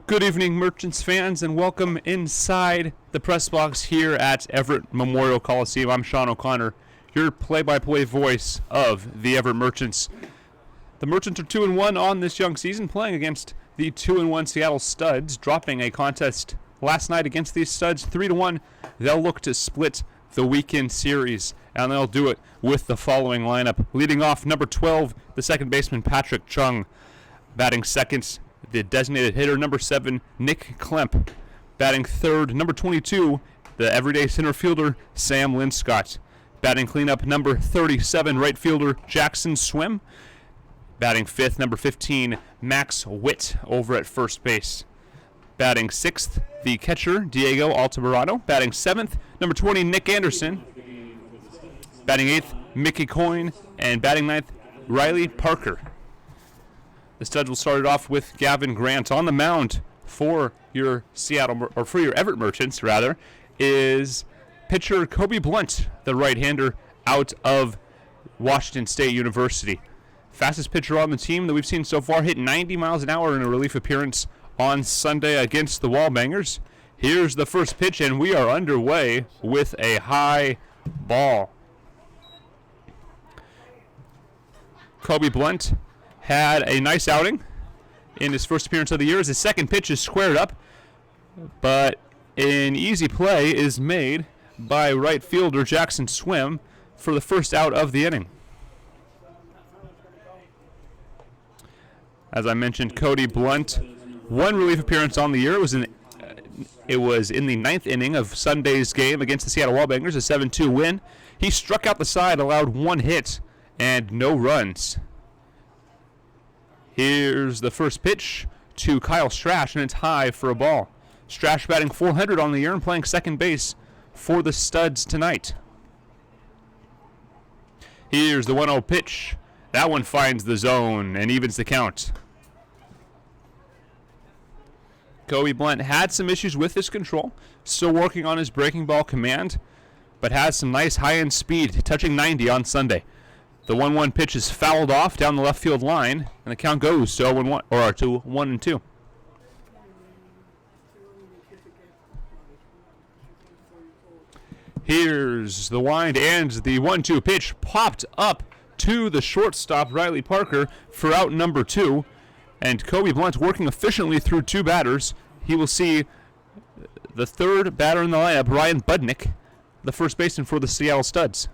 Good evening, Merchants fans, and welcome inside the press box here at Everett Memorial Coliseum. I'm Sean O'Connor, your play-by-play voice of the Everett Merchants. The Merchants are 2-1 on this young season, playing against the 2-1 Seattle Studs, dropping a contest last night against these Studs 3-1. They'll look to split the weekend series, and they'll do it with the following lineup. Leading off, number 12, the second baseman Patrick Chung. Batting second, the designated hitter, number 7, Nick Klemp. Batting third, number 22, the everyday center fielder, Sam Linscott. Batting cleanup, number 37, right fielder, Jackson Swim. Batting fifth, number 15, Max Witt over at first base. Batting sixth, the catcher, Diego Altamirano. Batting seventh, number 20, Nick Anderson. Batting eighth, Mickey Coyne. And batting ninth, Riley Parker. The Studs will start it off with Gavin Grant. On the mound for your Everett Merchants, is pitcher Kobe Blunt, the right-hander out of Washington State University. Fastest pitcher on the team that we've seen so far, hit 90 miles an hour in a relief appearance on Sunday against the Wallbangers. Here's the first pitch, and we are underway with a high ball. Kobe Blunt had a nice outing in his first appearance of the year as his second pitch is squared up, but an easy play is made by right fielder Jackson Swim for the first out of the inning. As I mentioned, Cody Blunt, one relief appearance on the year. It was in the ninth inning of Sunday's game against the Seattle Wallbangers, a 7-2 win. He struck out the side, allowed one hit and no runs. Here's the first pitch to Kyle Strash, and it's high for a ball. Strash batting .400 on the year and playing second base for the Studs tonight. Here's the 1-0 pitch. That one finds the zone and evens the count. Kobe Blunt had some issues with his control, still working on his breaking ball command, but has some nice high-end speed, touching 90 on Sunday. The 1-1 pitch is fouled off down the left field line, and the count goes to 0-1 or to 1-2. Here's the wind, and the 1-2 pitch popped up to the shortstop, Riley Parker, for out number 2. And Kobe Blunt working efficiently through two batters. He will see the third batter in the lineup, Ryan Budnick, the first baseman for the Seattle Studs.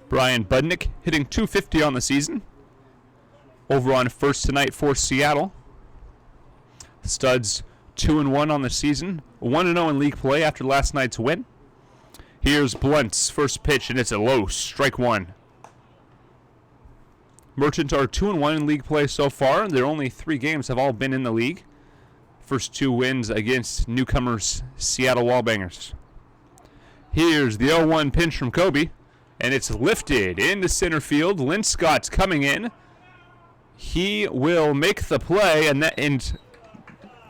Brian Budnick hitting .250 on the season. Over on first tonight for Seattle. Studs 2-1 on the season, 1-0 in league play after last night's win. Here's Blunt's first pitch, and it's a low, strike one. Merchants are 2-1 in league play so far. Their only 3 games have all been in the league. First 2 wins against newcomers Seattle Wallbangers. Here's the 0-1 pinch from Kobe, and it's lifted into center field. Linscott's coming in. He will make the play, and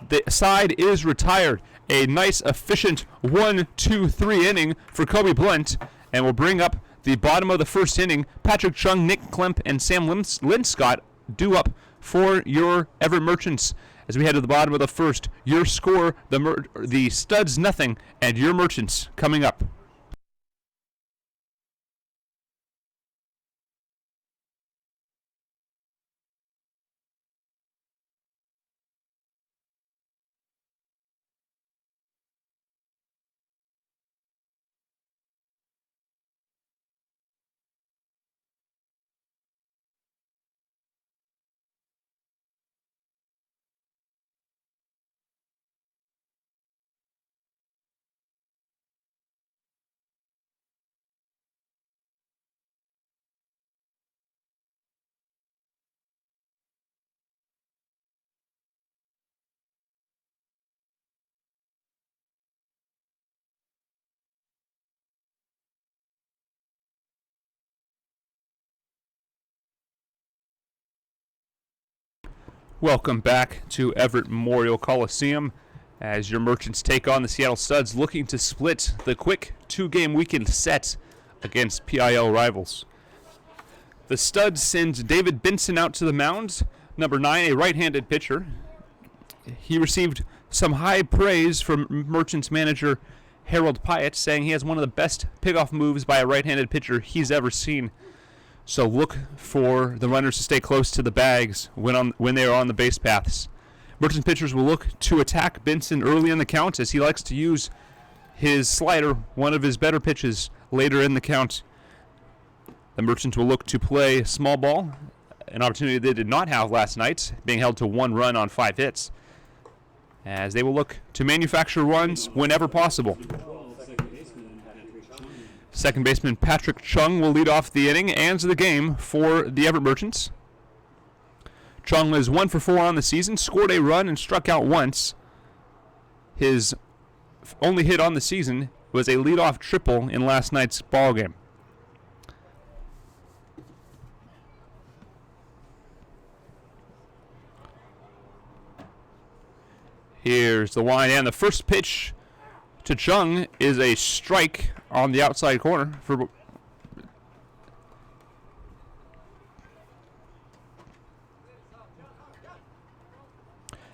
the side is retired. A nice, efficient 1-2-3 inning for Kobe Blunt, and will bring up the bottom of the first inning. Patrick Chung, Nick Klemp, and Sam Linscott due up for your Everett Merchants. As we head to the bottom of the first, your score, the Studs nothing, and your Merchants coming up. Welcome back to Everett Memorial Coliseum. as your Merchants take on the Seattle Studs, looking to split the quick 2-game weekend set against PIL rivals. The Studs send David Benson out to the mound, number 9, a right-handed pitcher. He received some high praise from Merchants manager Harold Pyatt, saying he has one of the best pickoff moves by a right-handed pitcher he's ever seen. So look for the runners to stay close to the bags when they are on the base paths. Merchants pitchers will look to attack Benson early in the count, as he likes to use his slider, one of his better pitches, later in the count. The Merchants will look to play small ball, an opportunity they did not have last night, being held to 1 run on 5 hits, as they will look to manufacture runs whenever possible. Second baseman Patrick Chung will lead off the inning and the game for the Everett Merchants. Chung was 1 for 4 on the season, scored a run and struck out once. His only hit on the season was a leadoff triple in last night's ball game. Here's the line, and the first pitch to Chung is a strike on the outside corner for.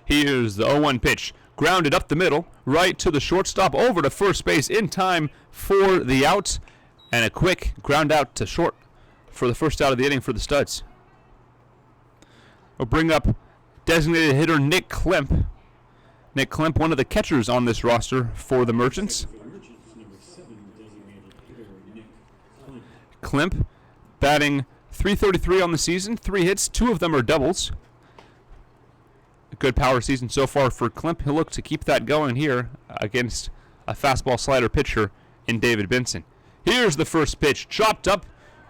Here's the 0-1 pitch. Grounded up the middle, right to the shortstop, over to first base in time for the out, and a quick ground out to short for the first out of the inning for the Studs. We'll bring up designated hitter Nick Klemp. Nick Klemp, one of the catchers on this roster for the Merchants. Klemp batting .333 on the season, 3 hits, 2 of them are doubles. A good power season so far for Klemp. He'll look to keep that going here against a fastball slider pitcher in David Benson. Here's the first pitch, chopped up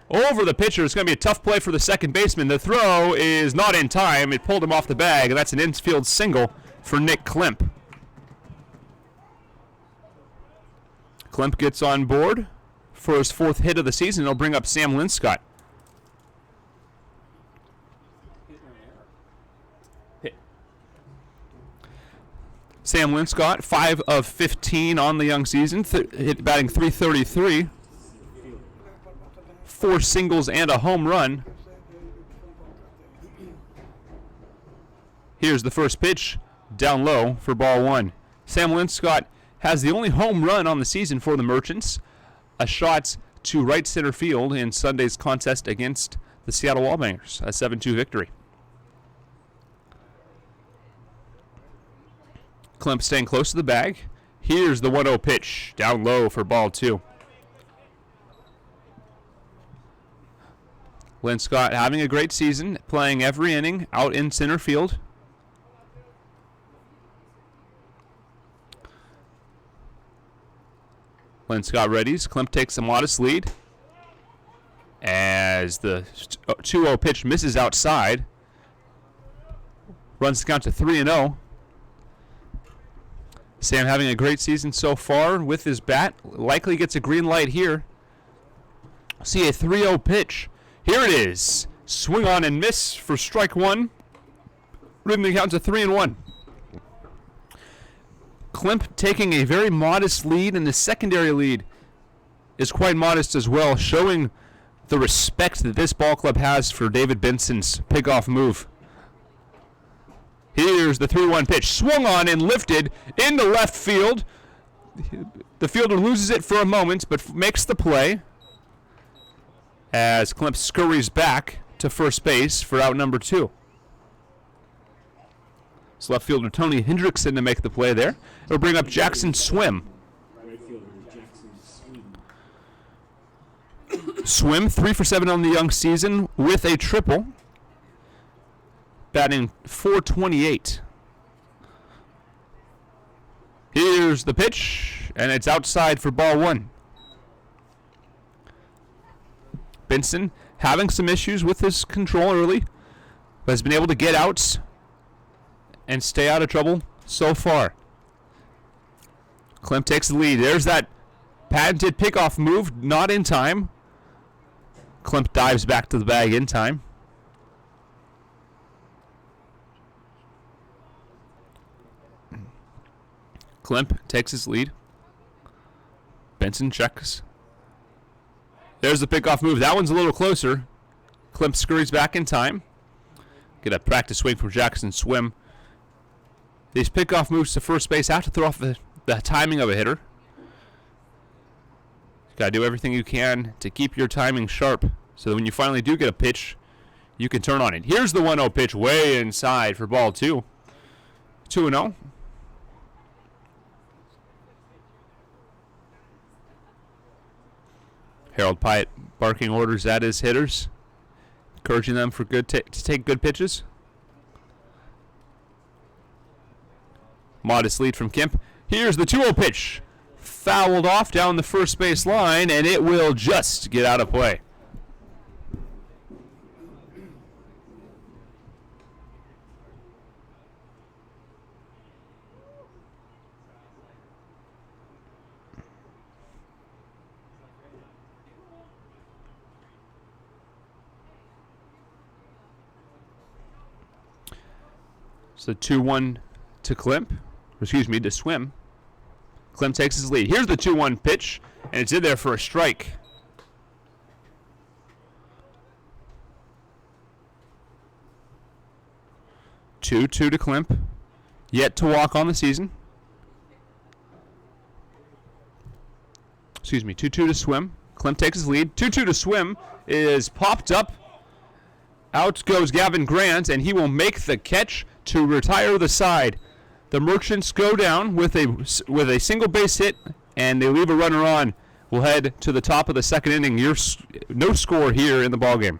over the pitcher. It's going to be a tough play for the second baseman. The throw is not in time. It pulled him off the bag, and that's an infield single for Nick Klemp. Klemp gets on board for his 4th hit of the season. He'll bring up Sam Linscott. Sam Linscott, 5 of 15 on the young season, batting .333, 4 singles and a home run. Here's the first pitch, down low for ball 1. Sam Linscott has the only home run on the season for the Merchants, a shot to right center field in Sunday's contest against the Seattle Wallbangers, a 7-2 victory. Klemp staying close to the bag. Here's the 1-0 pitch, down low for ball 2. Linscott having a great season, playing every inning out in center field. Linscott readies. Klemp takes a modest lead as the 2-0 pitch misses outside. Runs the count to 3-0. Sam having a great season so far with his bat. Likely gets a green light here. See a 3-0 pitch. Here it is. Swing on and miss for strike 1. Bringing the count to 3-1. Klemp taking a very modest lead, and the secondary lead is quite modest as well, showing the respect that this ball club has for David Benson's pickoff move. Here's the 3-1 pitch. Swung on and lifted into left field. The fielder loses it for a moment, but makes the play as Klemp scurries back to first base for out number 2. It's left fielder Tony Hendrickson to make the play there. It'll bring up Jackson Swim. Swim, 3 for 7 on the young season with a triple. Batting .428. Here's the pitch, and it's outside for ball 1. Benson having some issues with his control early, but has been able to get outs and stay out of trouble so far. Klemp takes the lead. There's that patented pickoff move, not in time. Klemp dives back to the bag in time. Klimp takes his lead. Benson checks. There's the pickoff move. That one's a little closer. Klimp scurries back in time. Get a practice swing from Jackson Swim. These pickoff moves to first base have to throw off the timing of a hitter. You got to do everything you can to keep your timing sharp so that when you finally do get a pitch, you can turn on it. Here's the 1-0 pitch way inside for ball 2. 2-0. Harold Pyatt barking orders at his hitters, encouraging them for to take good pitches. Modest lead from Kemp. Here's the 2-0 pitch. Fouled off down the first base line, and it will just get out of play. So 2-1 to Klimp. To Swim. Klimp takes his lead. Here's the 2-1 pitch, and it's in there for a strike. Two to Klimp. Yet to walk on the season. 2-2 to Swim. Klimp takes his lead. 2-2 to Swim is popped up. Out goes Gavin Grant, and he will make the catch to retire the side. The Merchants go down with a single base hit, and they leave a runner on. We'll head to the top of the second inning. No score here in the ballgame.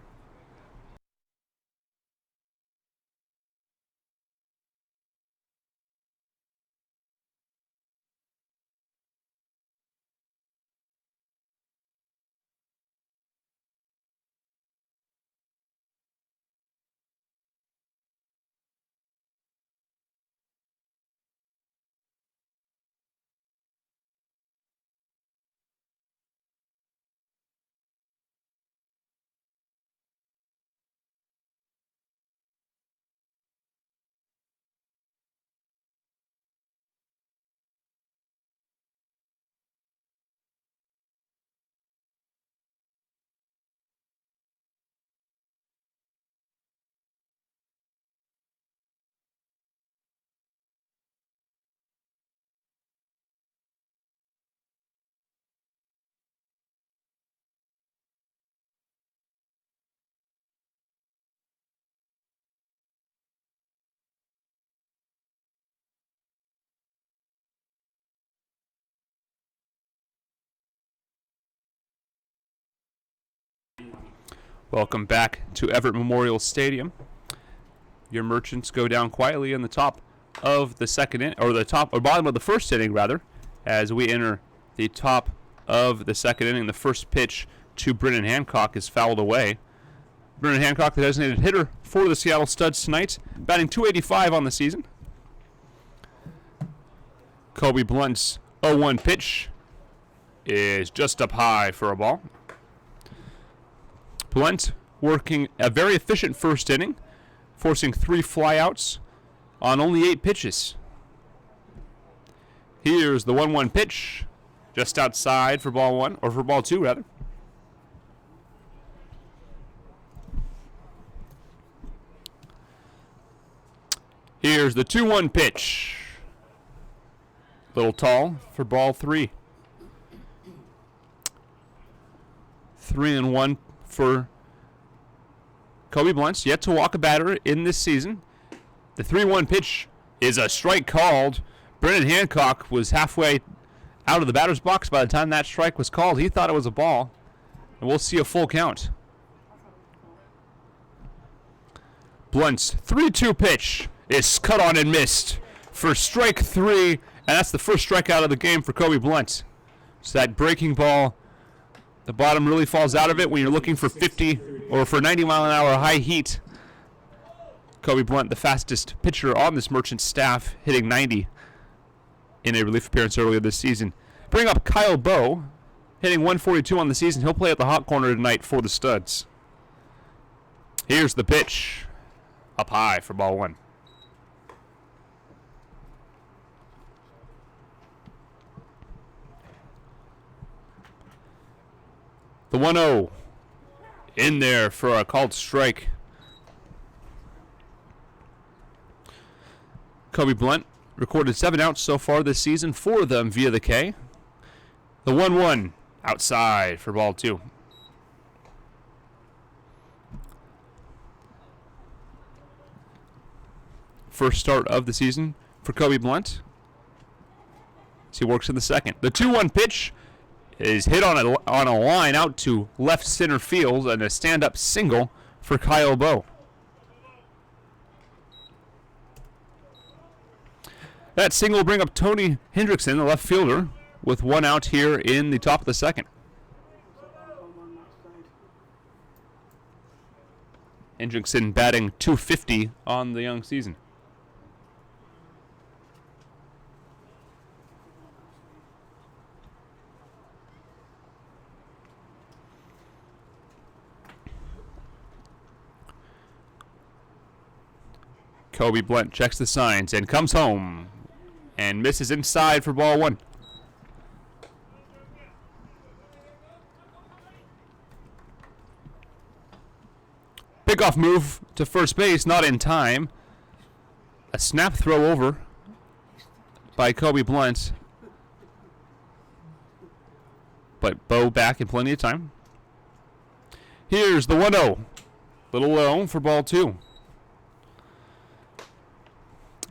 Welcome back to Everett Memorial Stadium. Your Merchants go down quietly in the top of the second inning, or bottom of the first inning rather, as we enter the top of the second inning. The first pitch to Brennan Hancock is fouled away. Brennan Hancock, the designated hitter for the Seattle Studs tonight, batting .285 on the season. Kobe Blunt's 0-1 pitch is just up high for a ball. Blunt working a very efficient first inning, forcing 3 flyouts on only 8 pitches. Here's the 1-1 pitch, just outside for ball 1, or for ball 2 rather. Here's the 2-1 pitch. Little tall for ball 3. 3-1 for Kobe Blunt, yet to walk a batter in this season. The 3-1 pitch is a strike called. Brennan Hancock was halfway out of the batter's box by the time that strike was called. He thought it was a ball, and we'll see a full count. Blunt's 3-2 pitch is cut on and missed for strike 3, and that's the first strikeout of the game for Kobe Blunt. So that breaking ball, the bottom really falls out of it when you're looking for 50 or for 90-mile-an-hour high heat. Kobe Blunt, the fastest pitcher on this Merchant staff, hitting 90 in a relief appearance earlier this season. Bring up Kyle Bowe, hitting 142 on the season. He'll play at the hot corner tonight for the Studs. Here's the pitch, up high for ball 1. The 1-0 in there for a called strike. Kobe Blunt recorded 7 outs so far this season, 4 of them via the K. The 1-1 outside for ball 2. First start of the season for Kobe Blunt. As he works in the second. The 2-1 pitch is hit on a line out to left center field and a stand-up single for Kyle Bowe. That single will bring up Tony Hendrickson, the left fielder, with 1 out here in the top of the second. Hendrickson batting .250 on the young season. Kobe Blunt checks the signs and comes home and misses inside for ball 1. Pickoff move to first base, not in time. A snap throw over by Kobe Blunt. But Bowe back in plenty of time. Here's the 1-0. Little low for ball 2.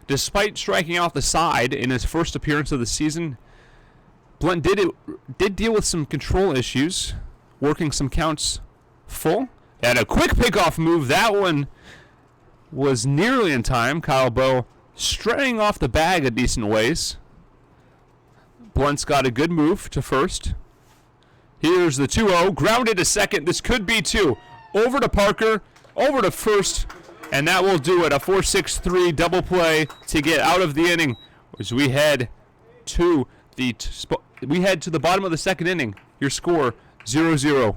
Despite striking out the side in his first appearance of the season, Blunt did deal with some control issues, working some counts full. And a quick pickoff move. That one was nearly in time. Kyle Bowe straying off the bag a decent ways. Blunt's got a good move to first. Here's the 2-0. Grounded to second. This could be 2. Over to Parker. Over to first. And that will do it. A 4-6-3 double play to get out of the inning as we head to the bottom of the second inning. Your score 0-0.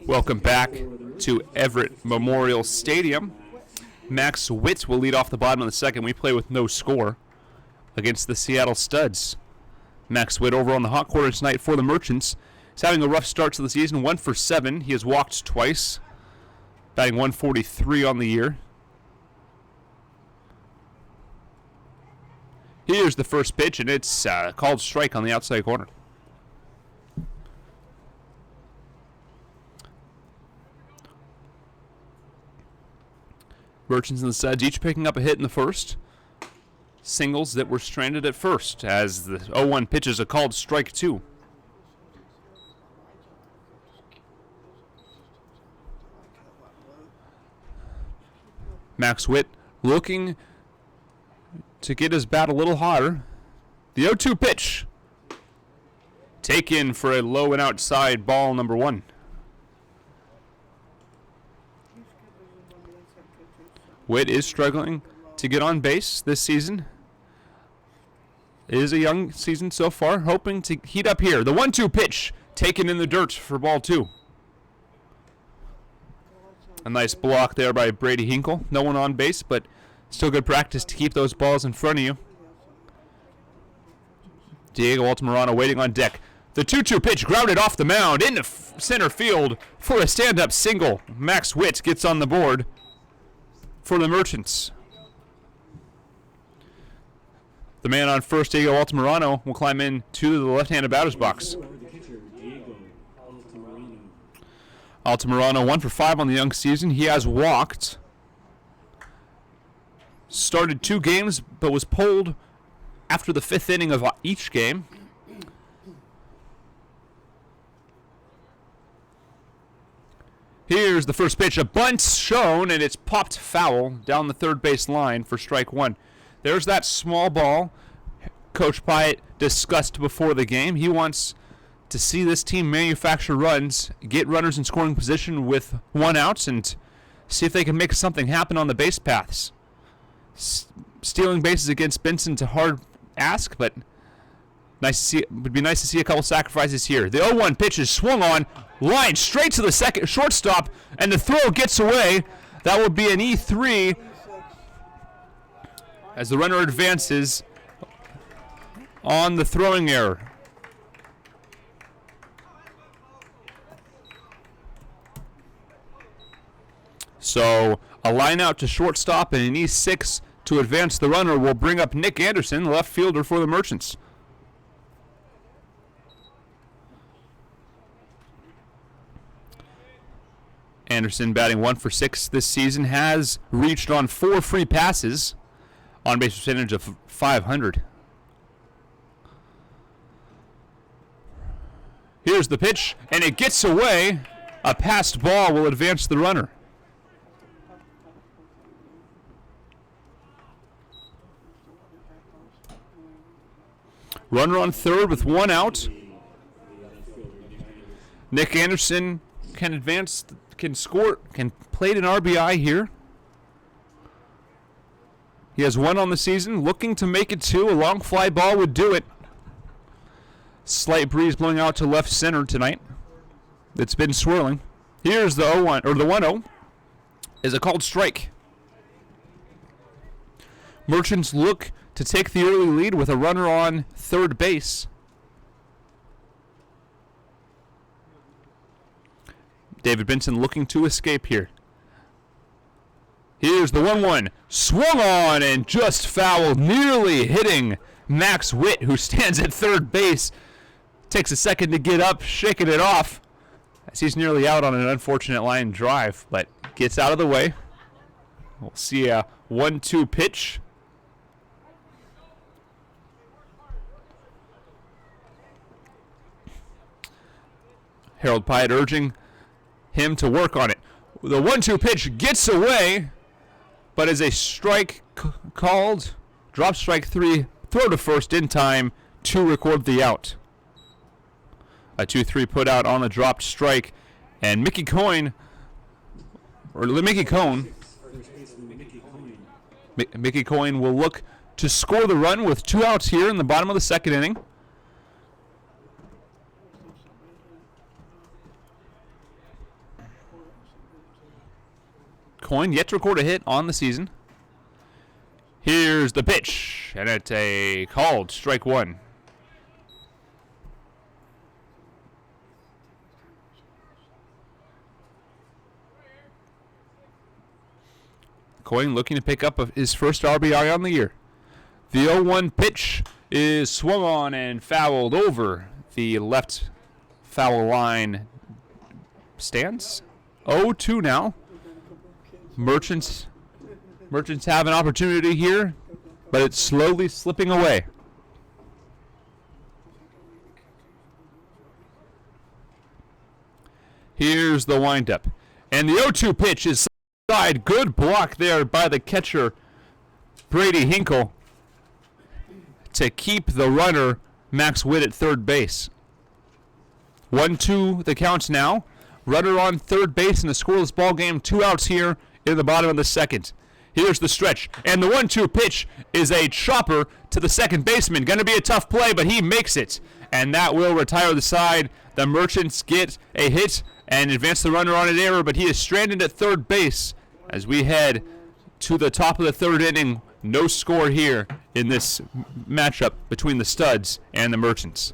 Welcome back to Everett Memorial Stadium. Max Witt will lead off the bottom of the second. We play with no score against the Seattle Studs. Max Witt over on the hot corner tonight for the Merchants. He's having a rough start to the season, 1 for 7. He has walked twice, batting 143 on the year. Here's the first pitch, and it's called strike on the outside corner. Merchants and the Suds each picking up a hit in the first. Singles that were stranded at first as the 0-1 pitch is a called strike 2. Max Witt looking to get his bat a little hotter. The 0-2 pitch. Taken for a low and outside ball number 1. Witt is struggling to get on base this season. It is a young season so far, hoping to heat up here. The 1-2 pitch taken in the dirt for ball 2. A nice block there by Brady Hinkle. No one on base, but still good practice to keep those balls in front of you. Diego Altamirano waiting on deck. The 2-2 pitch grounded off the mound into center field for a stand-up single. Max Witt gets on the board for the Merchants. The man on first, Diego Altamirano, will climb in to the left-handed batter's box. Altamirano 1 for 5 on the young season. He has walked. Started 2 games, but was pulled after the 5th inning of each game. Here's the first pitch. A bunt shown, and it's popped foul down the third base line for strike 1. There's that small ball Coach Pyatt discussed before the game. He wants to see this team manufacture runs, get runners in scoring position with 1 out, and see if they can make something happen on the base paths. Stealing bases against Benson's a hard ask, but nice to see. It would be nice to see a couple sacrifices here. The 0-1 pitch is swung on, line straight to the second shortstop, and the throw gets away. That will be an E3 as the runner advances on the throwing error. So a line out to shortstop and an E6 to advance the runner will bring up Nick Anderson, the left fielder for the Merchants. Anderson, batting 1 for 6 this season, has reached on 4 free passes, on base percentage of .500. Here's the pitch, and it gets away. A passed ball will advance the runner. Runner on third with 1 out. Nick Anderson can advance, can score, can play an RBI here. He has 1 on the season, looking to make it 2. A long fly ball would do it. Slight breeze blowing out to left center tonight. It's been swirling. Here's the 0-1, or the 1-0 is a called strike. Merchants look to take the early lead with a runner on third base. David Benson looking to escape here. Here's the 1-1. Swung on and just fouled, nearly hitting Max Witt, who stands at third base. Takes a second to get up, shaking it off as he's nearly out on an unfortunate line drive, but gets out of the way. We'll see a 1-2 pitch. Harold Pyatt urging him to work on it. The 1-2 pitch gets away, but is a strike called. Drop strike 3, throw to first in time to record the out. A 2-3 put out on a dropped strike, and Mickey Cohn will look to score the run with 2 outs here in the bottom of the second inning. Coyne yet to record a hit on the season. Here's the pitch, and it's a called strike 1. Coyne looking to pick up his first RBI on the year. The 0-1 pitch is swung on and fouled over the left foul line stands. 0-2 now. Merchants have an opportunity here, but it's slowly slipping away. Here's the windup. And the 0-2 pitch is side. Good block there by the catcher, Brady Hinkle, to keep the runner, Max Witt, at third base. 1-2 the counts now. Runner on third base in a scoreless ball game. 2 outs here in the bottom of the second. Here's the stretch, and the 1-2 pitch is a chopper to the second baseman. Going to be a tough play, but he makes it, and that will retire the side. The Merchants get a hit and advance the runner on an error, but he is stranded at third base as we head to the top of the third inning. No score here in this matchup between the Studs and the Merchants.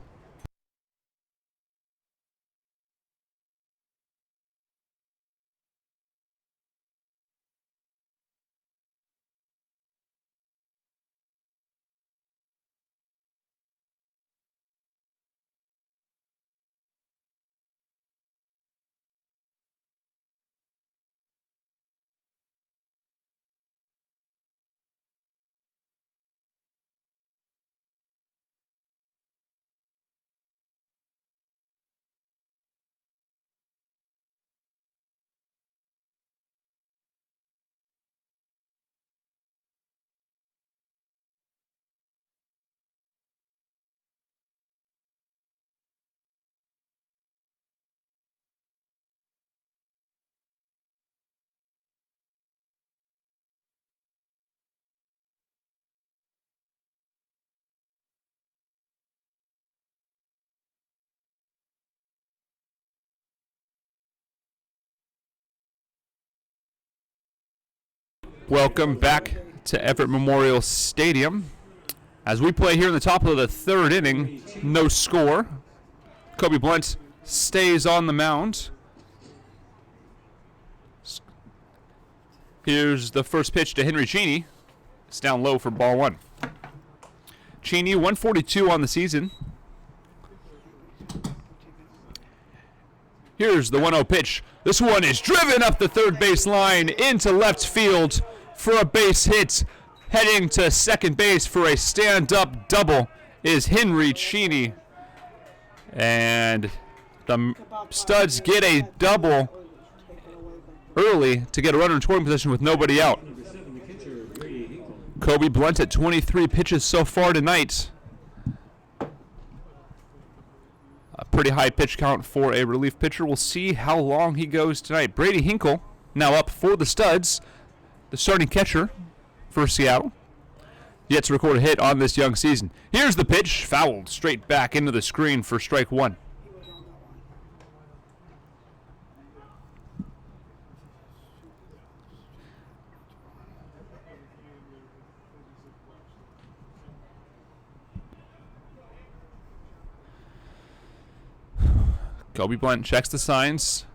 Welcome back to Everett Memorial Stadium. As we play here in the top of the third inning, no score. Kobe Blunt stays on the mound. Here's the first pitch to Henry Cheney. It's down low for ball one. Cheney, 142 on the season. Here's the 1-0 pitch. This one is driven up the third base line into left field for a base hit. Heading to second base for a stand-up double is Henry Cheney. And the Studs get a double early to get a runner in scoring position with nobody out. Kobe Blunt at 23 pitches so far tonight. A pretty high pitch count for a relief pitcher. We'll see how long he goes tonight. Brady Hinkle now up for the Studs, the starting catcher for Seattle. Yet to record a hit on this young season. Here's the pitch, fouled straight back into the screen for strike one. Kobe Blunt checks the signs,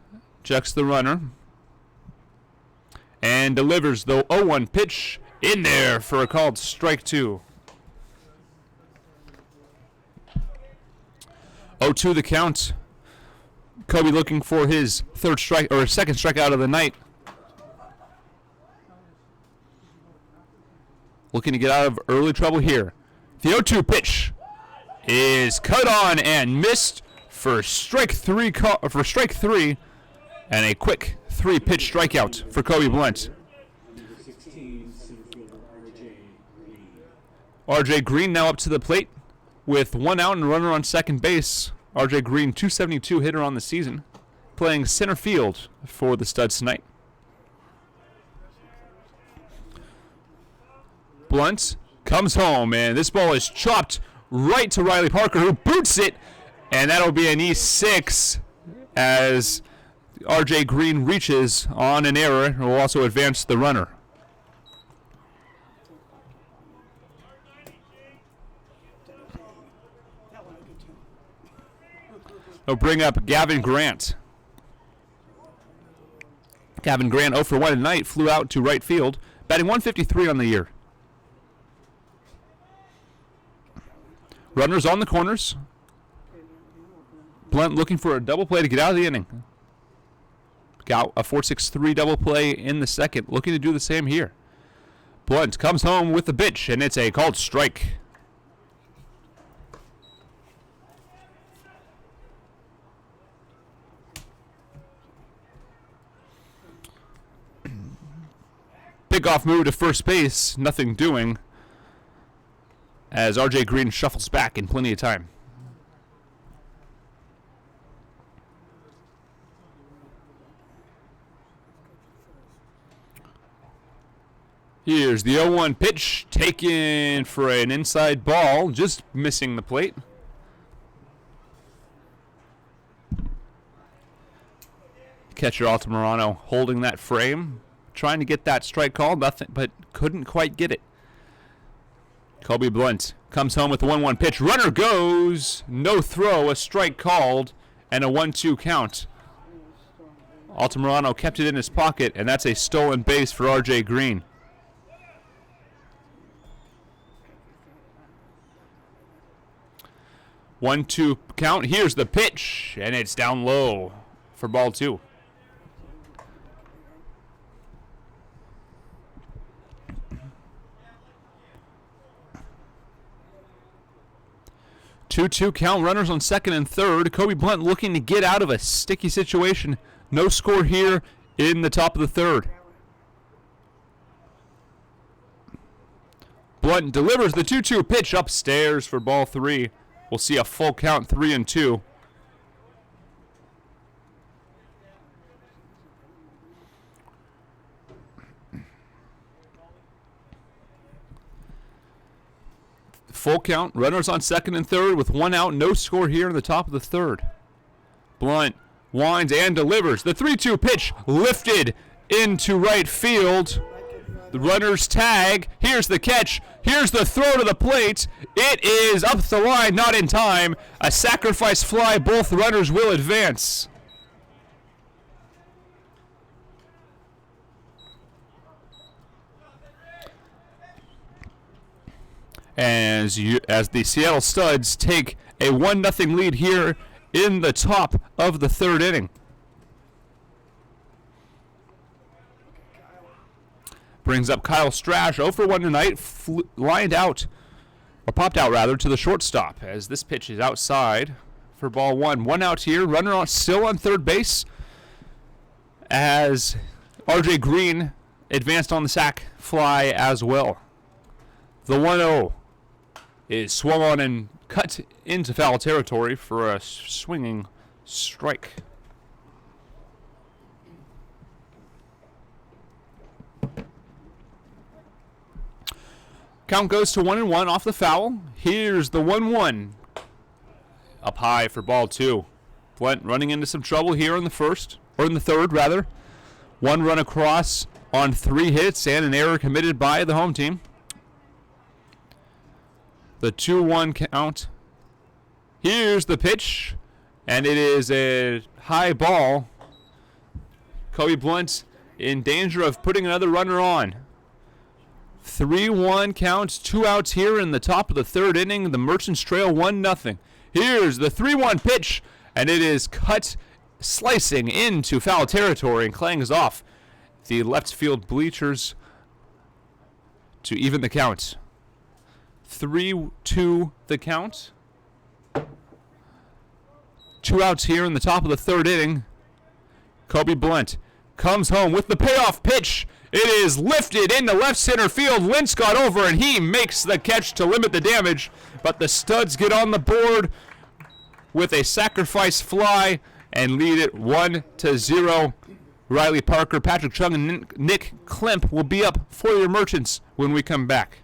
checks the runner, and delivers the 0-1 pitch in there for a called strike two. 0-2 the count. Kobe looking for his third strike or second strikeout of the night. Looking to get out of early trouble here. The 0-2 pitch is cut on and missed for strike three, and a quick three-pitch strikeout for Kobe Blunt. R.J. Green now up to the plate with one out and a runner on second base. R.J. Green, 272 hitter on the season, playing center field for the Studs tonight. Blunt comes home, and this ball is chopped right to Riley Parker, who boots it. And that'll be an E6 as R.J. Green reaches on an error and will also advance the runner. They'll bring up Gavin Grant. Gavin Grant 0 for 1 tonight, flew out to right field, batting 153 on the year. Runners on the corners. Blunt looking for a double play to get out of the inning. Got a 4-6-3 double play in the second. Looking to do the same here. Blunt comes home with the pitch, and it's a called strike. Pickoff move to first base, nothing doing, as R.J. Green shuffles back in plenty of time. Here's the 0-1 pitch, taken for an inside ball, just missing the plate. Catcher Altamirano holding that frame, trying to get that strike called, nothing, but couldn't quite get it. Kobe Blunt comes home with the 1-1 pitch. Runner goes. No throw. A strike called. And a 1-2 count. Altamirano kept it in his pocket, and that's a stolen base for R.J. Green. One-two count. Here's the pitch, and it's down low for ball 2. Two count. Runners on second and third. Kobe Blunt looking to get out of a sticky situation. No score here in the top of the third. Blunt delivers the 2-2 pitch upstairs for ball 3. We'll see a full count, 3-2. Full count, runners on second and third with 1 out, no score here in the top of the third. Blunt winds and delivers. The 3-2 pitch lifted into right field. The runners tag. Here's the catch. Here's the throw to the plate. It is up the line, not in time. A sacrifice fly. Both runners will advance. As the Seattle Studs take a 1-0 lead here in the top of the third inning. Brings up Kyle Strash, 0 for 1 tonight, lined out, or popped out rather, to the shortstop as this pitch is outside for ball 1. 1 out here, runner still on third base as R.J. Green advanced on the sac fly as well. The 1-0 is swung on and cut into foul territory for a swinging strike. Count goes to 1-1 off the foul. Here's the 1-1. Up high for ball 2. Blunt running into some trouble here in the third rather. 1 run across on 3 hits and an error committed by the home team. The 2-1 count. Here's the pitch, and it is a high ball. Kobe Blunt in danger of putting another runner on. 3-1 counts, 2 outs here in the top of the third inning. The Merchants trail 1-0. Here's the 3-1 pitch, and it is cut, slicing into foul territory and clangs off the left field bleachers to even the count. 3-2 the count. 2 outs here in the top of the third inning. Kobe Blunt comes home with the payoff pitch. It is lifted into left center field. Lynch got over and he makes the catch to limit the damage. But the Studs get on the board with a sacrifice fly and lead it 1-0. Riley Parker, Patrick Chung, and Nick Klemp will be up for your Merchants when we come back.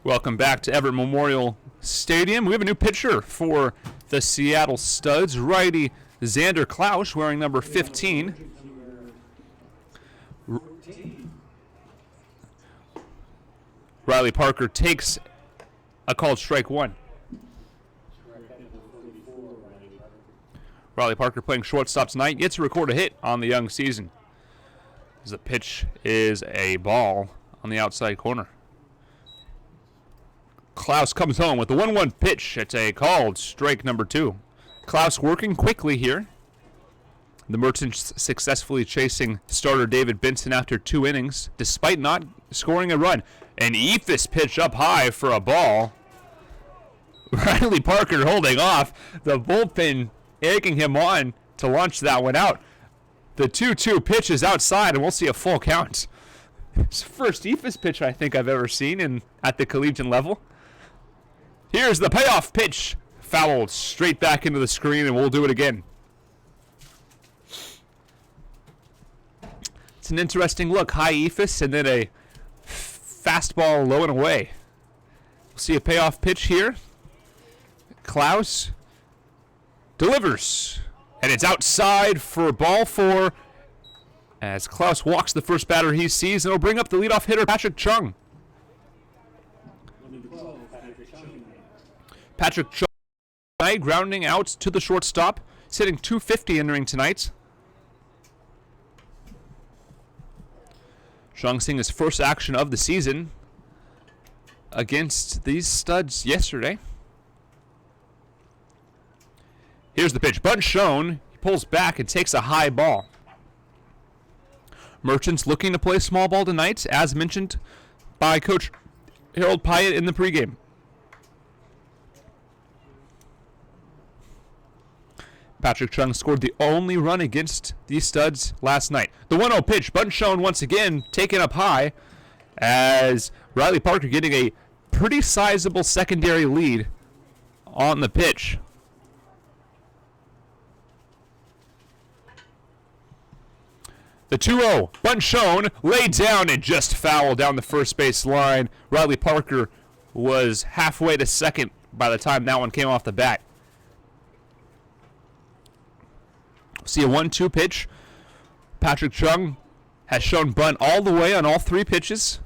Welcome back to Everett Memorial Stadium. We have a new pitcher for the Seattle Studs, righty Xander Klausch, wearing number 15. Riley Parker takes a called strike one. Riley Parker playing shortstop tonight, gets to record a hit on the young season. As the pitch is a ball on the outside corner. Klaus comes home with the 1-1 pitch. It's a called strike number 2. Klaus working quickly here. The Merchants successfully chasing starter David Benson after 2 innings, despite not scoring a run. An Ephus pitch up high for a ball. Riley Parker holding off. The bullpen egging him on to launch that one out. The 2-2 pitch is outside, and we'll see a full count. It's the first Ephus pitch I think I've ever seen at the collegiate level. Here's the payoff pitch. Fouled straight back into the screen, and we'll do it again. It's an interesting look. High Ephus, and then a fastball low and away. We'll see a payoff pitch here. Klaus delivers, and it's outside for ball 4 as Klaus walks the first batter he sees, and it'll bring up the leadoff hitter, Patrick Chung. Patrick Chung grounding out to the shortstop, sitting 250 entering tonight. Chung seeing his first action of the season against these Studs yesterday. Here's the pitch. Bunt shown. He pulls back and takes a high ball. Merchants looking to play small ball tonight, as mentioned by Coach Harold Pyatt in the pregame. Patrick Chung scored the only run against these Studs last night. The 1-0 pitch, bunt shown once again, taken up high as Riley Parker getting a pretty sizable secondary lead on the pitch. The 2-0, bunt shown, laid down and just fouled down the first base line. Riley Parker was halfway to second by the time that one came off the bat. See a 1-2 pitch. Patrick Chung has shown bunt all the way on all 3 pitches.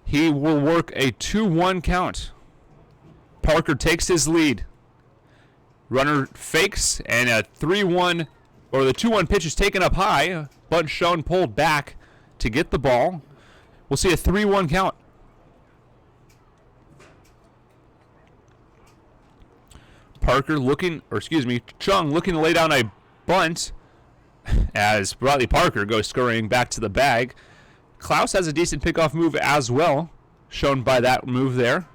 He will work a 2-1 count. Parker takes his lead. Runner fakes, and a 3-1, or the 2-1 pitch is taken up high. Bunt shown, pulled back to get the ball. We'll see a 3-1 count. Chung looking to lay down a bunt as Riley Parker goes scurrying back to the bag. Klaus has a decent pickoff move as well, shown by that move there.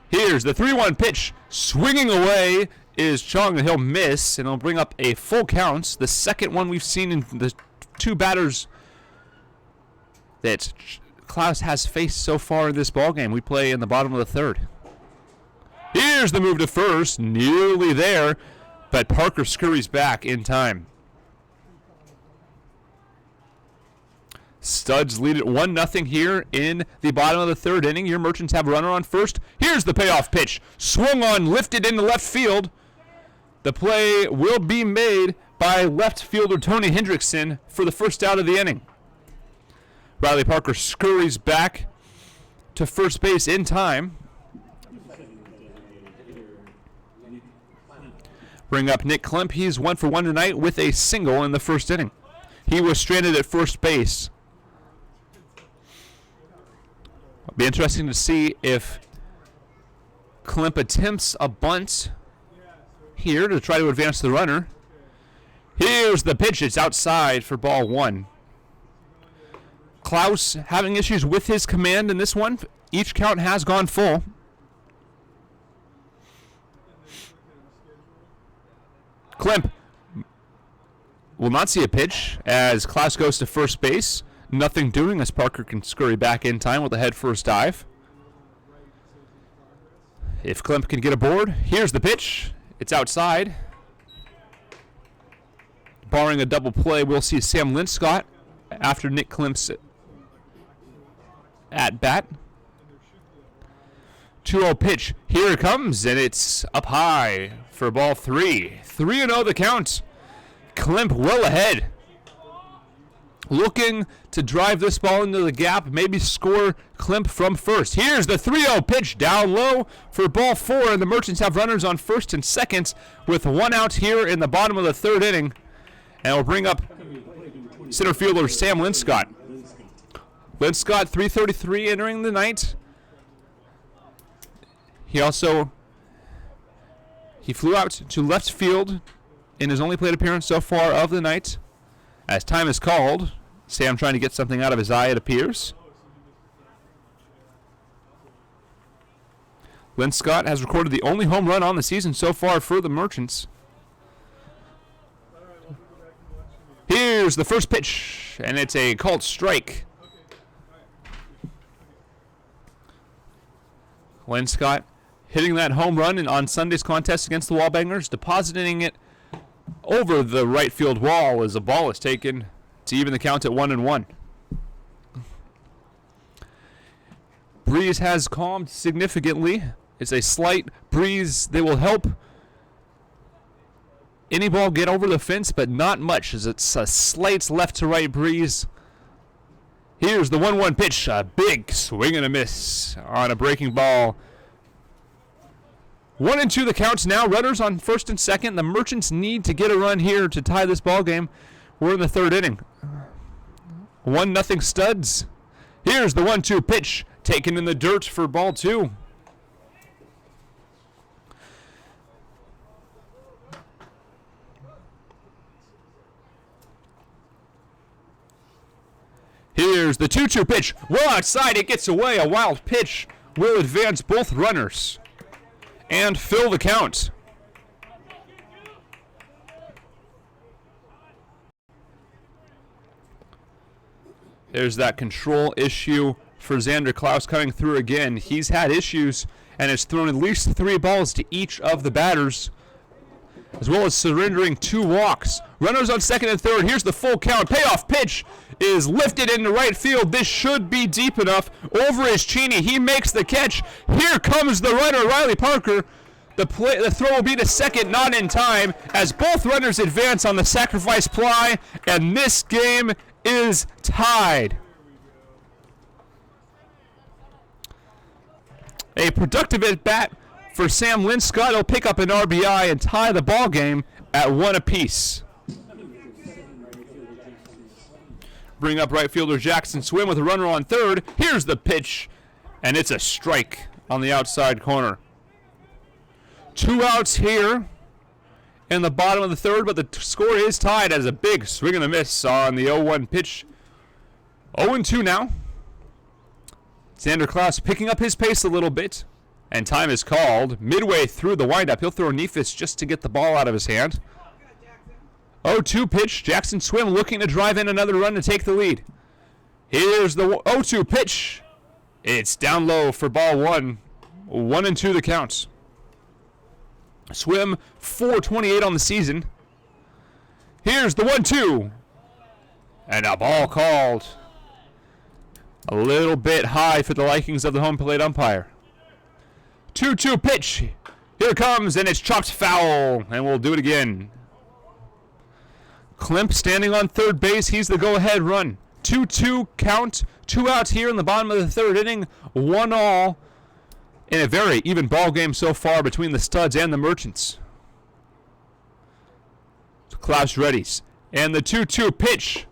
Here's the 3-1 pitch. Swinging away is Chung, and he'll miss, and he'll bring up a full count. The second one we've seen in the 2 batters that Klaus has faced so far in this ballgame. We play in the bottom of the 3rd. Here's the move to first, nearly there, but Parker scurries back in time. Studs lead it 1-0 here in the bottom of the 3rd inning. Your Merchants have a runner on first. Here's the payoff pitch. Swung on, lifted into left field. The play will be made by left fielder Tony Hendrickson for the first out of the inning. Riley Parker scurries back to first base in time. Bring up Nick Klemp. He's 1 for 1 tonight with a single in the first inning. He was stranded at first base. It'll be interesting to see if Klemp attempts a bunt here to try to advance the runner. Here's the pitch. It's outside for ball 1. Klaus having issues with his command in this one. Each count has gone full. Klemp will not see a pitch as Klaus goes to first base. Nothing doing as Parker can scurry back in time with a head-first dive. If Klemp can get aboard, here's the pitch. It's outside. Barring a double play, we'll see Sam Linscott after Nick Klemp's at bat. 2-0 pitch. Here it comes, and it's up high for ball 3. 3-0 the count. Klimp well ahead. Looking to drive this ball into the gap, maybe score Klimp from first. Here's the 3-0 pitch down low for ball 4, and the Merchants have runners on first and second with 1 out here in the bottom of the 3rd inning. And we'll bring up center fielder Sam Linscott. Linscott, 333 entering the night. He flew out to left field in his only plate appearance so far of the night. As time is called, Sam trying to get something out of his eye, it appears. Linscott has recorded the only home run on the season so far for the Merchants. Here's the first pitch, and it's a called strike. Linscott hitting that home run on Sunday's contest against the Wallbangers, depositing it over the right field wall as a ball is taken to even the count at 1-1. Breeze has calmed significantly. It's a slight breeze that will help any ball get over the fence, but not much, as it's a slight left to right breeze. Here's the 1-1 pitch, a big swing and a miss on a breaking ball. 1-2 the counts now. Runners on first and second. The Merchants need to get a run here to tie this ball game. We're in the 3rd inning. 1-0 Studs. Here's the 1-2 pitch taken in the dirt for ball 2. Here's the 2-2 pitch. Well outside, it gets away. A wild pitch will advance both runners and fill the count. There's that control issue for Xander Klaus coming through again. He's had issues and has thrown at least 3 balls to each of the batters, as well as surrendering 2 walks. Runners on second and third. Here's the full count. Payoff pitch is lifted into right field. This should be deep enough. Over is Cheney. He makes the catch. Here comes the runner, Riley Parker. The throw will be to second, not in time, as both runners advance on the sacrifice fly, and this game is tied. A productive at-bat for Sam Linscott. He'll pick up an RBI and tie the ball game at 1 apiece. Bring up right fielder Jackson Swim with a runner on third. Here's the pitch, and it's a strike on the outside corner. 2 outs here in the bottom of the 3rd, but the score is tied as a big swing and a miss on the 0-1 pitch. 0-2 now. Xander Klaus picking up his pace a little bit, and time is called. Midway through the windup, he'll throw Neefus just to get the ball out of his hand. 0-2 pitch. Jackson Swim looking to drive in another run to take the lead. Here's the 0-2 pitch. It's down low for ball 1. 1-2 the counts. Swim 428 on the season. Here's the 1-2. And a ball called. A little bit high for the likings of the home plate umpire. 2-2 pitch. Here it comes, and it's chopped foul. And we'll do it again. Klimp standing on third base. He's the go-ahead run. 2-2 count. 2 outs here in the bottom of the 3rd inning. 1 all. In a very even ball game so far between the Studs and the Merchants. Klaus readies. And the 2-2 pitch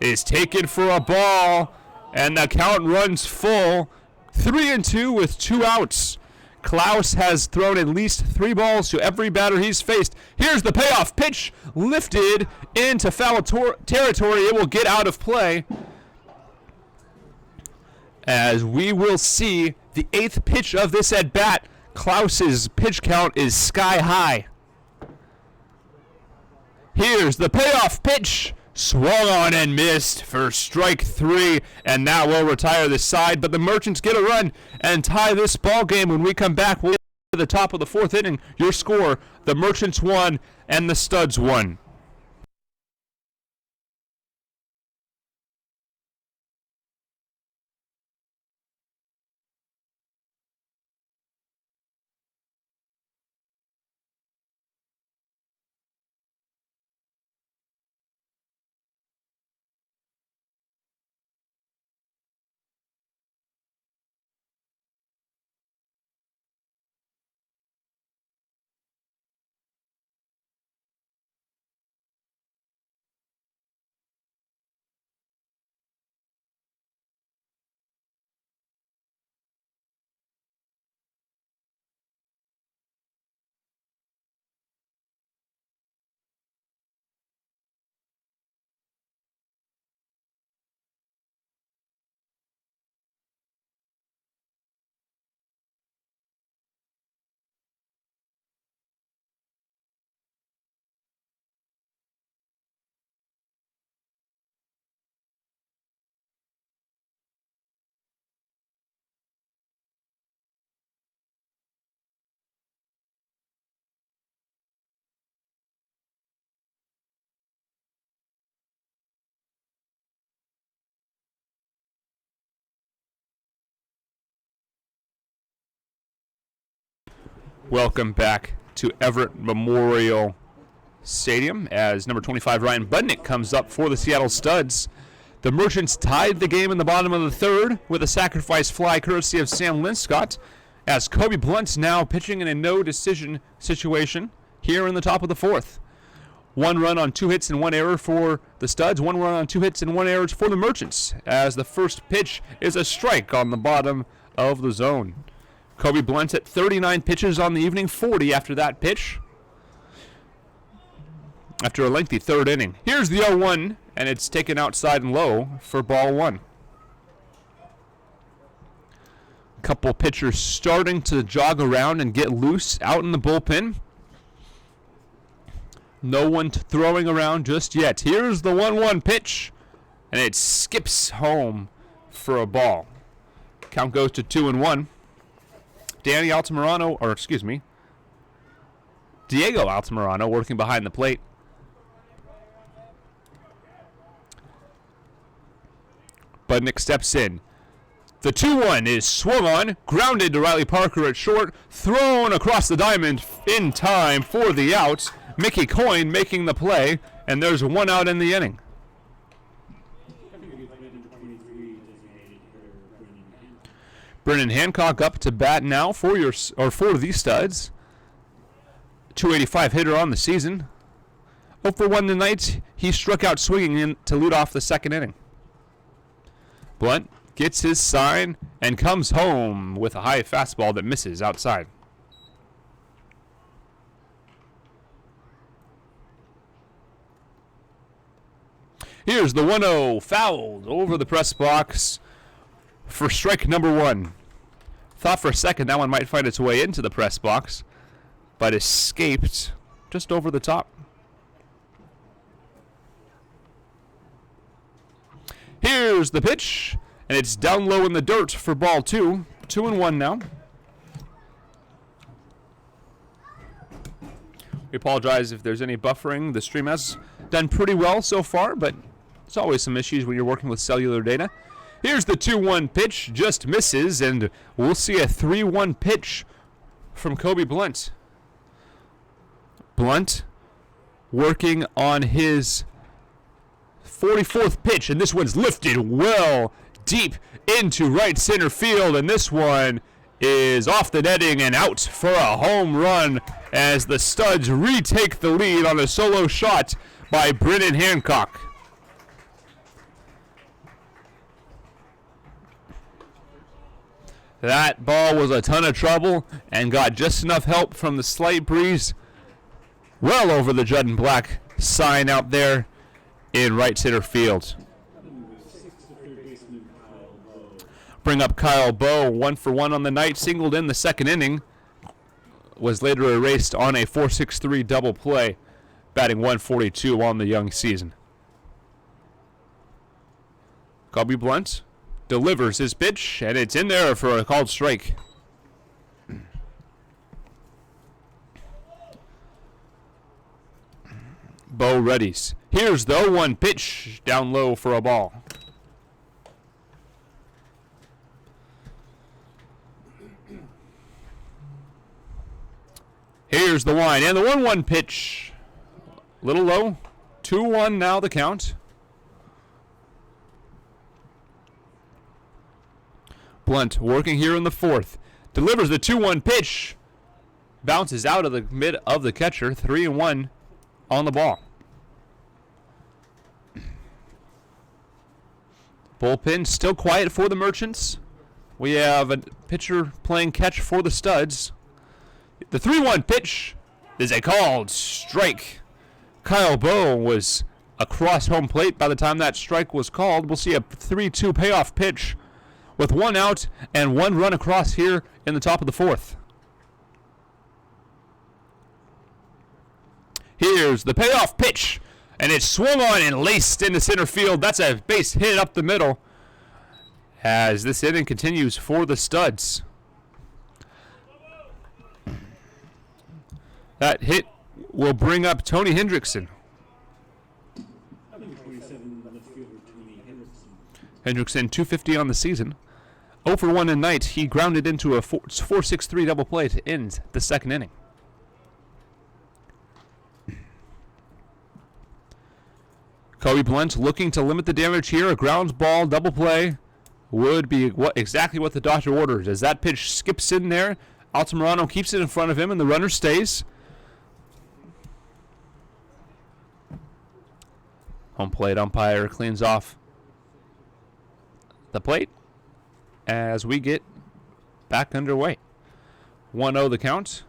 is taken for a ball. And the count runs full. 3-2 with 2 outs. Klaus has thrown at least 3 balls to every batter he's faced. Here's the payoff pitch. Lifted into foul territory. It will get out of play, as we will see the 8th pitch of this at-bat. Klaus's pitch count is sky high. Here's the payoff pitch. Swung on and missed for strike 3, and now we'll retire this side. But the Merchants get a run and tie this ball game. When we come back, we'll get to the top of the 4th inning. Your score, the Merchants 1 and the Studs 1. Welcome back to Everett Memorial Stadium as number 25 Ryan Budnick comes up for the Seattle Studs. The Merchants tied the game in the bottom of the third with a sacrifice fly courtesy of Sam Linscott, as Kobe Blunt now pitching in a no-decision situation here in the top of the fourth. 1 run on 2 hits and 1 error for the Studs, 1 run on 2 hits and 1 error for the Merchants, as the first pitch is a strike on the bottom of the zone. Kobe Blunt at 39 pitches on the evening, 40 after that pitch, after a lengthy third inning. Here's the 0-1, and it's taken outside and low for ball 1. Couple pitchers starting to jog around and get loose out in the bullpen. No one throwing around just yet. Here's the 1-1 pitch, and it skips home for a ball. Count goes to 2-1. Diego Altamirano working behind the plate. Budnick steps in. The 2-1 is swung on, grounded to Riley Parker at short, thrown across the diamond in time for the out. Mickey Coyne making the play, and there's 1 out in the inning. Brennan Hancock up to bat now for the Studs. 285 hitter on the season. 0 for 1 tonight. He struck out swinging in to lead off the second inning. Blunt gets his sign and comes home with a high fastball that misses outside. Here's the 1-0, fouled over the press box for strike number 1. Thought for a second that one might find its way into the press box, but escaped just over the top. Here's the pitch, and it's down low in the dirt for ball 2. 2-1 now. We apologize if there's any buffering. The stream has done pretty well so far, but there's always some issues when you're working with cellular data. Here's the 2-1 pitch, just misses, and we'll see a 3-1 pitch from Kobe Blunt. Blunt working on his 44th pitch, and this one's lifted well deep into right center field, and this one is off the netting and out for a home run as the Studs retake the lead on a solo shot by Brennan Hancock. That ball was a ton of trouble and got just enough help from the slight breeze well over the Judd and Black sign out there in right center field. Bring up Kyle Bowe, 1 for 1 on the night, singled in the second inning, was later erased on a 4-6-3 double play, batting 142 on the young season. Kobe Blunt delivers his pitch, and it's in there for a called strike. Bowe readies. Here's the 0-1 pitch, down low for a ball. Here's the line, and the 1-1 pitch. Little low. 2-1 now the count. Blunt working here in the fourth. Delivers the 2-1 pitch. Bounces out of the mid of the catcher. 3-1 on the ball. Bullpen still quiet for the Merchants. We have a pitcher playing catch for the Studs. The 3-1 pitch is a called strike. Kyle Bowe was across home plate by the time that strike was called. We'll see a 3-2 payoff pitch with 1 out and 1 run across here in the top of the fourth. Here's the payoff pitch, and it's swung on and laced into center field. That's a base hit up the middle as this inning continues for the Studs. That hit will bring up Tony Hendrickson. Hendrickson, 250 on the season. 0 for 1 in night. He grounded into a 4-6-3 double play to end the second inning. Kobe Blunt looking to limit the damage here. A ground ball double play would be exactly what the doctor ordered. As that pitch skips in there, Altamirano keeps it in front of him, and the runner stays. Home plate umpire cleans off the plate as we get back underway. 1-0 the count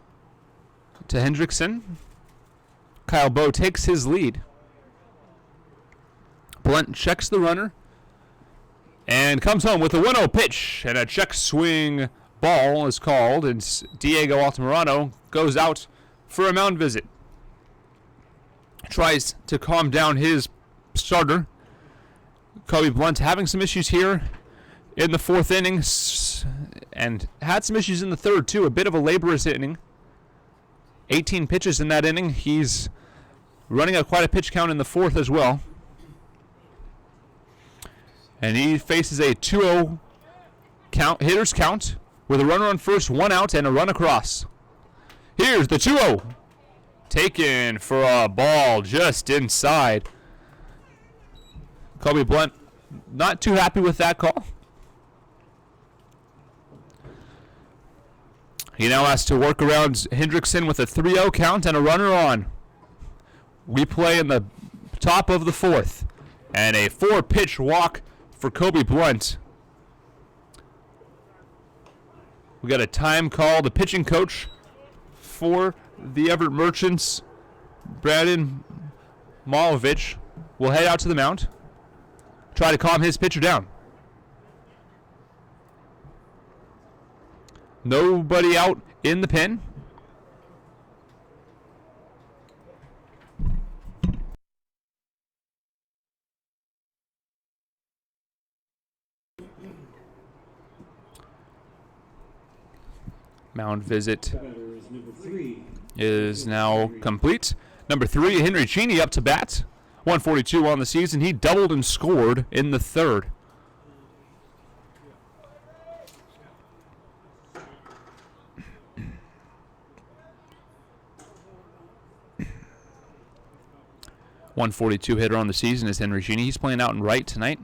to Hendrickson. Kyle Bowe takes his lead. Blunt checks the runner and comes home with a 1-0 pitch, and a check swing ball is called, and Diego Altamirano goes out for a mound visit. Tries to calm down his starter. Kobe Blunt having some issues here in the fourth inning, and had some issues in the third too. A bit of a laborious inning. 18 pitches in that inning. He's running quite a pitch count in the fourth as well. And he faces a 2-0 hitter's count with a runner on first, 1 out, and a run across. Here's the 2-0. Taken for a ball just inside. Kobe Blunt not too happy with that call. He now has to work around Hendrickson with a 3-0 count and a runner on. We play in the top of the fourth. And a 4-pitch walk for Kobe Blunt. We got a time call. The pitching coach for the Everett Merchants, Brandon Malovich, will head out to the mound. Try to calm his pitcher down. Nobody out in the pen. Mound visit is now complete. Number 3, Henry Cheney up to bat. 142 on the season. He doubled and scored in the third. .142 hitter on the season is Henry Cheney. He's playing out in right tonight.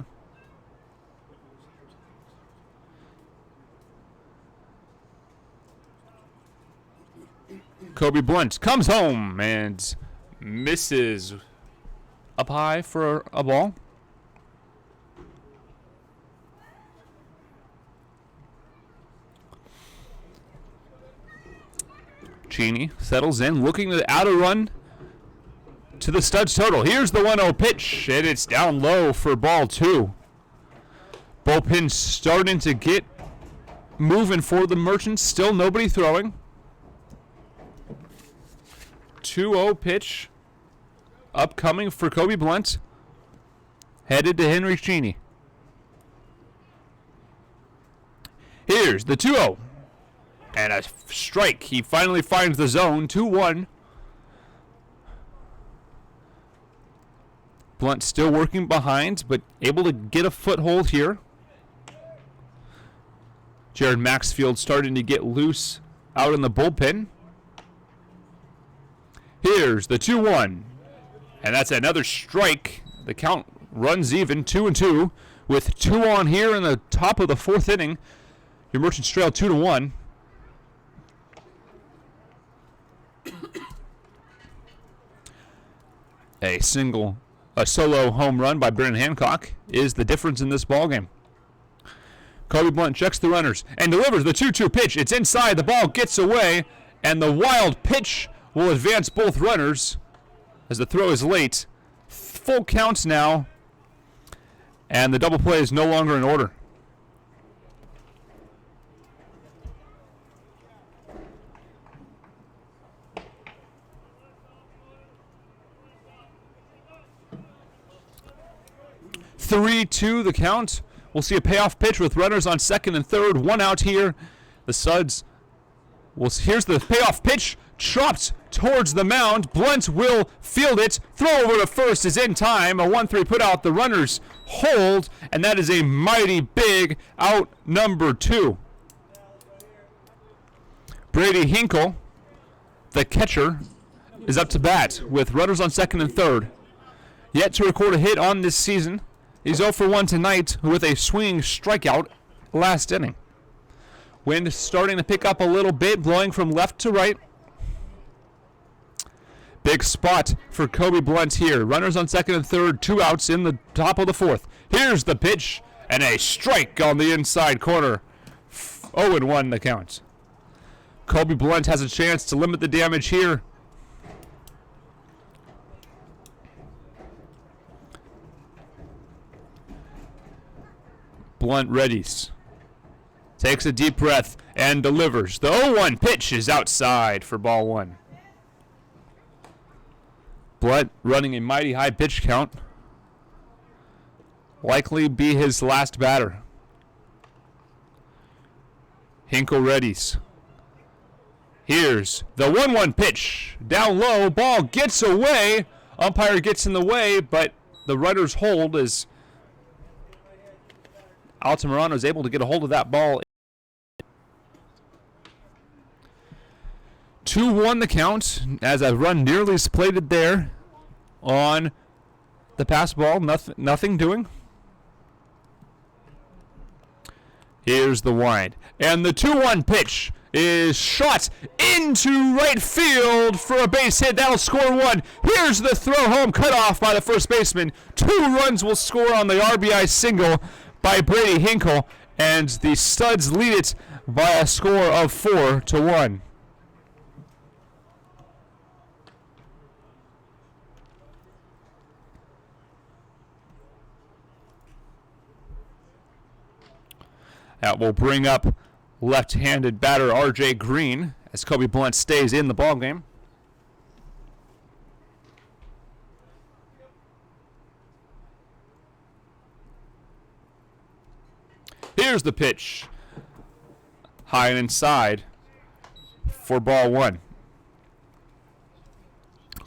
Kobe Blunt comes home and misses up high for a ball. Cheney settles in, looking to add a run to the Studs total. Here's the 1-0 pitch, and it's down low for ball 2. Bullpen starting to get moving for the Merchants. Still nobody throwing. 2-0 pitch upcoming for Kobe Blunt. Headed to Henry Cheney. Here's the 2-0. And a strike. He finally finds the zone. 2-1. Blunt still working behind, but able to get a foothold here. Jared Maxfield starting to get loose out in the bullpen. Here's the 2-1. And that's another strike. The count runs even, 2-2. With 2 on here in the top of the fourth inning. Your Merchants trail 2-1. A solo home run by Brennan Hancock is the difference in this ballgame. Kobe Blunt checks the runners and delivers the 2-2 pitch. It's inside. The ball gets away, and the wild pitch will advance both runners as the throw is late. Full counts now, and the double play is no longer in order. (3-2) the count. We'll see a payoff pitch with runners on second and third. 1 out here. The Suds. Here's the payoff pitch chopped towards the mound. Blunt will field it. Throw over to first is in time. A 1-3 put out. The runners hold, and that is a mighty big out number 2. Brady Hinkle, the catcher, is up to bat with runners on second and third. Yet to record a hit on this season. He's 0 for 1 tonight with a swinging strikeout last inning. Wind starting to pick up a little bit, blowing from left to right. Big spot for Kobe Blunt here. Runners on second and third, 2 outs in the top of the 4th. Here's the pitch, and a strike on the inside corner. 0-1 the count. Kobe Blunt has a chance to limit the damage here. Blunt readies. Takes a deep breath and delivers. The 0-1 pitch is outside for ball 1. Blunt running a mighty high pitch count. Likely be his last batter. Hinkle readies. Here's the 1-1 pitch. Down low, ball gets away. Umpire gets in the way, but the runners hold as Altamirano is able to get a hold of that ball. 2-1 the count as a run nearly plated there on the pass ball. Nothing doing. Here's the wind. And the 2-1 pitch is shot into right field for a base hit. That'll score 1. Here's the throw home cut off by the first baseman. 2 runs will score on the RBI single by Brady Hinkle, and the Studs lead it by a score of 4-1. That will bring up left-handed batter R.J. Green as Kobe Blunt stays in the ballgame. Here's the pitch. High and inside for ball 1.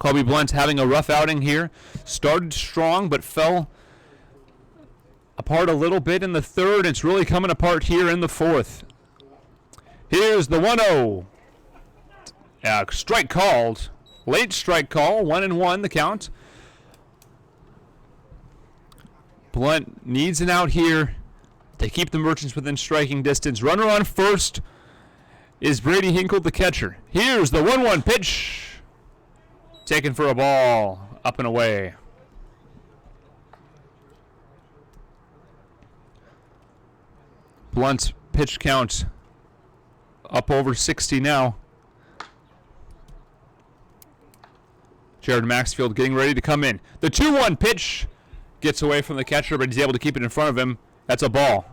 Kobe Blunt having a rough outing here. Started strong but fell apart a little bit in the 3rd. It's really coming apart here in the 4th. Here's the 1-0. Strike called. Late strike call. 1-1 the count. Blunt needs an out here to keep the Merchants within striking distance. Runner on first is Brady Hinkle, the catcher. Here's the 1-1 pitch. Taken for a ball. Up and away. Blunt's pitch count up over 60 now. Jared Maxfield getting ready to come in. The 2-1 pitch gets away from the catcher, but he's able to keep it in front of him. That's a ball.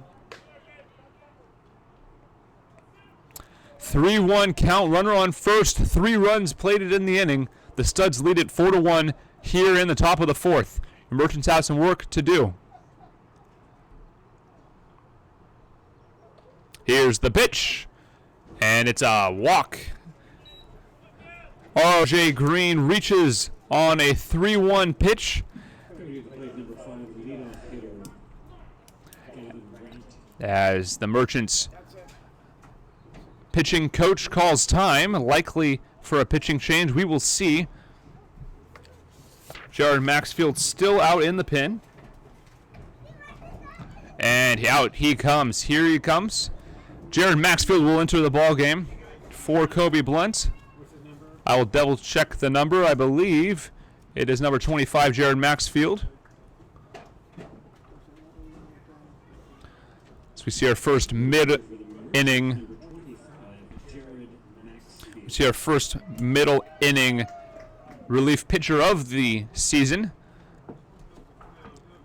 3-1 count. Runner on first. 3 runs plated in the inning. The Studs lead it 4-1 here in the top of the 4th. The Merchants have some work to do. Here's the pitch, and it's a walk. R.J. Green reaches on a 3-1 pitch. As the Merchants pitching coach calls time, likely for a pitching change. We will see. Jared Maxfield still out in the pen. And out he comes. Here he comes. Jared Maxfield will enter the ball game for Kobe Blunt. I will double check the number. I believe it is number 25, Jared Maxfield. So we see our first mid-inning. We see our first middle inning relief pitcher of the season.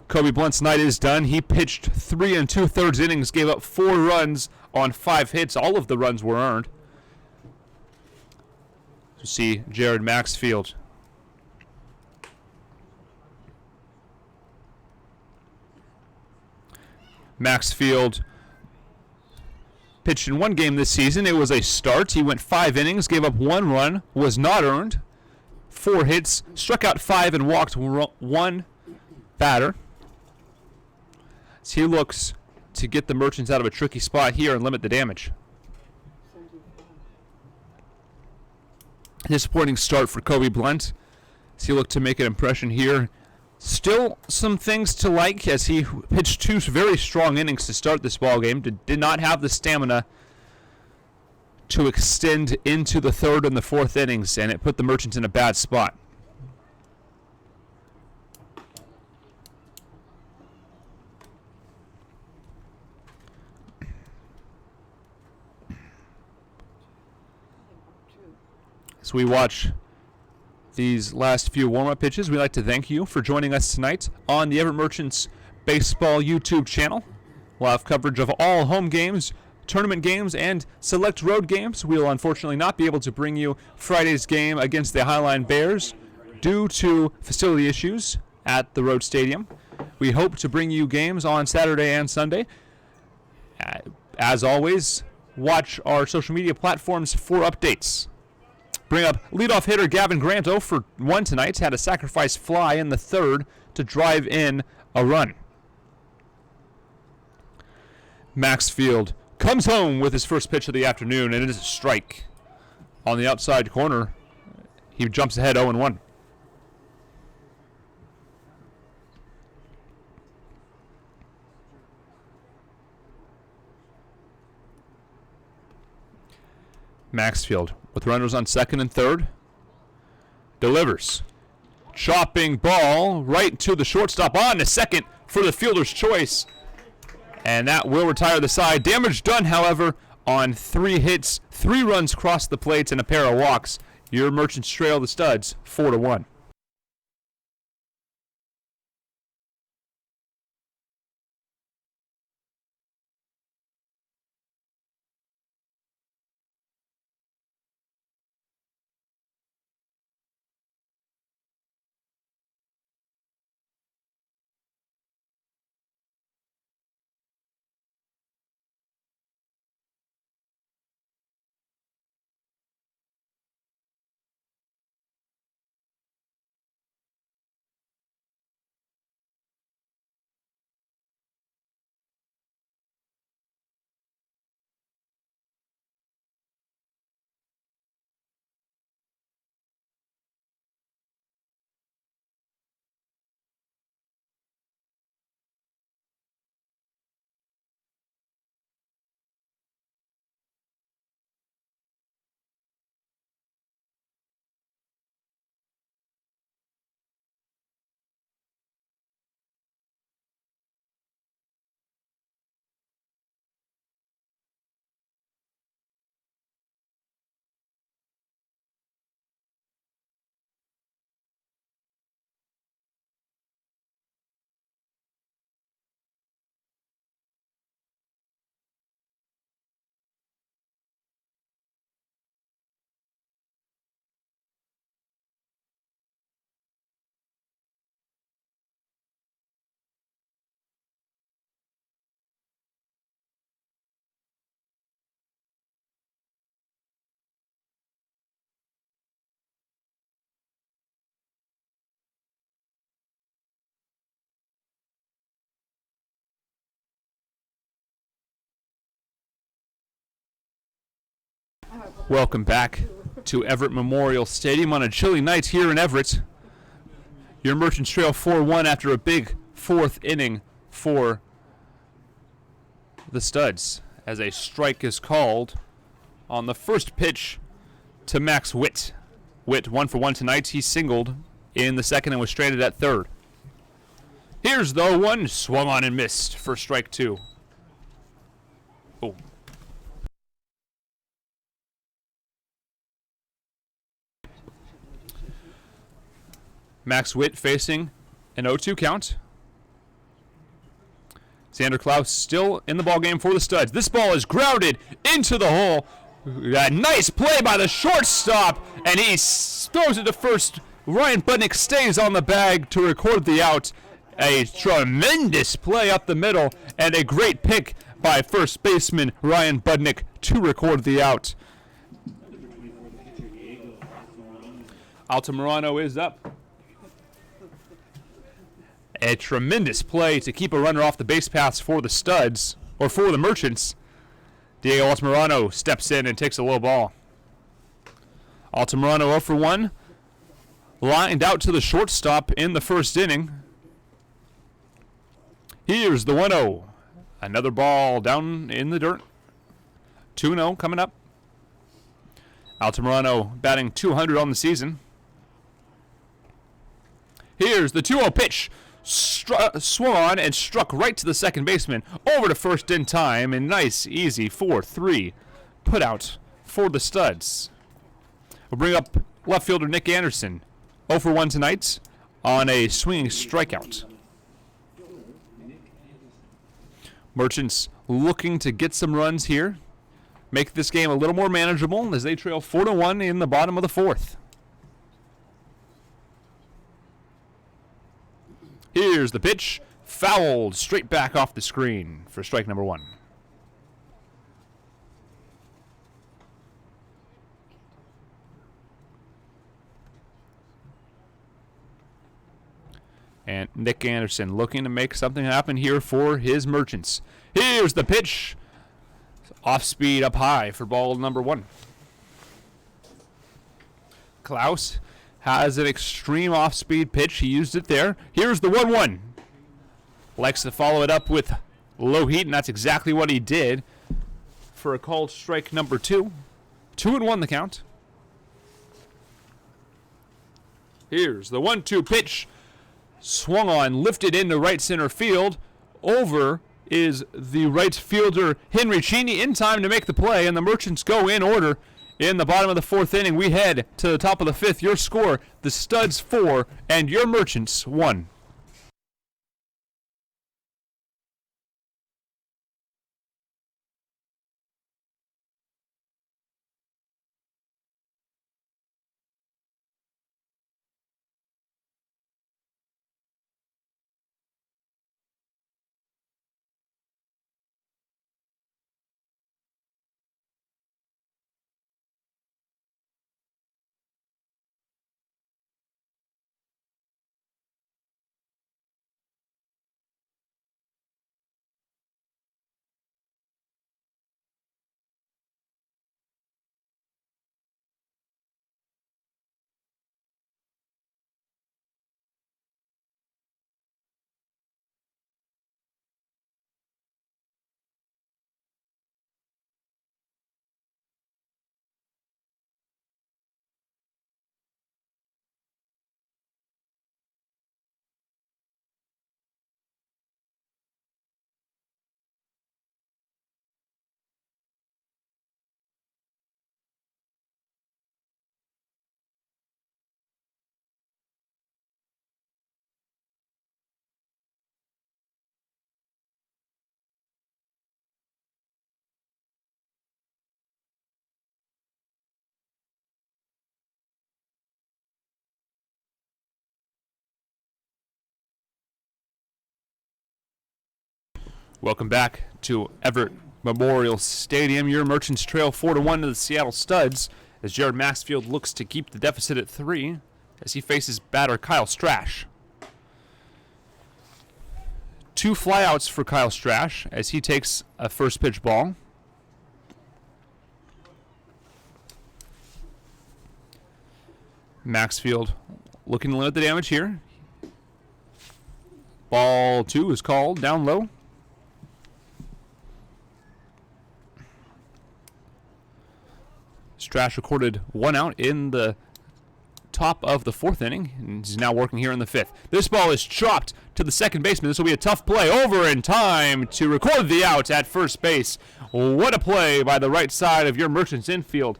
Kobe Blunt's night is done. He pitched 3 2/3 innings, gave up 4 runs on 5 hits. All of the runs were earned. To see Jared Maxfield. Maxfield pitched in one game this season. It was a start. He went 5 innings, gave up 1 run, was not earned, 4 hits, struck out 5, and walked 1 batter. As he looks to get the Merchants out of a tricky spot here and limit the damage. Disappointing start for Kobe Blunt. As he looked to make an impression here. Still some things to like as he pitched 2 very strong innings to start this ball game. Did not have the stamina to extend into the 3rd and the 4th innings, and it put the Merchants in a bad spot. As we watch these last few warm-up pitches, we'd like to thank you for joining us tonight on the Everett Merchants Baseball YouTube channel. We'll have coverage of all home games, tournament games, and select road games. We'll unfortunately not be able to bring you Friday's game against the Highline Bears due to facility issues at the road stadium. We hope to bring you games on Saturday and Sunday. As always, watch our social media platforms for updates. Bring up leadoff hitter Gavin Grant 0 for 1 tonight. Had a sacrifice fly in the 3rd to drive in a run. Maxfield comes home with his first pitch of the afternoon, and it is a strike. On the outside corner, he jumps ahead 0-1. Maxfield with runners on 2nd and 3rd. Delivers. Chopping ball right to the shortstop on to second for the fielder's choice. And that will retire the side. Damage done, however, on 3 hits, 3 runs crossed the plate, and a pair of walks. Your Merchants trail the Studs 4-1. Welcome back to Everett Memorial Stadium on a chilly night here in Everett. Your Merchants trail 4-1 after a big 4th inning for the Studs, as a strike is called on the first pitch to Max Witt. Witt 1 for 1 tonight. He singled in the 2nd and was stranded at 3rd. Here's the 1, swung on and missed for strike 2. Oh. Max Witt facing an 0-2 count. Xander Klaus still in the ballgame for the Studs. This ball is grounded into the hole. A nice play by the shortstop, and he throws it to first. Ryan Budnick stays on the bag to record the out. A tremendous play up the middle, and a great pick by first baseman Ryan Budnick to record the out. Altamirano is up. A tremendous play to keep a runner off the base paths for the Studs, or for the Merchants. Diego Altamirano steps in and takes a low ball. Altamirano 0 for 1. Lined out to the shortstop in the first inning. Here's the 1-0. Another ball down in the dirt. 2-0 coming up. Altamirano batting .200 on the season. Here's the 2-0 pitch. Swung on and struck right to the second baseman. Over to first in time. And nice, easy 4-3 put out for the Studs. We'll bring up left fielder Nick Anderson. 0 for 1 tonight on a swinging strikeout. Merchants looking to get some runs here. Make this game a little more manageable as they trail 4-1 in the bottom of the fourth. Here's the pitch. Fouled straight back off the screen for strike number 1. And Nick Anderson looking to make something happen here for his Merchants. Here's the pitch. Off speed up high for ball number 1. Klaus has an extreme off-speed pitch. He used it there. Here's the 1-1. Likes to follow it up with low heat, and that's exactly what he did for a called strike number 2. 2-1 the count. Here's the 1-2 pitch. Swung on, lifted into right center field. Over is the right fielder Henry Cheney in time to make the play, and the Merchants go in order. In the bottom of the fourth inning, we head to the top of the fifth. Your score, the Studs 4 and your Merchants 1. Welcome back to Everett Memorial Stadium. Your Merchants trail 4-1 to the Seattle Studs as Jared Maxfield looks to keep the deficit at 3 as he faces batter Kyle Strash. 2 flyouts for Kyle Strash as he takes a first pitch ball. Maxfield looking to limit the damage here. Ball 2 is called down low. Strash recorded 1 out in the top of the 4th inning, and he's now working here in the 5th. This ball is chopped to the second baseman. This will be a tough play. Over in time to record the out at first base. What a play by the right side of your Merchants infield.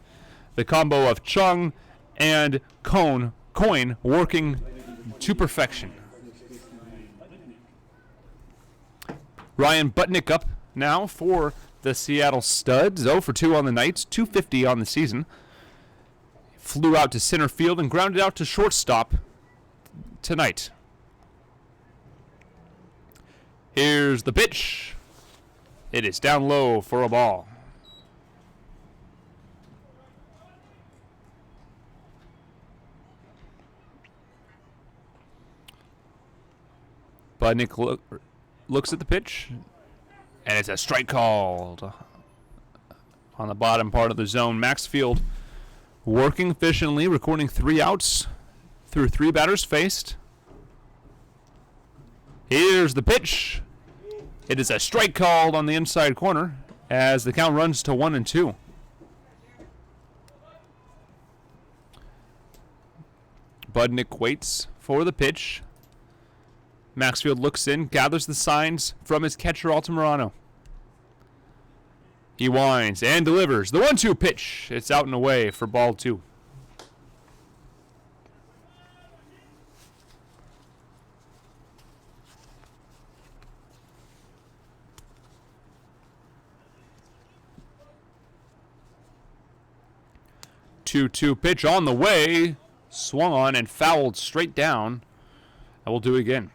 The combo of Chung and Coyne working to perfection. Ryan Budnick up now for the Seattle Studs. 0 for 2 on the night, 250 on the season. Flew out to center field and grounded out to shortstop tonight. Here's the pitch. It is down low for a ball. Budnick looks at the pitch, and it's a strike called on the bottom part of the zone. Maxfield working efficiently, recording 3 outs through 3 batters faced. Here's the pitch. It is a strike called on the inside corner as the count runs to 1-2. Budnick waits for the pitch. Maxfield looks in, gathers the signs from his catcher, Altamirano. He winds and delivers the 1-2 pitch. It's out and away for ball 2. Two pitch on the way, swung on and fouled straight down. I will do it again.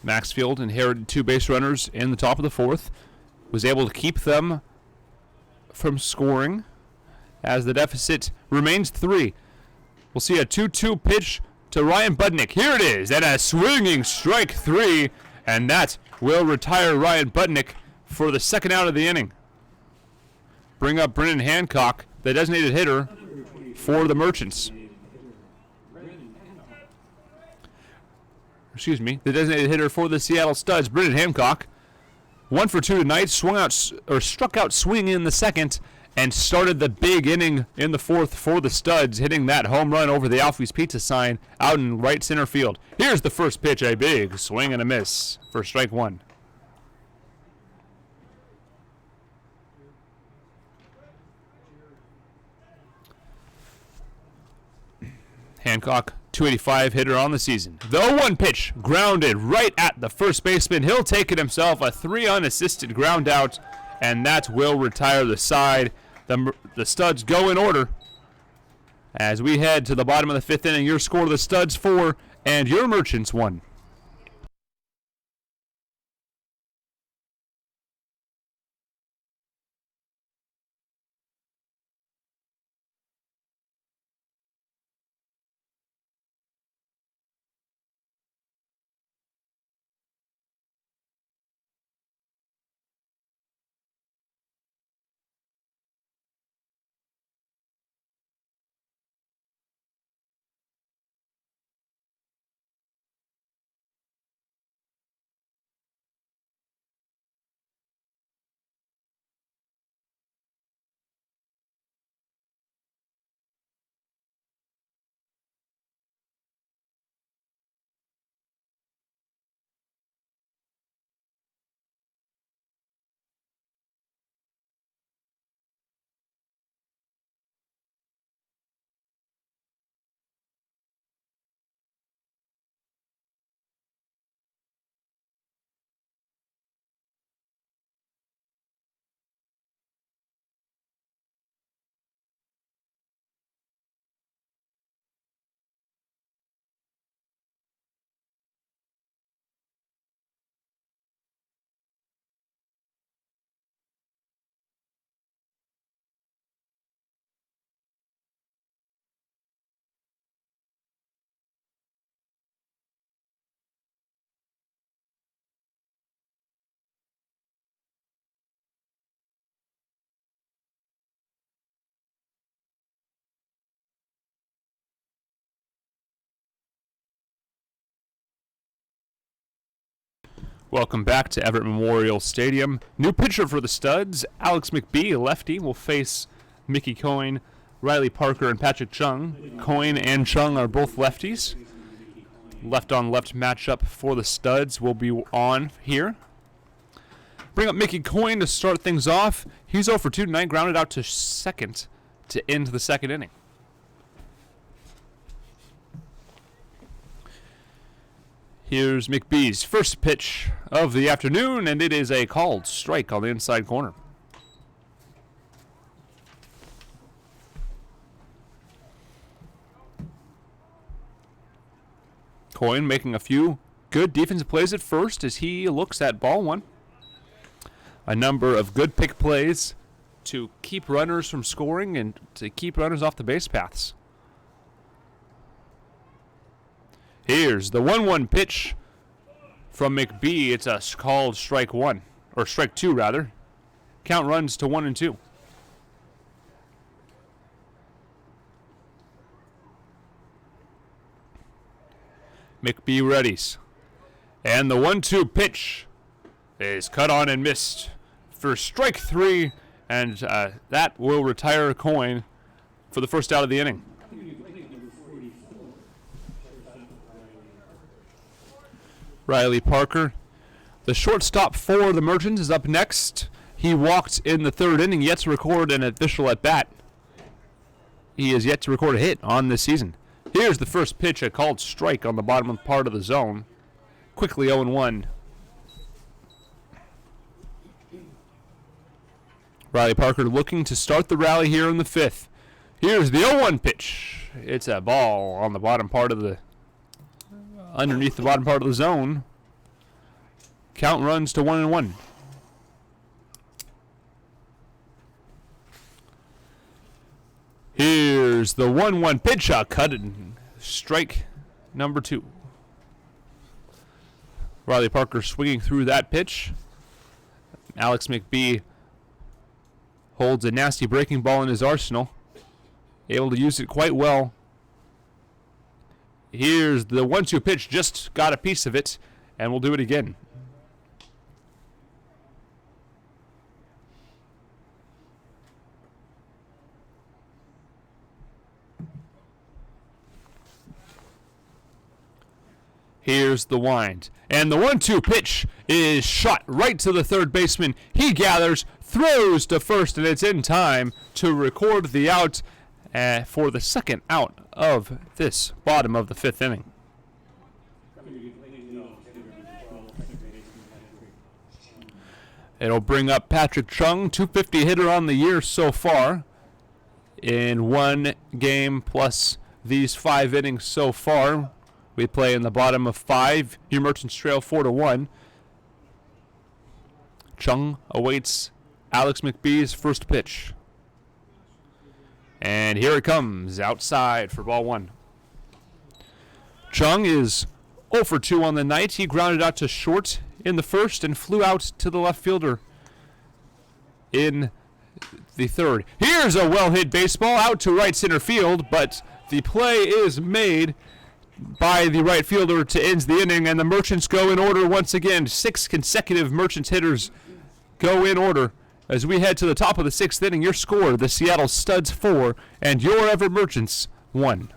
Maxfield inherited 2 base runners in the top of the 4th, was able to keep them from scoring as the deficit remains 3. We'll see a 2-2 pitch to Ryan Budnick. Here it is, and a swinging strike 3, and that will retire Ryan Budnick for the second out of the inning. Bring up Brennan Hancock, the designated hitter for the Merchants. The designated hitter for the Seattle Studs, Brennan Hancock. 1 for 2 tonight, struck out swinging in the second, and started the big inning in the 4th for the Studs, hitting that home run over the Alfie's Pizza sign out in right center field. Here's the first pitch, a big swing and a miss for strike 1. Hancock, 285 hitter on the season. The 0-1 pitch grounded right at the first baseman. He'll take it himself, a 3 unassisted ground out, and that will retire the side. The Studs go in order as we head to the bottom of the 5th inning. Your score: the Studs 4 and your Merchants 1. Welcome back to Everett Memorial Stadium. New pitcher for the Studs, Alex McBee, a lefty, will face Mickey Coyne, Riley Parker, and Patrick Chung. Coyne and Chung are both lefties. Left-on-left matchup for the Studs will be on here. Bring up Mickey Coyne to start things off. He's 0 for 2 tonight, grounded out to second to end the second inning. Here's McBee's first pitch of the afternoon, and it is a called strike on the inside corner. Coyne making a few good defensive plays at first as he looks at ball one. A number of good pick plays to keep runners from scoring and to keep runners off the base paths. Here's the 1-1 pitch from McBee. It's a called strike one, or strike two rather. Count runs to 1-2. McBee readies. And the 1-2 pitch is cut on and missed for strike three, and that will retire Coyne for the first out of the inning. Riley Parker, the shortstop for the Merchants, is up next. He walked in the third inning, yet to record an official at bat. He is yet to record a hit on this season. Here's the first pitch, a called strike on the bottom part of the zone. Quickly 0-1. Riley Parker looking to start the rally here in the fifth. Here's the 0-1 pitch. It's a ball on the bottom part of the, underneath the bottom part of the zone. Count runs to 1-1. Here's the 1-1 pitch, cut and strike number two. Riley Parker swinging through that pitch. Alex McBee holds a nasty breaking ball in his arsenal. Able to use it quite well. Here's the 1-2 pitch, just got a piece of it, and we'll do it again. Here's the wind. And the 1-2 pitch is shot right to the third baseman. He gathers, throws to first, and it's in time to record the out for the second out of this bottom of the fifth inning. It'll bring up Patrick Chung, 250 hitter on the year so far in one game plus these 5 innings so far. We play in the bottom of 5. Your Merchants trail 4-1. Chung awaits Alex McBee's first pitch. And here it comes, outside for ball one. Chung is 0 for 2 on the night. He grounded out to short in the first and flew out to the left fielder in the third. Here's a well-hit baseball out to right center field, but the play is made by the right fielder to end the inning, and the Merchants go in order once again. 6 consecutive Merchants hitters go in order as we head to the top of the 6th inning. Your score, the Seattle Studs 4 and your Everett Merchants 1.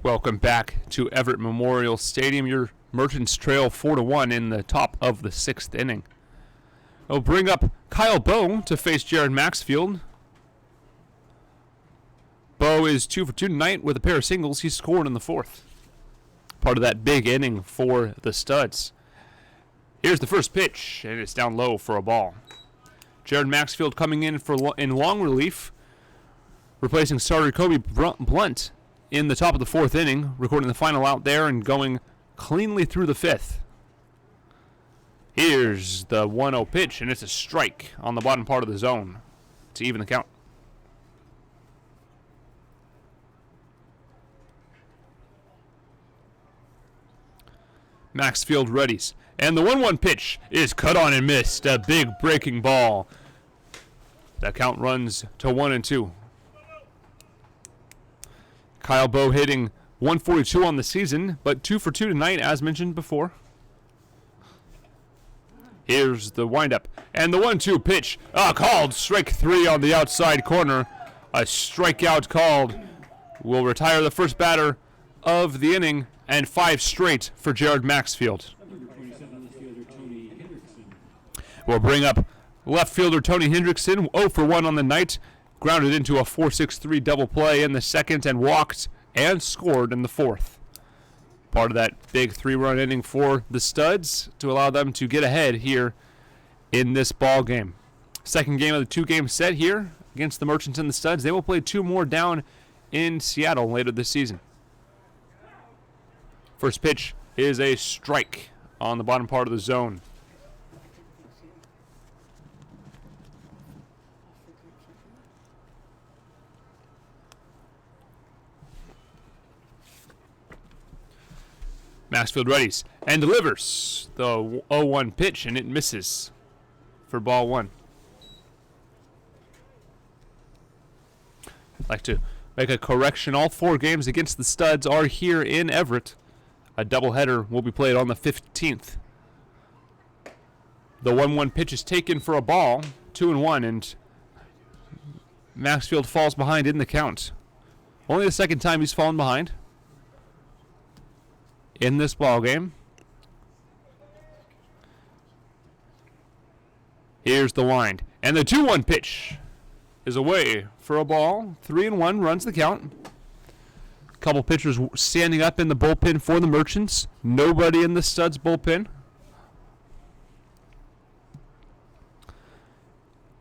Welcome back to Everett Memorial Stadium. Your Merchants trail 4-1 in the top of the 6th inning. We'll bring up Kyle Bowe to face Jared Maxfield. Bowe is 2 for 2 tonight with a pair of singles. He scored in the 4th. Part of that big inning for the Studs. Here's the first pitch, and it's down low for a ball. Jared Maxfield coming in in long relief, replacing starter Kobe Blunt in the top of the 4th inning, recording the final out there and going cleanly through the 5th. Here's the 1-0 pitch, and it's a strike on the bottom part of the zone to even the count. Maxfield readies, and the 1-1 pitch is cut on and missed. A big breaking ball. The count runs to 1-2. Kyle Bowe hitting 142 on the season, but 2 for 2 tonight, as mentioned before. Here's the windup, and the 1-2 pitch. Called strike 3 on the outside corner. A strikeout called. Will retire the first batter of the inning, and 5 straight for Jared Maxfield. We'll bring up left fielder Tony Hendrickson, 0 for 1 on the night. Grounded into a 4-6-3 double play in the 2nd and walked and scored in the 4th. Part of that big 3-run inning for the Studs to allow them to get ahead here in this ball game. Second game of the 2-game set here against the Merchants and the Studs. They will play 2 more down in Seattle later this season. First pitch is a strike on the bottom part of the zone. Maxfield readies and delivers the 0-1 pitch, and it misses for ball 1. I'd like to make a correction. All 4 games against the Studs are here in Everett. A doubleheader will be played on the 15th. The 1-1 pitch is taken for a ball, 2-1, and Maxfield falls behind in the count. Only the second time he's fallen behind in this ball game. Here's the wind, and the 2-1 pitch is away for a ball. 3-1 runs the count. Couple pitchers standing up in the bullpen for the Merchants. Nobody in the Studs bullpen.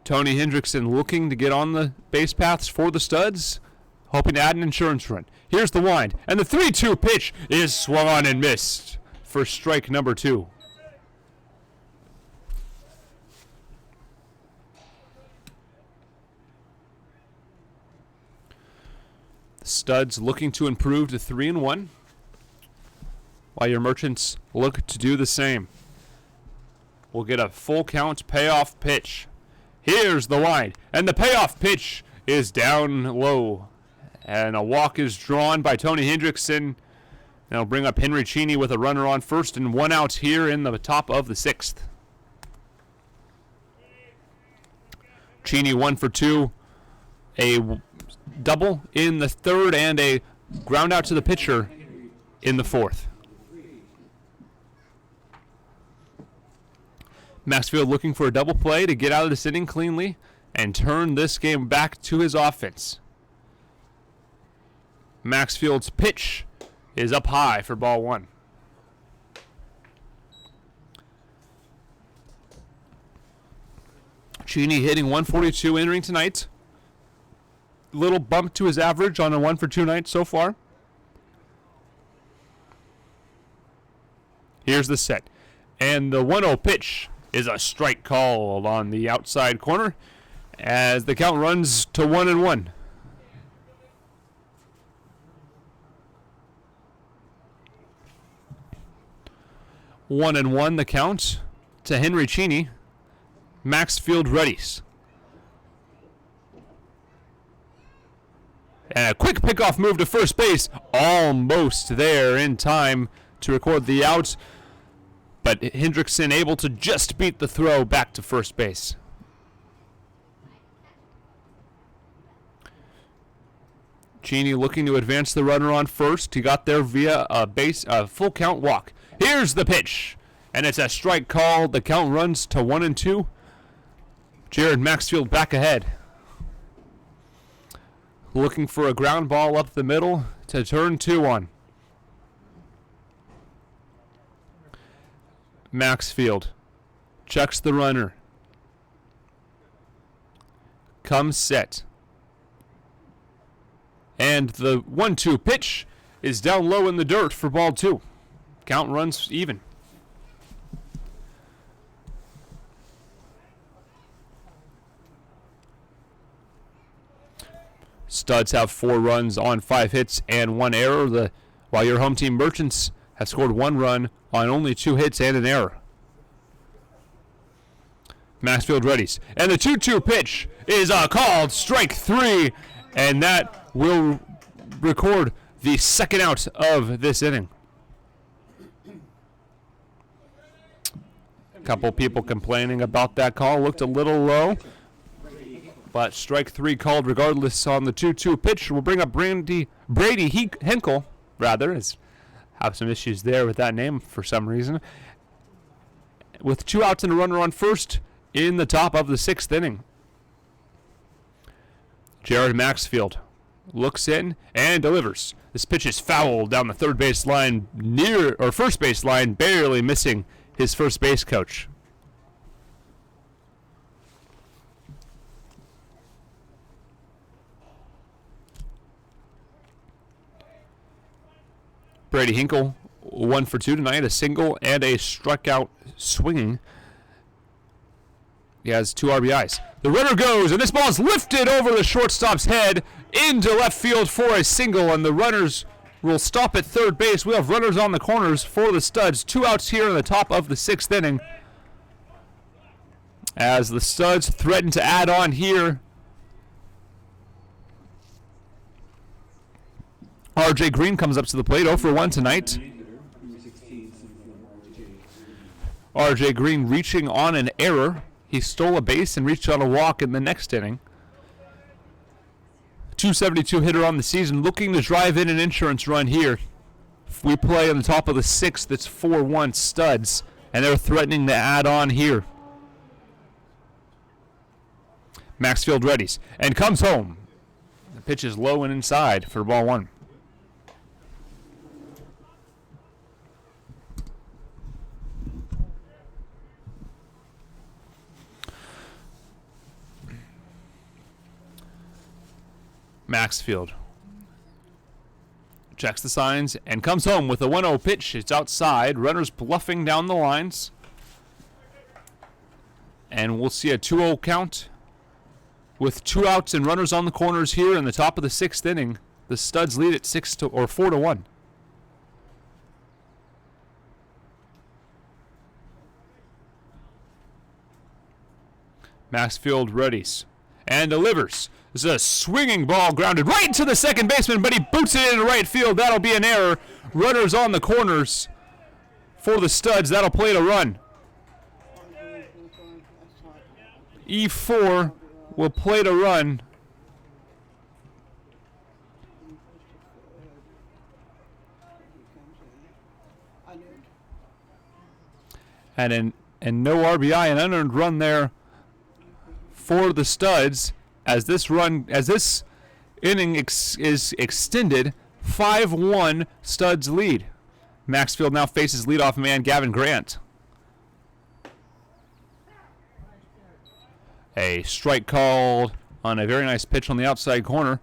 Tony Hendrickson looking to get on the base paths for the Studs, hoping to add an insurance run. Here's the wind, and the 3-2 pitch is swung on and missed for strike number 2. The Studs looking to improve to 3-1, while your Merchants look to do the same. We'll get a full count payoff pitch. Here's the wind, and the payoff pitch is down low. And a walk is drawn by Tony Hendrickson. That'll bring up Henry Cheney with a runner on first and 1 out here in the top of the 6th. Cheney 1 for 2. A double in the 3rd and a ground out to the pitcher in the 4th. Maxfield looking for a double play to get out of this inning cleanly and turn this game back to his offense. Maxfield's pitch is up high for ball 1. Cheney hitting 142 entering tonight. Little bump to his average on a 1 for 2 night so far. Here's the set. And the 1-0 pitch is a strike called on the outside corner as the count runs to 1-1. One and one the count to Henry Cheney. Maxfield readies. And a quick pickoff move to first base. Almost there in time to record the out. But Hendrickson able to just beat the throw back to first base. Cheney looking to advance the runner on first. He got there via a full count walk. Here's the pitch. And it's a strike call. The count runs to 1-2. Jared Maxfield back ahead. Looking for a ground ball up the middle to turn 2-1. Maxfield checks the runner. comes set. And the 1-2 pitch is down low in the dirt for ball 2. Count runs even. Studs have 4 runs on 5 hits and 1 error, while your home team Merchants have scored 1 run on only 2 hits and an error. Maxfield readies. And the 2-2 pitch is called strike 3, and that will record the second out of this inning. A couple people complaining about that call. Looked a little low, but strike 3 called regardless on the 2-2 pitch. Will bring up Brady Hinkle, have some issues there with that name for some reason. With 2 outs and a runner on first in the top of the 6th inning. Jared Maxfield looks in and delivers. This pitch is fouled down the third base line, first base line, barely missing his first base coach. Brady Hinkle, 1 for 2 tonight, a single and a strikeout swinging. He has 2 RBIs. The runner goes, and this ball is lifted over the shortstop's head into left field for a single, and the runners will stop at third base. We have runners on the corners for the Studs. 2 outs here in the top of the 6th inning. As the Studs threaten to add on here. RJ Green comes up to the plate, 0 for 1 tonight. RJ Green reaching on an error. He stole a base and reached on a walk in the next inning. 272 hitter on the season, looking to drive in an insurance run here. If we play on the top of the 6th, it's 4-1 Studs, and they're threatening to add on here. Maxfield readies and comes home. The pitch is low and inside for ball 1. Maxfield checks the signs and comes home with a 1-0 pitch. It's outside. Runners bluffing down the lines. And we'll see a 2-0 count with 2 outs and runners on the corners here in the top of the 6th inning. The Studs lead at 4-1. Maxfield readies and delivers. This is a swinging ball grounded right into the second baseman, but he boots it into right field. That'll be an error. Runners on the corners for the Studs. That'll play to run. E4 will play to run. And no RBI, an unearned run there for the Studs. As this inning is extended, 5-1 Studs lead. Maxfield now faces leadoff man Gavin Grant. A strike called on a very nice pitch on the outside corner.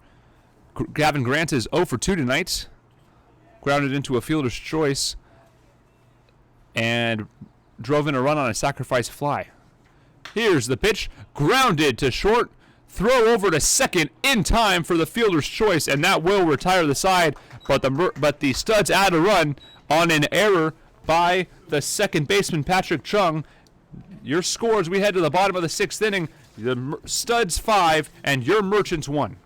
Gavin Grant is 0 for 2 tonight. Grounded into a fielder's choice and drove in a run on a sacrifice fly. Here's the pitch, grounded to short. Throw over to second in time for the fielder's choice, and that will retire the side. But the Studs add a run on an error by the second baseman, Patrick Chung. Your scores, we head to the bottom of the 6th inning. The Studs 5 and your Merchants 1.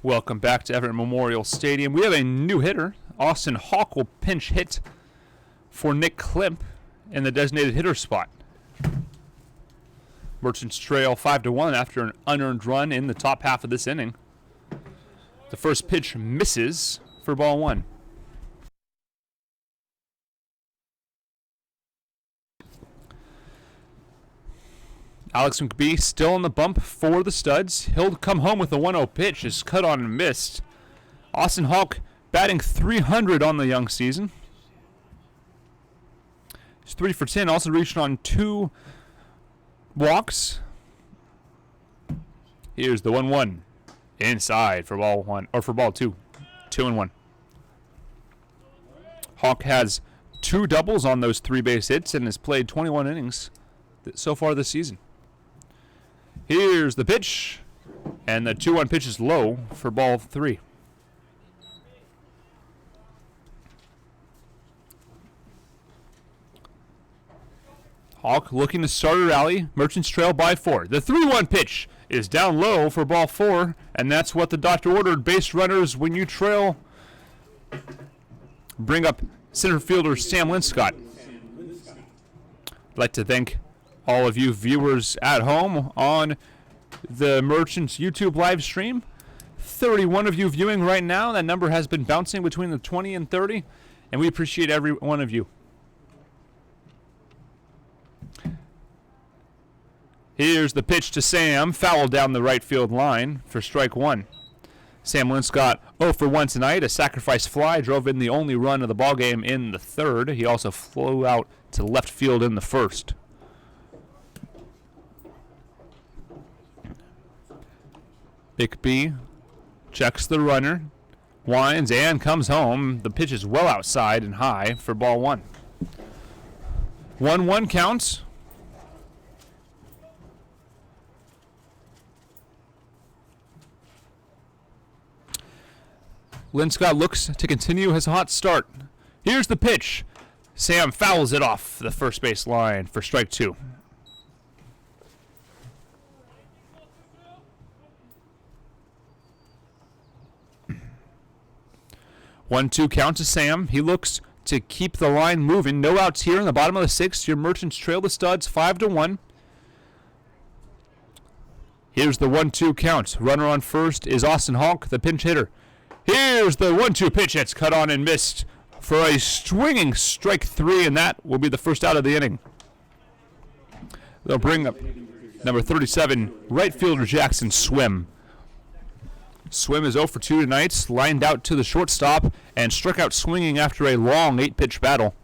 Welcome back to Everett Memorial Stadium. We have a new hitter. Austin Hawk will pinch hit for Nick Klimp in the designated hitter spot. Merchants trail 5-1 after an unearned run in the top half of this inning. The first pitch misses for ball one. Alex McBee still on the bump for the Studs. He'll come home with a 1-0 pitch. Is cut on and missed. Austin Hawk batting .300 on the young season. He's 3 for 10. Also reached on 2 walks. Here's the 1-1 inside for ball one or for ball two. 2-1. Hawk has 2 doubles on those 3 base hits and has played 21 innings so far this season. Here's the pitch, and the 2-1 pitch is low for ball 3. Hawk looking to start a rally. Merchants trail by 4. The 3-1 pitch is down low for ball 4, and that's what the doctor ordered. Base runners, when you trail, bring up center fielder Sam Linscott. I'd like to thank all of you viewers at home on the Merchants YouTube live stream. 31 of you viewing right now. That number has been bouncing between the 20 and 30, and we appreciate every one of you. Here's the pitch to Sam, foul down the right field line for strike 1. Sam Linscott 0 for 1 tonight. A sacrifice fly drove in the only run of the ballgame in the 3rd. He also flew out to left field in the 1st. McBee checks the runner, winds, and comes home. The pitch is well outside and high for ball 1. 1-1 counts. Linscott looks to continue his hot start. Here's the pitch. Sam fouls it off the first base line for strike 2. 1-2 count to Sam. He looks to keep the line moving. No outs here in the bottom of the 6th. Your Merchants trail the Studs 5-1. Here's the 1-2 count. Runner on first is Austin Hawk, the pinch hitter. Here's the 1-2 pitch. It's cut on and missed for a swinging strike 3, and that will be the first out of the inning. They'll bring up number 37, right fielder Jackson Swim. Swim is 0 for 2 tonight, lined out to the shortstop and struck out swinging after a long 8-pitch battle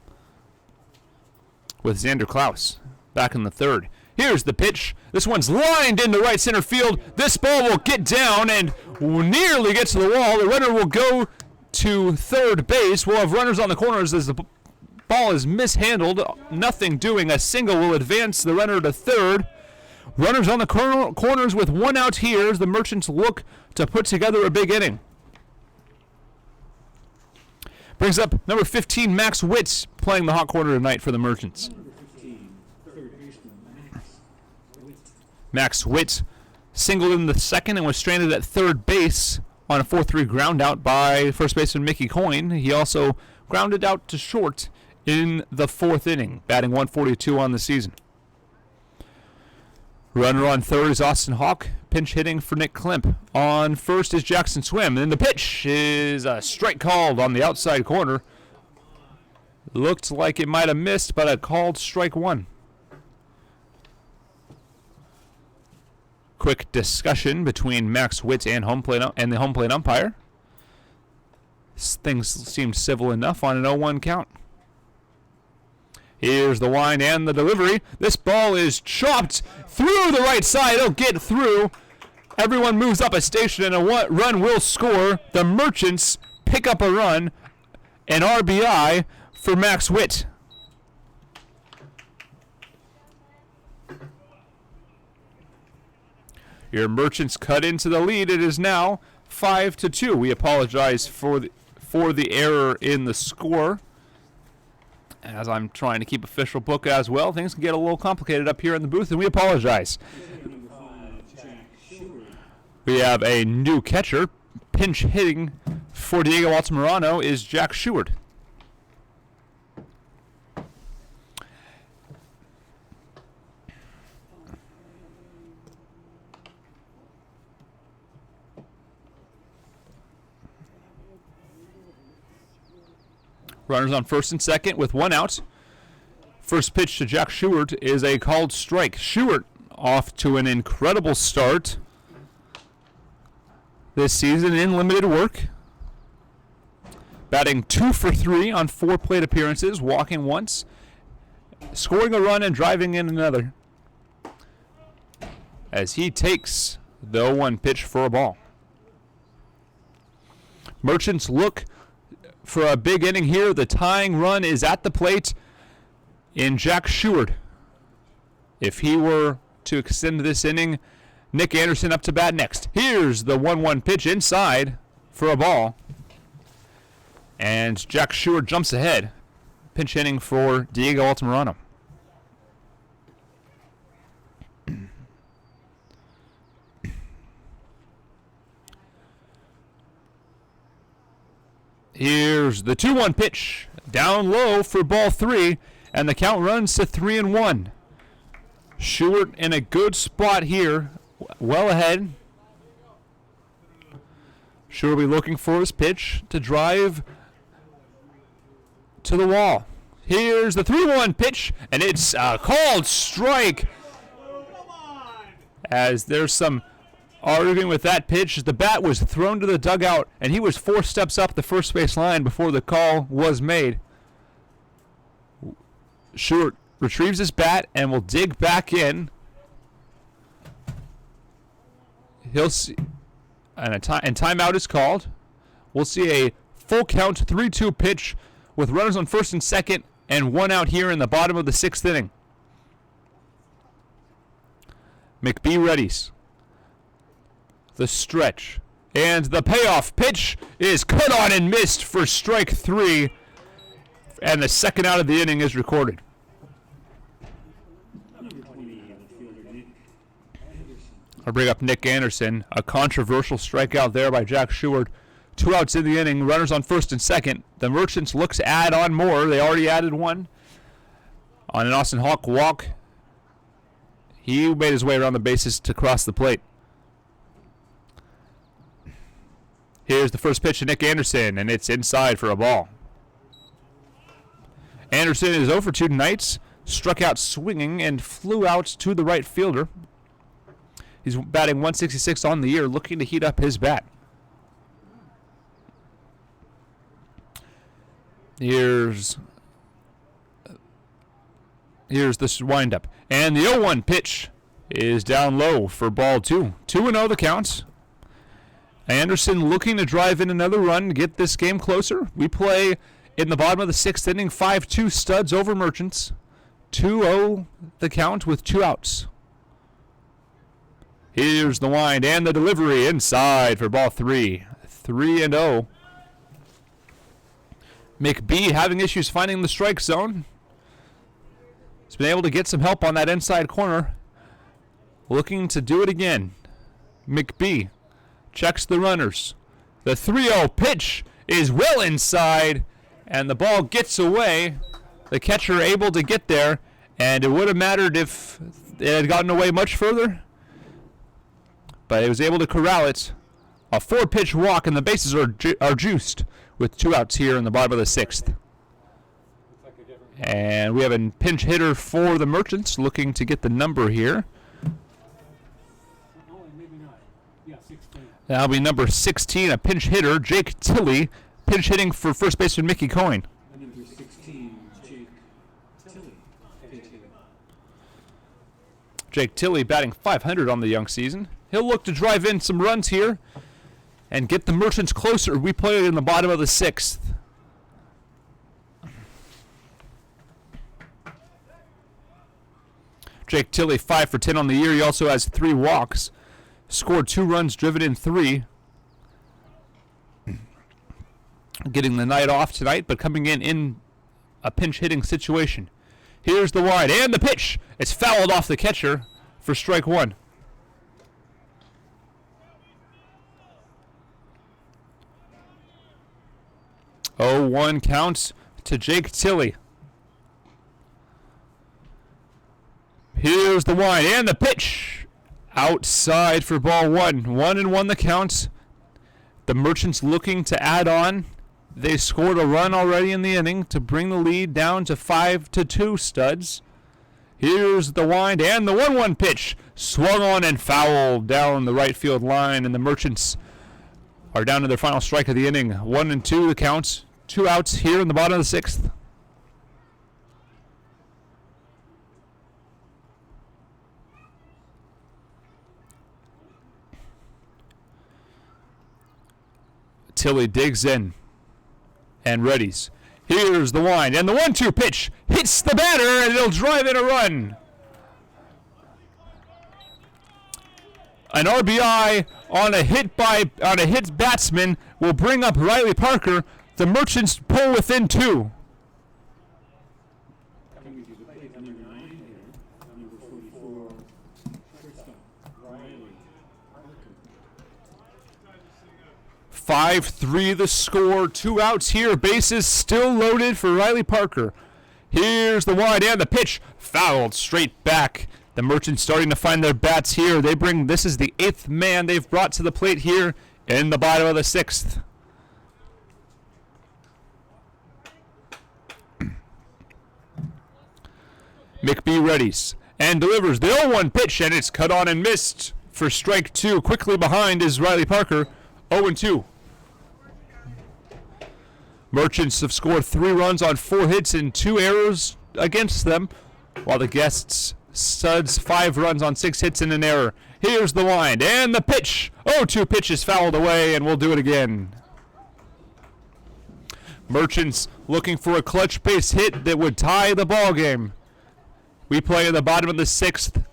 with Xander Klaus back in the 3rd. Here's the pitch. This one's lined into right center field. This ball will get down and nearly get to the wall. The runner will go to 3rd base. We'll have runners on the corners as the ball is mishandled. Nothing doing. A single will advance the runner to 3rd. Runners on the corners with 1 out here as the Merchants look to put together a big inning. Brings up number 15, Max Witt, playing the hot corner tonight for the Merchants. Max Witt singled in the 2nd and was stranded at 3rd base on a 4-3 ground out by first baseman Mickey Coyne. He also grounded out to short in the 4th inning, batting .142 on the season. Runner on 3rd is Austin Hawk, pinch hitting for Nick Klimp. On 1st is Jackson Swim, and the pitch is a strike called on the outside corner. Looked like it might have missed, but a called strike 1. Quick discussion between Max Witt and the home plate umpire. Things seemed civil enough on an 0-1 count. Here's the wind and the delivery. This ball is chopped through the right side. It'll get through. Everyone moves up a station and a run will score. The Merchants pick up a run. An RBI for Max Witt. Your Merchants cut into the lead. It is now 5-2. We apologize for the error in the score. As I'm trying to keep official book as well, things can get a little complicated up here in the booth, and we apologize. We have a new catcher pinch hitting for Diego Altamirano is Jack Sheward. Runners on first and second with one out. First pitch to Jack Sheward is a called strike. Sheward off to an incredible start this season in limited work. Batting 2 for 3 on 4 plate appearances, walking once, scoring a run and driving in another, as he takes the 0-1 pitch for a ball. Merchants look for a big inning here. The tying run is at the plate in Jack Sheward. If he were to extend this inning, Nick Anderson up to bat next. Here's the 1-1 pitch inside for a ball. And Jack Sheward jumps ahead. Pinch hitting for Diego Altamirano. Here's the 2-1 pitch. Down low for ball 3. And the count runs to 3-1. Sheward in a good spot here. Well ahead. Sheward will be looking for his pitch to drive to the wall. Here's the 3-1 pitch. And it's a called strike. As there's some arguing with that pitch. The bat was thrown to the dugout, and he was 4 steps up the first base line before the call was made. Sheward retrieves his bat and will dig back in. He'll see, and timeout is called. We'll see a full count 3-2 pitch with runners on first and second and one out here in the bottom of the 6th inning. McBee readies. The stretch. And the payoff pitch is cut on and missed for strike 3. And the second out of the inning is recorded. I'll bring up Nick Anderson. A controversial strikeout there by Jack Sheward. 2 outs in the inning. Runners on first and second. The Merchants look to add on more. They already added one on an Austin Hawk walk. He made his way around the bases to cross the plate. Here's the first pitch to Nick Anderson, and it's inside for a ball. Anderson is 0 for 2 tonight. Struck out swinging and flew out to the right fielder. He's batting 166 on the year, looking to heat up his bat. Here's this windup. And the 0-1 pitch is down low for ball 2. 2-0 the count. Anderson looking to drive in another run, get this game closer. We play in the bottom of the 6th inning, 5-2 Studs over Merchants. 2-0 the count with 2 outs. Here's the wind and the delivery inside for ball 3. 3-0. McBee having issues finding the strike zone. He's been able to get some help on that inside corner. Looking to do it again. McBee checks the runners. The 3-0 pitch is well inside, and the ball gets away. The catcher able to get there, and it would have mattered if it had gotten away much further, but he was able to corral it. A 4-pitch walk, and the bases are juiced with 2 outs here in the bottom of the 6th. And we have a pinch hitter for the Merchants looking to get the number here. That'll be number 16, a pinch hitter, Jake Tilley, pinch hitting for first baseman Mickey Coyne. Number 16, Jake Tilley. Jake Tilley batting .500 on the young season. He'll look to drive in some runs here and get the Merchants closer. We play in the bottom of the 6th. Jake Tilley 5 for 10 on the year. He also has 3 walks. Scored 2 runs, driven in 3. Getting the night off tonight, but coming in a pinch hitting situation. Here's the wide and the pitch. It's fouled off the catcher for strike 1. 0-1 count to Jake Tilley. Here's the wind and the pitch. Outside for ball one. 1-1 the count. The Merchants looking to add on. They scored a run already in the inning to bring the lead down to 5-2 Studs. Here's the wind and the 1-1 pitch. Swung on and fouled down the right field line, and the Merchants are down to their final strike of the inning. 1-2 the count. 2 outs here in the bottom of the 6th. Tilley digs in and readies. Here's the wind and the 1-2 pitch hits the batter, and it'll drive in a run. An RBI on a hit batsman will bring up Riley Parker. The Merchants pull within 2. Coming to the plate, number 9 here, number 44, shortstop, Riley Parker. 5-3 the score. 2 outs here. Bases still loaded for Riley Parker. Here's the wide and the pitch. Fouled straight back. The Merchants starting to find their bats here. This is the 8th man they've brought to the plate here in the bottom of the 6th. McBee readies and delivers the 0-1 pitch, and it's cut on and missed for strike 2. Quickly behind is Riley Parker. 0-2. Merchants have scored 3 runs on 4 hits and 2 errors against them, while the guests Studs 5 runs on 6 hits and an error. Here's the wind and the pitch. 0-2 pitch is fouled away, and we'll do it again. Merchants looking for a clutch base hit that would tie the ball game. We play at the bottom of the 6th.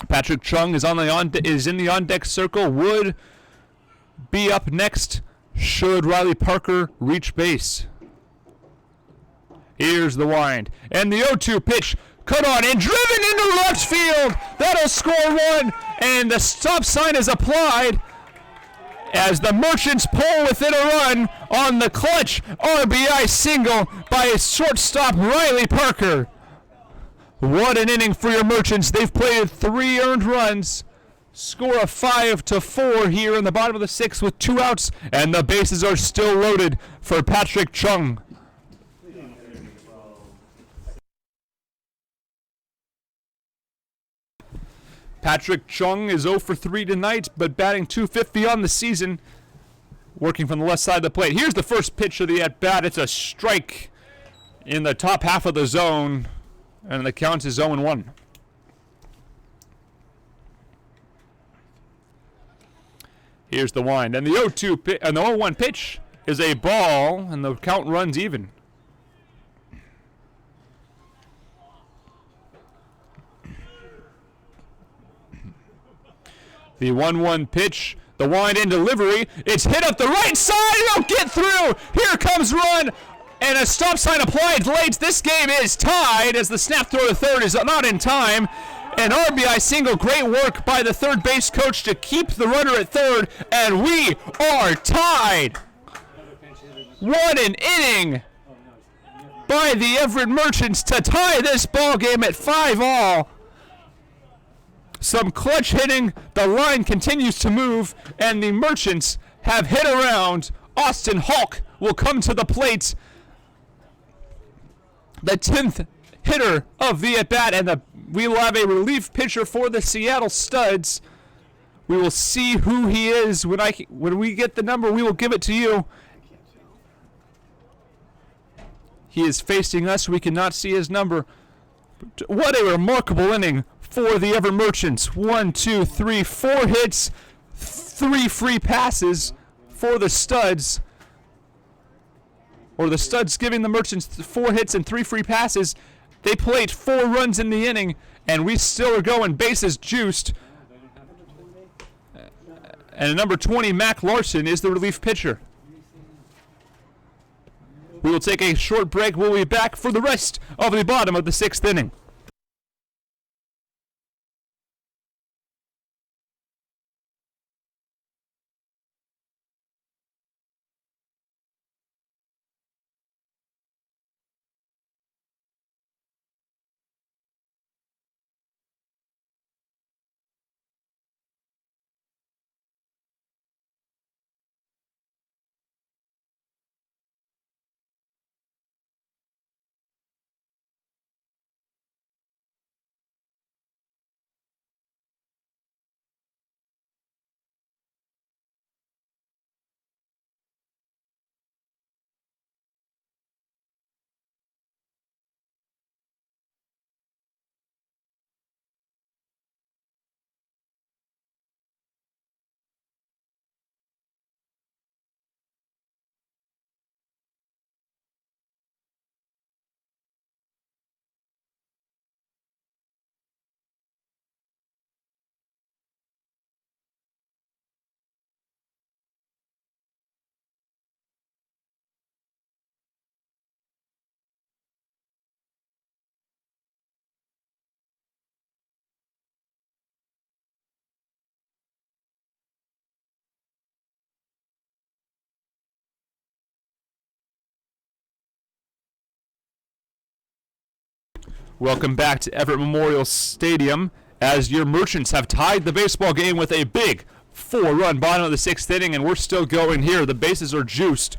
Patrick Chung is in the on-deck circle. Would be up next should Riley Parker reach base. Here's the wind and the 0-2 pitch cut on and driven into left field. That'll score 1, and the stop sign is applied as the Merchants pull within a run on the clutch RBI single by shortstop Riley Parker. What an inning for your Merchants. They've played 3 earned runs. Score of 5-4 here in the bottom of the 6th with 2 outs, and the bases are still loaded for Patrick Chung. Patrick Chung is 0 for 3 tonight, but batting .250 on the season, working from the left side of the plate. Here's the first pitch of the at-bat. It's a strike in the top half of the zone, and the count is 0-1. Here's the wind, and the 0-1 pitch is a ball, and the count runs even. The 1-1 pitch, the wind and delivery. It's hit up the right side. It'll get through. Here comes run, and a stop sign applied late. This game is tied as the snap throw to third is not in time. An RBI single. Great work by the third base coach to keep the runner at third, and we are tied. What an inning by the Everett Merchants to tie this ball game at 5-all. Some clutch hitting. The line continues to move, and the Merchants have hit around. Austin Hulk will come to the plate. The 10th hitter of the at-bat, and we will have a relief pitcher for the Seattle Studs. We will see who he is. When we get the number, we will give it to you. He is facing us. We cannot see his number. What a remarkable inning for the Everett Merchants. 1, 2, 3, 4 hits, 3 free passes for the Studs. Or the Studs giving the Merchants 4 hits and 3 free passes. They played 4 runs in the inning, and we still are going bases juiced. And number 20, Mac Larson, is the relief pitcher. We will take a short break. We'll be back for the rest of the bottom of the 6th inning. Welcome back to Everett Memorial Stadium as your Merchants have tied the baseball game with a big 4-run bottom of the 6th inning, and we're still going here. The bases are juiced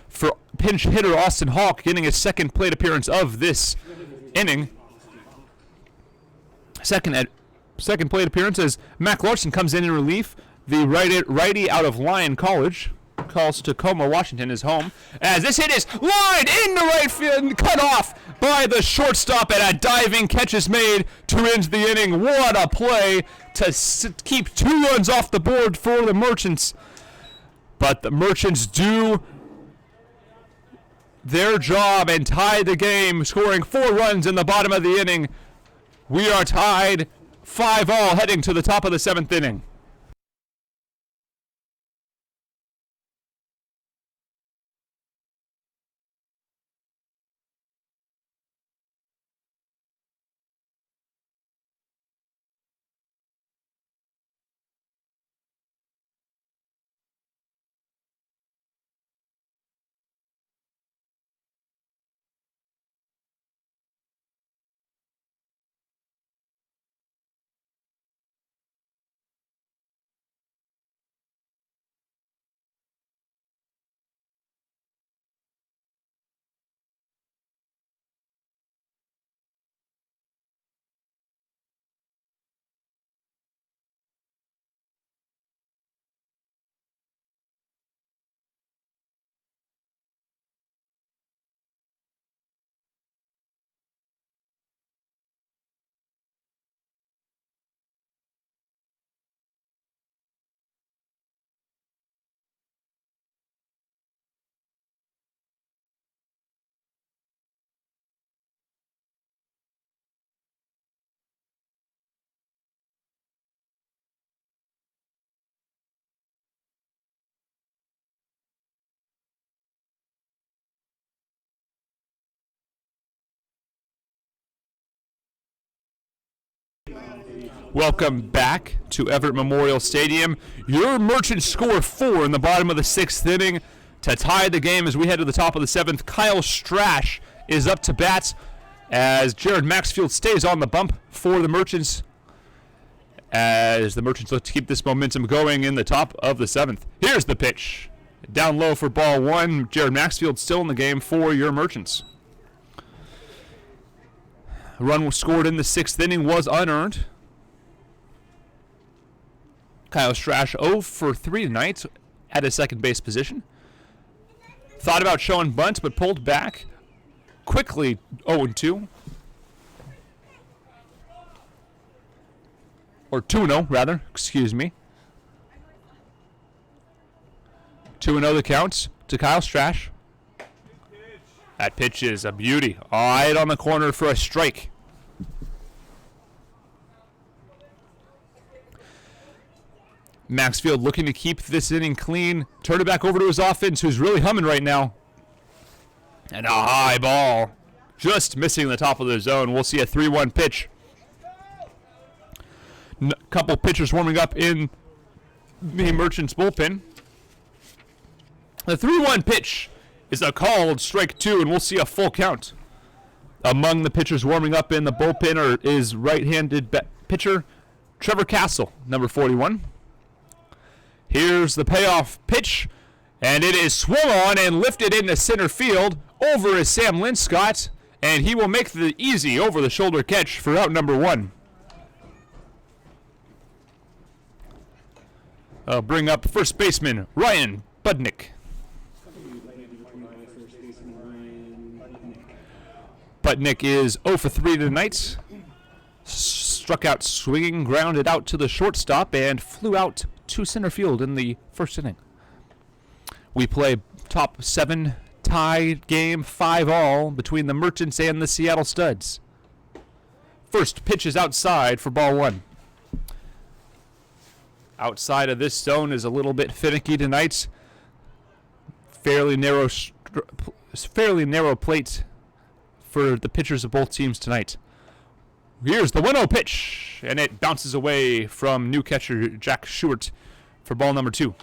for pinch hitter Austin Hawk getting his second plate appearance of this inning. Second plate appearance as Mac Larson comes in relief. The righty out of Lyon College calls Tacoma, Washington, his home. As this hit is lined into right field and cut off by the shortstop, and a diving catch is made to end the inning. What a play to keep 2 runs off the board for the Merchants. But the Merchants do their job and tie the game, scoring 4 runs in the bottom of the inning. We are tied 5-all heading to the top of the 7th inning. Welcome back to Everett Memorial Stadium. Your Merchants score 4 in the bottom of the 6th inning to tie the game as we head to the top of the 7th. Kyle Strash is up to bat as Jared Maxfield stays on the bump for the Merchants as the Merchants look to keep this momentum going in the top of the 7th. Here's the pitch. Down low for ball 1. Jared Maxfield still in the game for your Merchants. A run scored in the 6th inning was unearned. Kyle Strash 0 for 3 tonight at his second base position. Thought about showing bunt, but pulled back quickly. 0-2. Or 2-0, rather. Excuse me. 2-0 the count to Kyle Strash. That pitch is a beauty. Right on the corner for a strike. Maxfield looking to keep this inning clean. Turn it back over to his offense, who's really humming right now. And a high ball. Just missing the top of the zone. We'll see a 3-1 pitch. Couple pitchers warming up in the Merchants bullpen. The 3-1 pitch is a called strike 2, and we'll see a full count. Among the pitchers warming up in the bullpen is right-handed pitcher Trevor Castle, number 41. Here's the payoff pitch, and it is swung on and lifted into center field. Over is Sam Linscott, and he will make the easy over-the-shoulder catch for out number 1. I'll bring up first baseman Ryan Budnick. Budnick is 0 for 3 tonight. Struck out swinging, grounded out to the shortstop, and flew out to center field in the first inning. We play top 7 tie game, 5-all between the Merchants and the Seattle Studs. First pitch is outside for ball 1. Outside of this zone is a little bit finicky tonight. Fairly narrow plate for the pitchers of both teams tonight. Here's the 1-0 pitch, and it bounces away from new catcher Jack Schubert for ball number 2.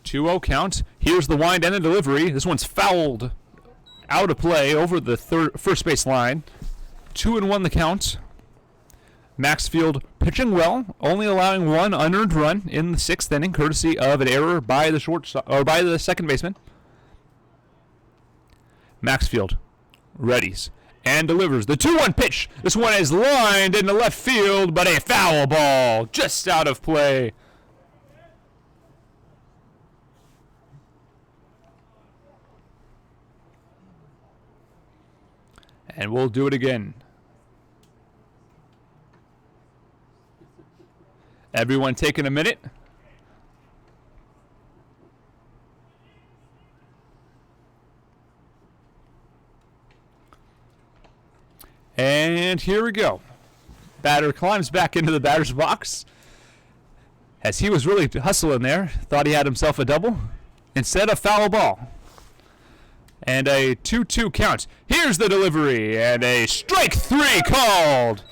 2-0 count. Here's the wind and the delivery. This one's fouled out of play over the first base line. 2-1 the count. Maxfield pitching well, only allowing one unearned run in the 6th inning, courtesy of an error by the second baseman. Maxfield readies and delivers the 2-1 pitch. This one is lined into left field, but a foul ball just out of play. And we'll do it again. Everyone taking a minute. And here we go. Batter climbs back into the batter's box. As he was really hustling there, thought he had himself a double. Instead, a foul ball. And a 2-2 count. Here's the delivery, and a strike 3 called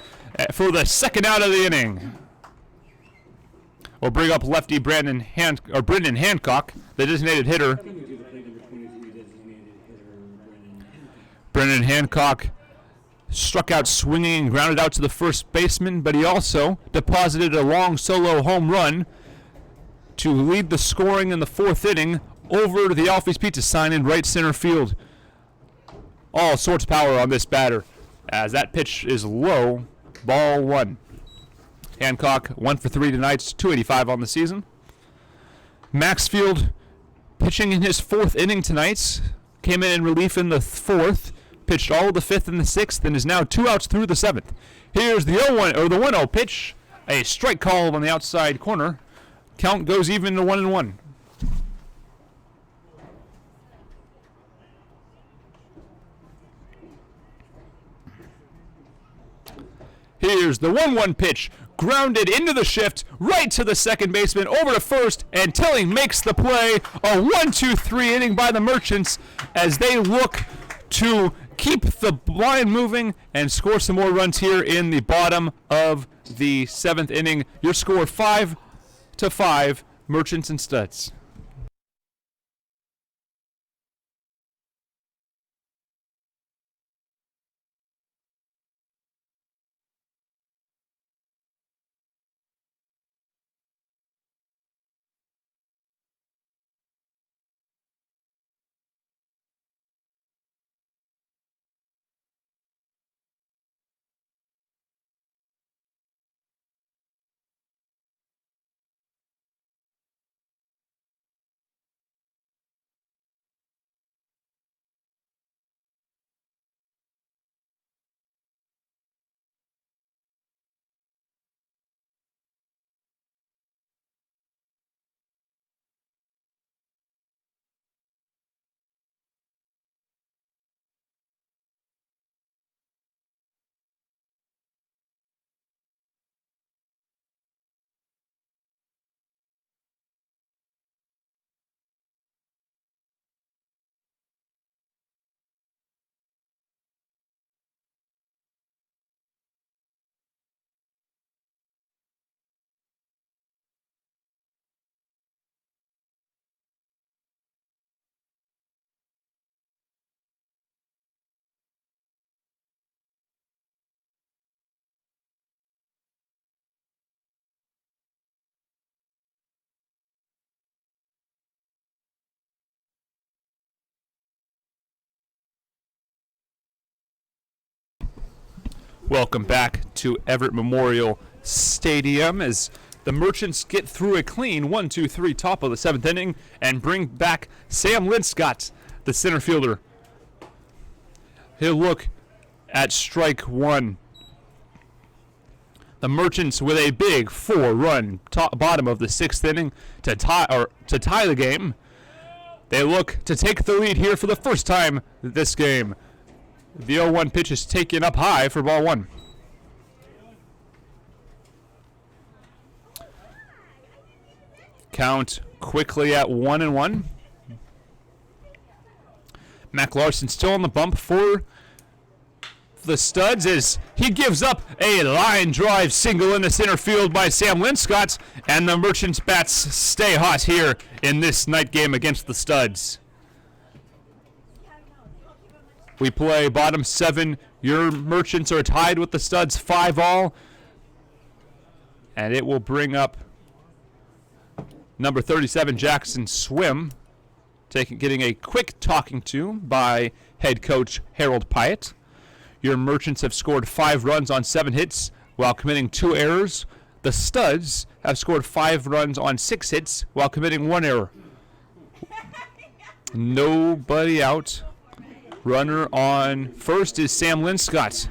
for the second out of the inning. We'll bring up lefty Brendan Hancock, the designated hitter. Brendan Hancock struck out swinging and grounded out to the first baseman, but he also deposited a long solo home run to lead the scoring in the 4th inning over the Alfie's Pizza sign in right center field. All sorts of power on this batter, as that pitch is low, ball 1. Hancock 1 for 3 tonight, 285 on the season. Maxfield pitching in his 4th inning tonight, came in relief in the 4th, pitched all of the 5th and the 6th, and is now 2 outs through the 7th. Here's the 1-0 pitch, a strike call on the outside corner. Count goes even to 1-1. Here's the 1-1 pitch, grounded into the shift, right to the second baseman, over to first, and Tilling makes the play. A 1-2-3 inning by the Merchants as they look to keep the line moving and score some more runs here in the bottom of the 7th inning. Your score 5-5, Merchants and Studs. Welcome back to Everett Memorial Stadium as the Merchants get through a clean 1-2-3 top of the 7th inning and bring back Sam Linscott, the center fielder. He'll look at strike 1. The Merchants with a big 4-run bottom of the 6th inning to tie the game. They look to take the lead here for the first time this game. The 0-1 pitch is taken up high for ball 1. Count quickly at 1-1. Mac Larson still on the bump for the studs as he gives up a line drive single in the center field by Sam Linscott, and the Merchants bats stay hot here in this night game against the studs. We play bottom 7. Your Merchants are tied with the studs 5-all, and it will bring up number 37, Jackson Swim, getting a quick talking to by head coach Harold Pyatt. Your Merchants have scored 5 runs on 7 hits while committing 2 errors. The studs have scored 5 runs on 6 hits while committing 1 error. Nobody out. Runner on first is Sam Linscott.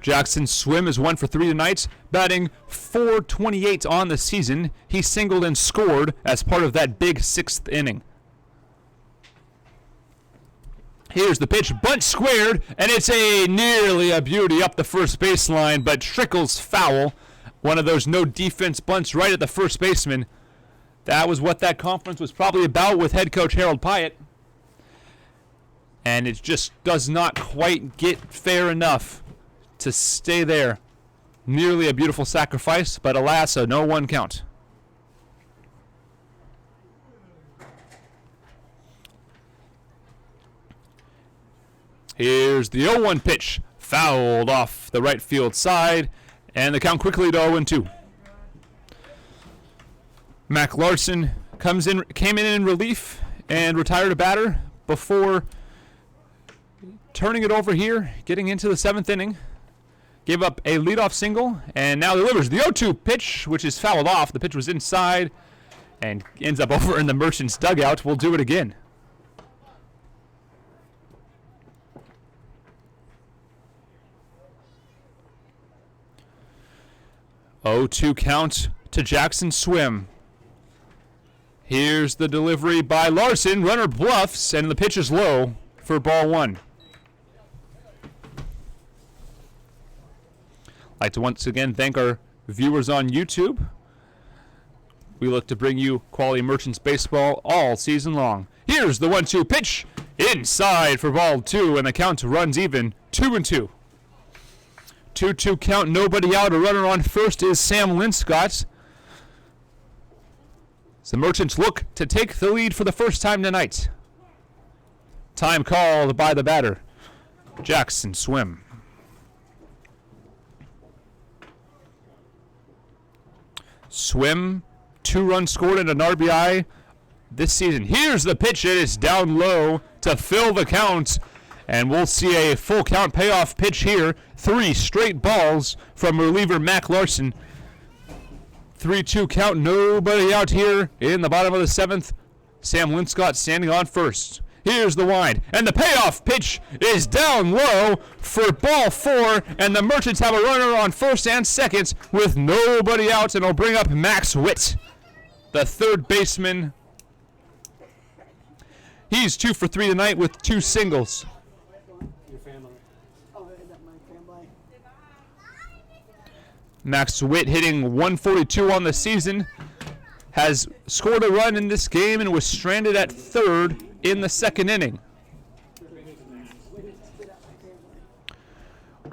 Jackson Swim is 1 for 3 tonight, batting .428 on the season. He singled and scored as part of that big 6th inning. Here's the pitch, bunt squared, and it's nearly a beauty up the first baseline, but trickles foul. One of those no defense bunts right at the first baseman. That was what that conference was probably about with head coach Harold Pyatt. And it just does not quite get fair enough to stay there. Nearly a beautiful sacrifice, but alas, a no 1 count. Here's the 0-1 pitch, fouled off the right field side, and the count quickly to 0-2. Mac Larson came in relief and retired a batter before turning it over here, getting into the 7th inning. Gave up a leadoff single, and now delivers the 0-2 pitch, which is fouled off. The pitch was inside and ends up over in the Merchants dugout. We'll do it again. 0-2 count to Jackson Swim. Here's the delivery by Larson. Runner bluffs, and the pitch is low for ball 1. I'd like to once again thank our viewers on YouTube. We look to bring you quality Merchants baseball all season long. Here's the 1-2 pitch. Inside for ball 2, and the count runs even 2-2. 2-2 count, nobody out. A runner on first is Sam Linscott. The Merchants look to take the lead for the first time tonight. Time called by the batter, Jackson Swim. Swim, 2 runs scored and an RBI this season. Here's the pitch. It is down low to fill the count. And we'll see a full count payoff pitch here. 3 straight balls from reliever Mac Larson. 3-2 count, nobody out here in the bottom of the 7th. Sam Linscott standing on first. Here's the wind, and the payoff pitch is down low for ball 4, and the Merchants have a runner on first and second with nobody out, and it'll bring up Max Witt, the third baseman. He's 2 for 3 tonight with 2 singles. Your family. Oh, is that my family? Max Witt hitting 142 on the season, has scored a run in this game and was stranded at third in the 2nd inning.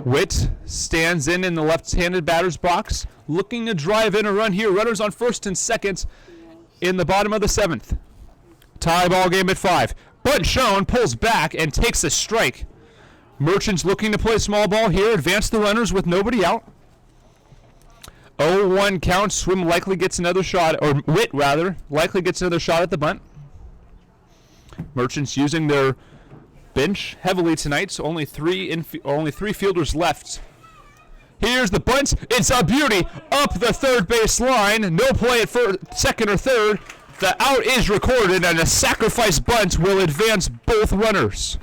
Witt stands in the left-handed batter's box, looking to drive in a run here. Runners on first and second in the bottom of the 7th. Tie ball game at 5. Bunt shown, pulls back and takes a strike. Merchants looking to play small ball here, advance the runners with nobody out. 0-1 count. Swim likely gets another shot, or Witt rather, likely gets another shot at the bunt. Merchants using their bench heavily tonight, so only three fielders left. Here's the bunt. It's a beauty up the third base line. No play at second or third. The out is recorded, and a sacrifice bunt will advance both runners.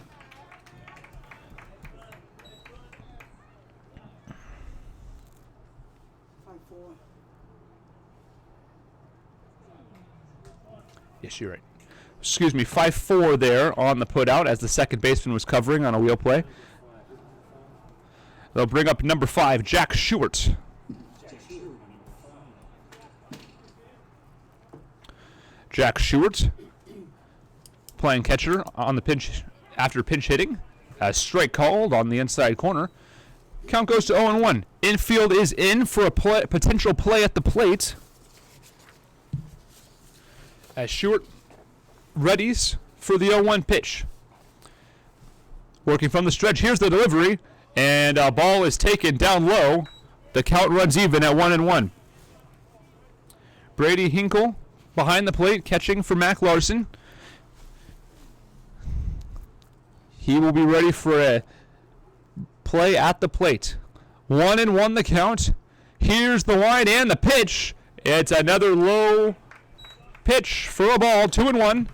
Yes, you're right. Excuse me, 5-4 there on the putout as the second baseman was covering on a wheel play. They'll bring up number 5, Jack Schubert. Jack Schubert playing catcher on the pinch after pinch hitting A strike called on the inside corner. Count goes to 0-1. Infield is in for a potential play at the plate. As Stewart readies for the 0-1 pitch. Working from the stretch, here's the delivery, and a ball is taken down low. The count runs even at 1-1. Brady Hinkle behind the plate, catching for Mac Larson. He will be ready for a play at the plate. 1-1 the count. Here's the wind and the pitch. It's another low pitch for a ball. 2-1.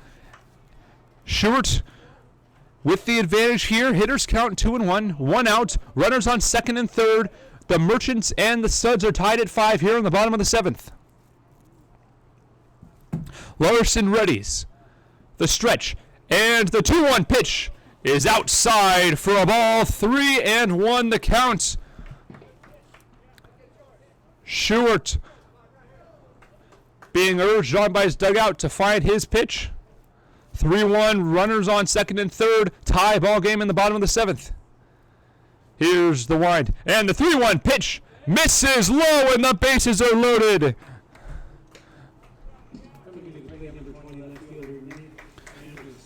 Stewart with the advantage here. Hitters count 2-1. 1 out. Runners on second and third. The Merchants and the Suds are tied at 5 here in the bottom of the 7th. Larson readies. The stretch. And the 2-1 pitch is outside for a ball. 3-1 the count. Stewart being urged on by his dugout to find his pitch. 3-1, runners on second and third. Tie ball game in the bottom of the 7th. Here's the wind. And the 3-1 pitch misses low, and the bases are loaded.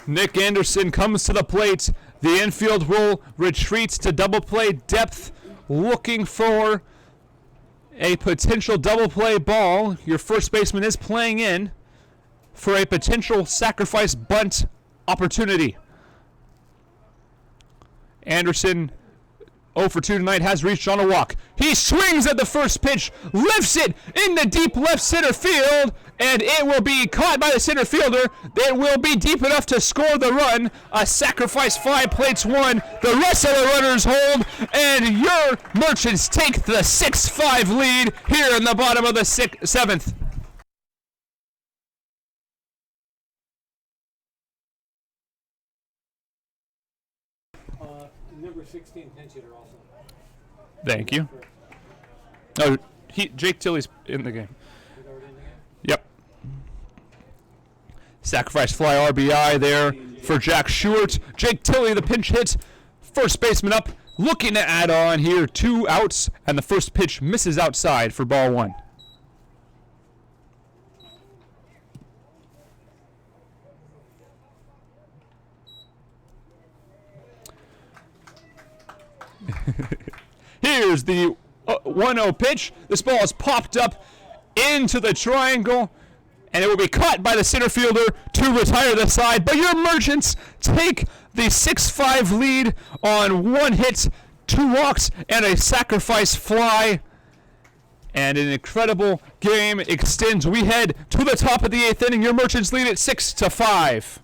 Nick Anderson comes to the plate. The infield will retreat to double play depth, looking for a potential double play ball. Your first baseman is playing in for a potential sacrifice bunt opportunity. Anderson 0 for 2 tonight, has reached on a walk. He swings at the first pitch, lifts it into deep left center field, and it will be caught by the center fielder. It will be deep enough to score the run. A sacrifice fly, plates 1. The rest of the runners hold, and your Merchants take the 6-5 lead here in the bottom of the 7th. Number 16 pinch hitter also. Thank you. Oh, Jake Tilley's in the game. Yep. Sacrifice fly RBI there for Jack Stewart. Jake Tilley, the pinch hit. First baseman up, looking to add on here. 2 outs, and the first pitch misses outside for ball 1. Here's the 1-0 pitch. This ball is popped up into the triangle, and it will be caught by the center fielder to retire the side. But your Merchants take the 6-5 lead on 1 hit, 2 walks, and a sacrifice fly. And an incredible game extends. We head to the top of the 8th inning. Your Merchants lead at 6-5.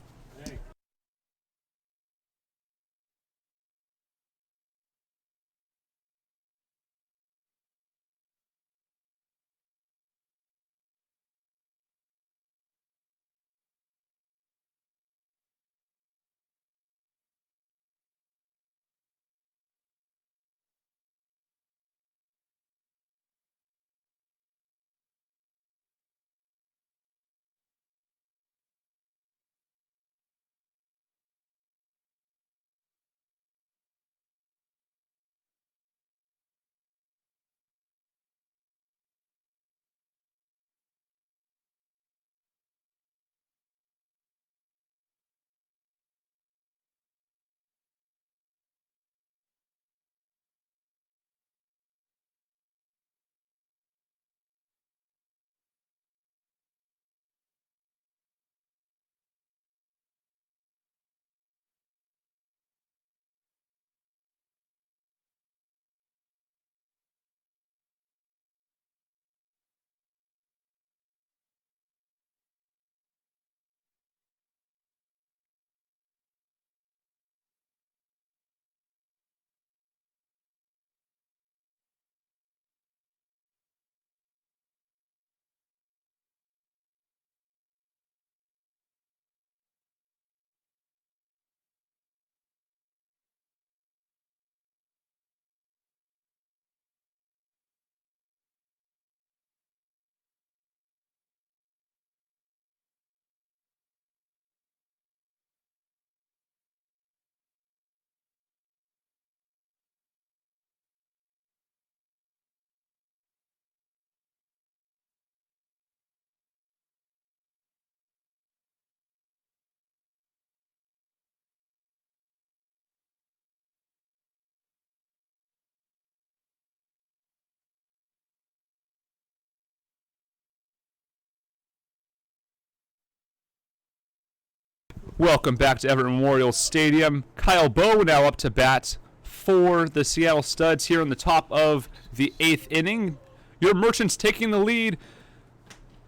Welcome back to Everett Memorial Stadium. Kyle Bowe now up to bat for the Seattle Studs here in the top of the 8th inning. Your Merchants taking the lead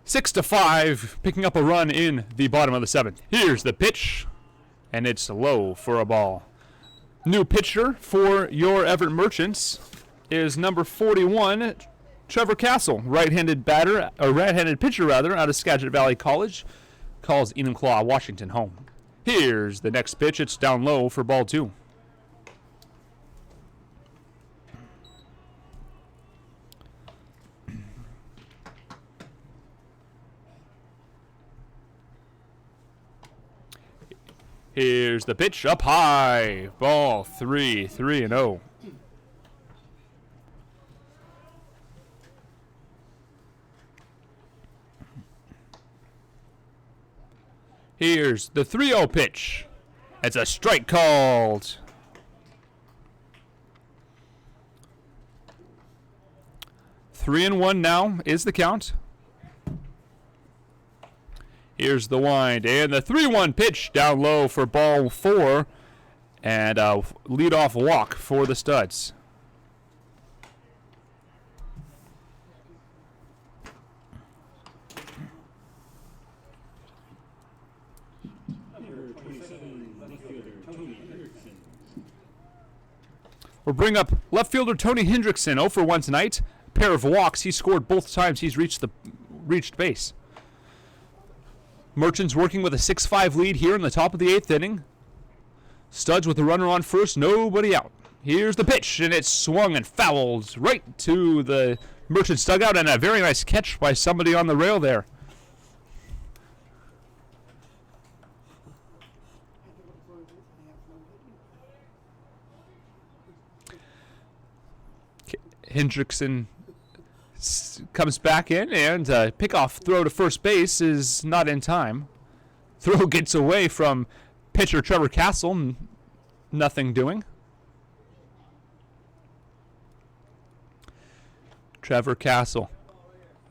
6-5, picking up a run in the bottom of the 7th. Here's the pitch, and it's low for a ball. New pitcher for your Everett Merchants is number 41, Trevor Castle, right-handed pitcher out of Skagit Valley College, calls Enumclaw, Washington home. Here's the next pitch. It's down low for ball 2. Here's the pitch up high. Ball 3, 3-0. Here's the 3-0 pitch. It's a strike called. Three and 1 now is the count. Here's the wind and the 3-1 pitch down low for ball 4 and a leadoff walk for the Studs. We'll bring up left fielder Tony Hendrickson, 0 for 1 tonight. A pair of walks. He scored both times he's reached base. Merchants working with a 6-5 lead here in the top of the 8th inning. Studs with a runner on first, nobody out. Here's the pitch, and it's swung and fouled right to the Merchants dugout, and a very nice catch by somebody on the rail there. Hendrickson comes back in, and pickoff throw to first base is not in time. Throw gets away from pitcher Trevor Castle, nothing doing. Trevor Castle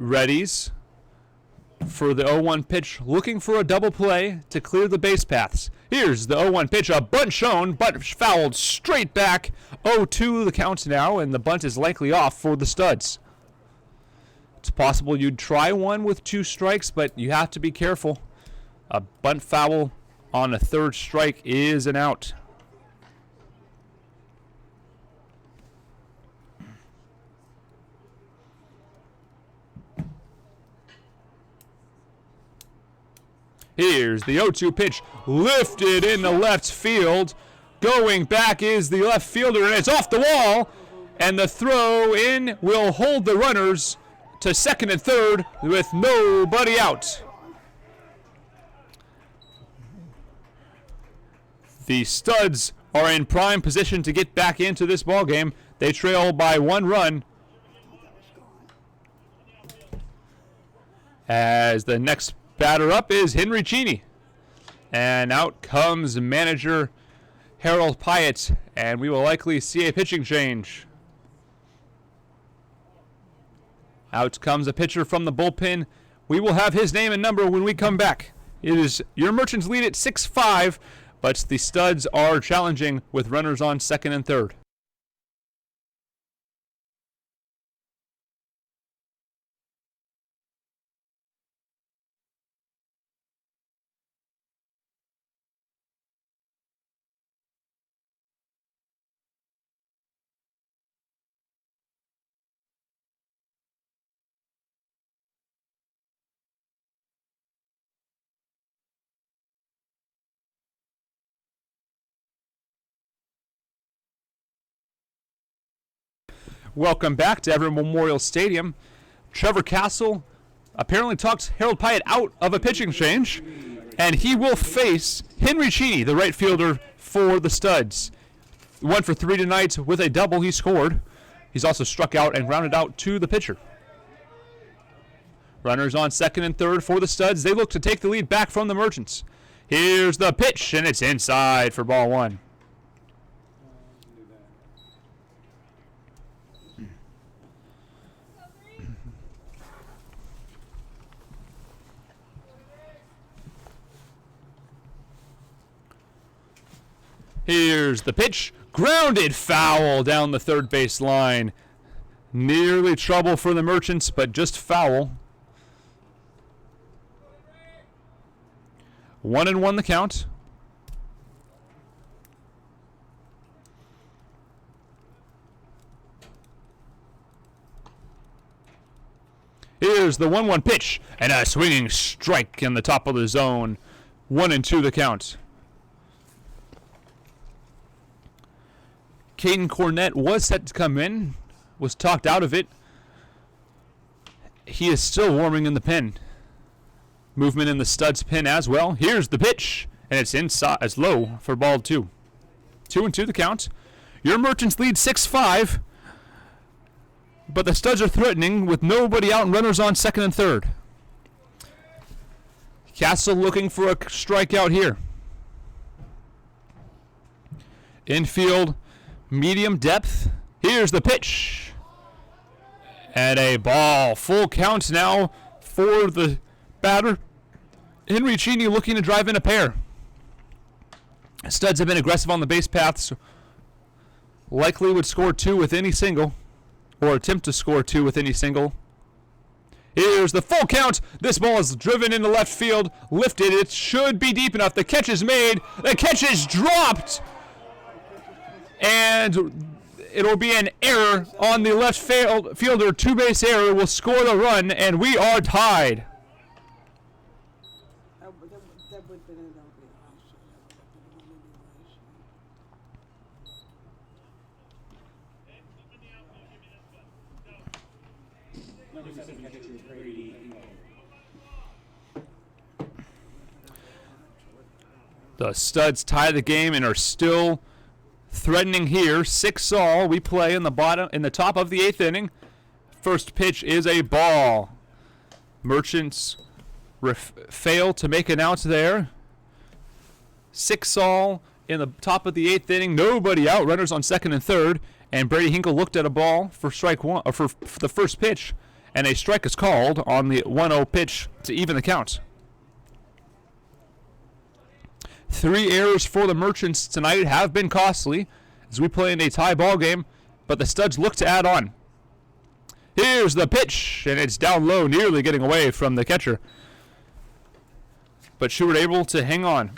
readies for the 0-1 pitch, looking for a double play to clear the base paths. Here's the 0-1 pitch, a bunt shown, but fouled straight back. 0-2 the count now, and the bunt is likely off for the Studs. It's possible you'd try one with 2 strikes, but you have to be careful. A bunt foul on a 3rd strike is an out. Here's the 0-2 pitch, lifted in the left field. Going back is the left fielder, and it's off the wall. And the throw in will hold the runners to second and third with nobody out. The Studs are in prime position to get back into this ball game. They trail by 1 run. As the next batter up is Henry Cheney. And out comes manager Harold Pyatt, and we will likely see a pitching change. Out comes a pitcher from the bullpen. We will have his name and number when we come back. It is your Merchants lead at 6-5, but the Studs are challenging with runners on second and third. Welcome back to Everett Memorial Stadium. Trevor Castle apparently talked Harold Pyatt out of a pitching change, and he will face Henry Cheney, the right fielder for the Studs. 1 for 3 tonight with a double he scored. He's also struck out and grounded out to the pitcher. Runners on second and third for the Studs. They look to take the lead back from the Merchants. Here's the pitch, and it's inside for ball 1. Here's the pitch. Grounded foul down the third base line. Nearly trouble for the Merchants, but just foul. 1-1 the count. Here's the 1-1 pitch, and a swinging strike in the top of the zone. 1-2 the count. Caden Cornett was set to come in, was talked out of it. He is still warming in the pen. Movement in the Studs pen as well. Here's the pitch, and it's inside, as low for ball 2. 2-2 the count. Your Merchants lead 6-5. But the Studs are threatening with nobody out and runners on second and third. Castle looking for a strikeout here. Infield, medium depth. Here's the pitch. And a ball. Full count now for the batter. Henry Cheney looking to drive in a pair. Studs have been aggressive on the base paths. Likely would score 2 with any single. Or attempt to score 2 with any single. Here's the full count. This ball is driven into left field. Lifted. It should be deep enough. The catch is made. The catch is dropped. And it'll be an error on the left fielder. 2-base error will score the run, and we are tied. That would have been an Number 7 catcher Brady Hinkle. The Studs tie the game and are still threatening here. 6-all. We play in the top of the 8th inning. First pitch is a ball. Merchants fail to make an out there. 6-all in the top of the 8th inning. Nobody out. Runners on second and third. And Brady Hinkle looked at a ball for strike one, or for the first pitch, and a strike is called on the 1-0 pitch to even the count. 3 errors for the Merchants tonight have been costly as we play in a tie ball game, but the Studs look to add on. Here's the pitch, and it's down low, nearly getting away from the catcher. But Stewart able to hang on.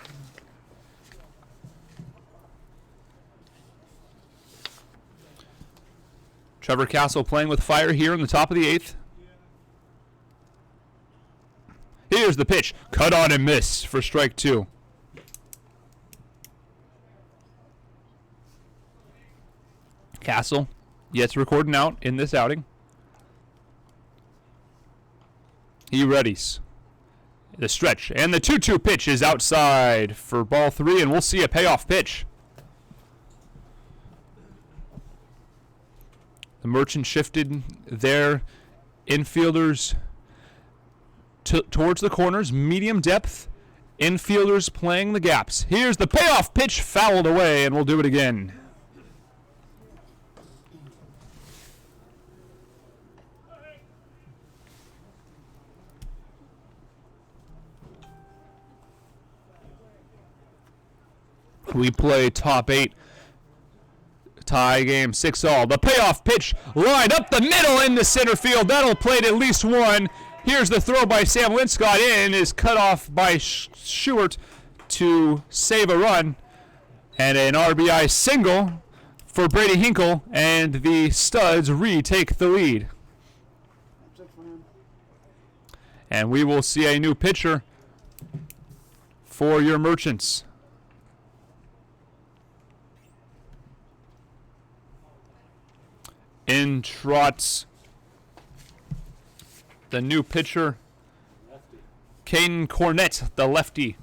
Trevor Castle playing with fire here in the top of the 8th. Here's the pitch. Cut on and miss for strike 2. Castle yet to record an out in this outing. He readies. The stretch. And the 2-2 pitch is outside for ball 3, and we'll see a payoff pitch. The Merchants shifted their infielders towards the corners, medium depth. Infielders playing the gaps. Here's the payoff pitch, fouled away, and we'll do it again. We play top 8. Tie game, 6-all. The payoff pitch lined up the middle into center field. That'll play at least one. Here's the throw by Sam Linscott in. Is cut off by Stewart to save a run. And an RBI single for Brady Hinkle. And the Studs retake the lead. That's it for him. And we will see a new pitcher for your Merchants. In trots the new pitcher, Caden Cornett, the lefty,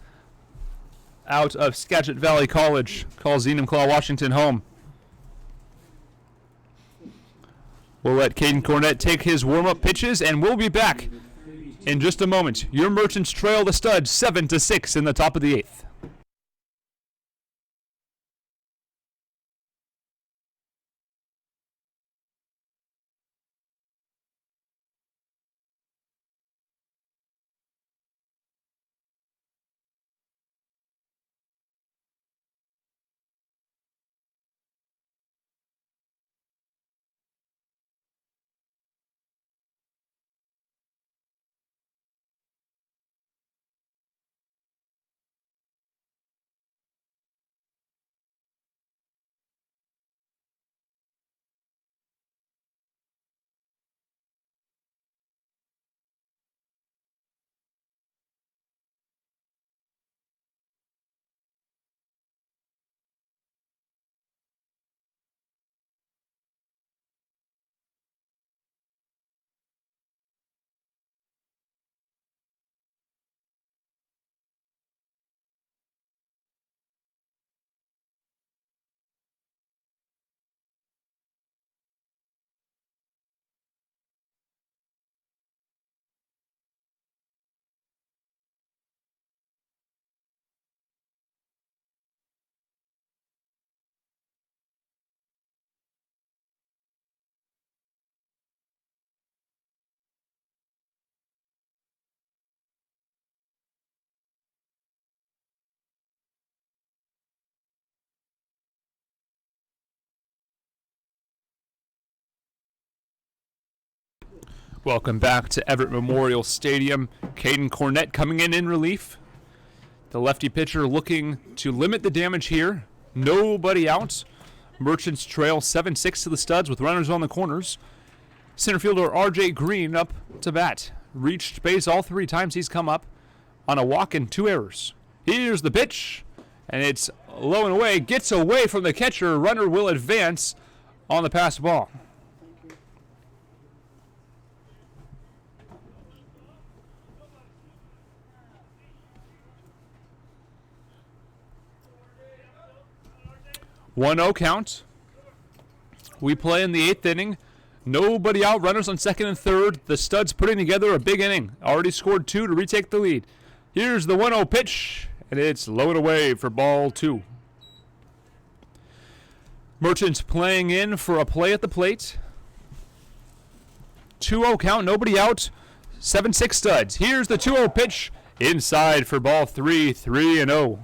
out of Skagit Valley College, calls Enumclaw, Washington home. We'll let Caden Cornett take his warm-up pitches, and we'll be back in just a moment. Your Merchants trail the Studs 7-6 in the top of the 8th. Welcome back to Everett Memorial Stadium. Caden Cornett coming in relief. The lefty pitcher looking to limit the damage here. Nobody out. Merchants trail 7-6 to the studs with runners on the corners. Center fielder R.J. Green up to bat. Reached base all 3 times he's come up on a walk and 2 errors. Here's the pitch, and it's low and away. Gets away from the catcher. Runner will advance on the pass ball. 1-0 count. We play in the 8th inning. Nobody out. Runners on 2nd and 3rd. The studs putting together a big inning. Already scored 2 to retake the lead. Here's the 1-0 pitch, and it's low and away for ball 2. Merchants playing in for a play at the plate. 2-0 count. Nobody out. 7-6 studs. Here's the 2-0 pitch. Inside for ball 3. 3-0.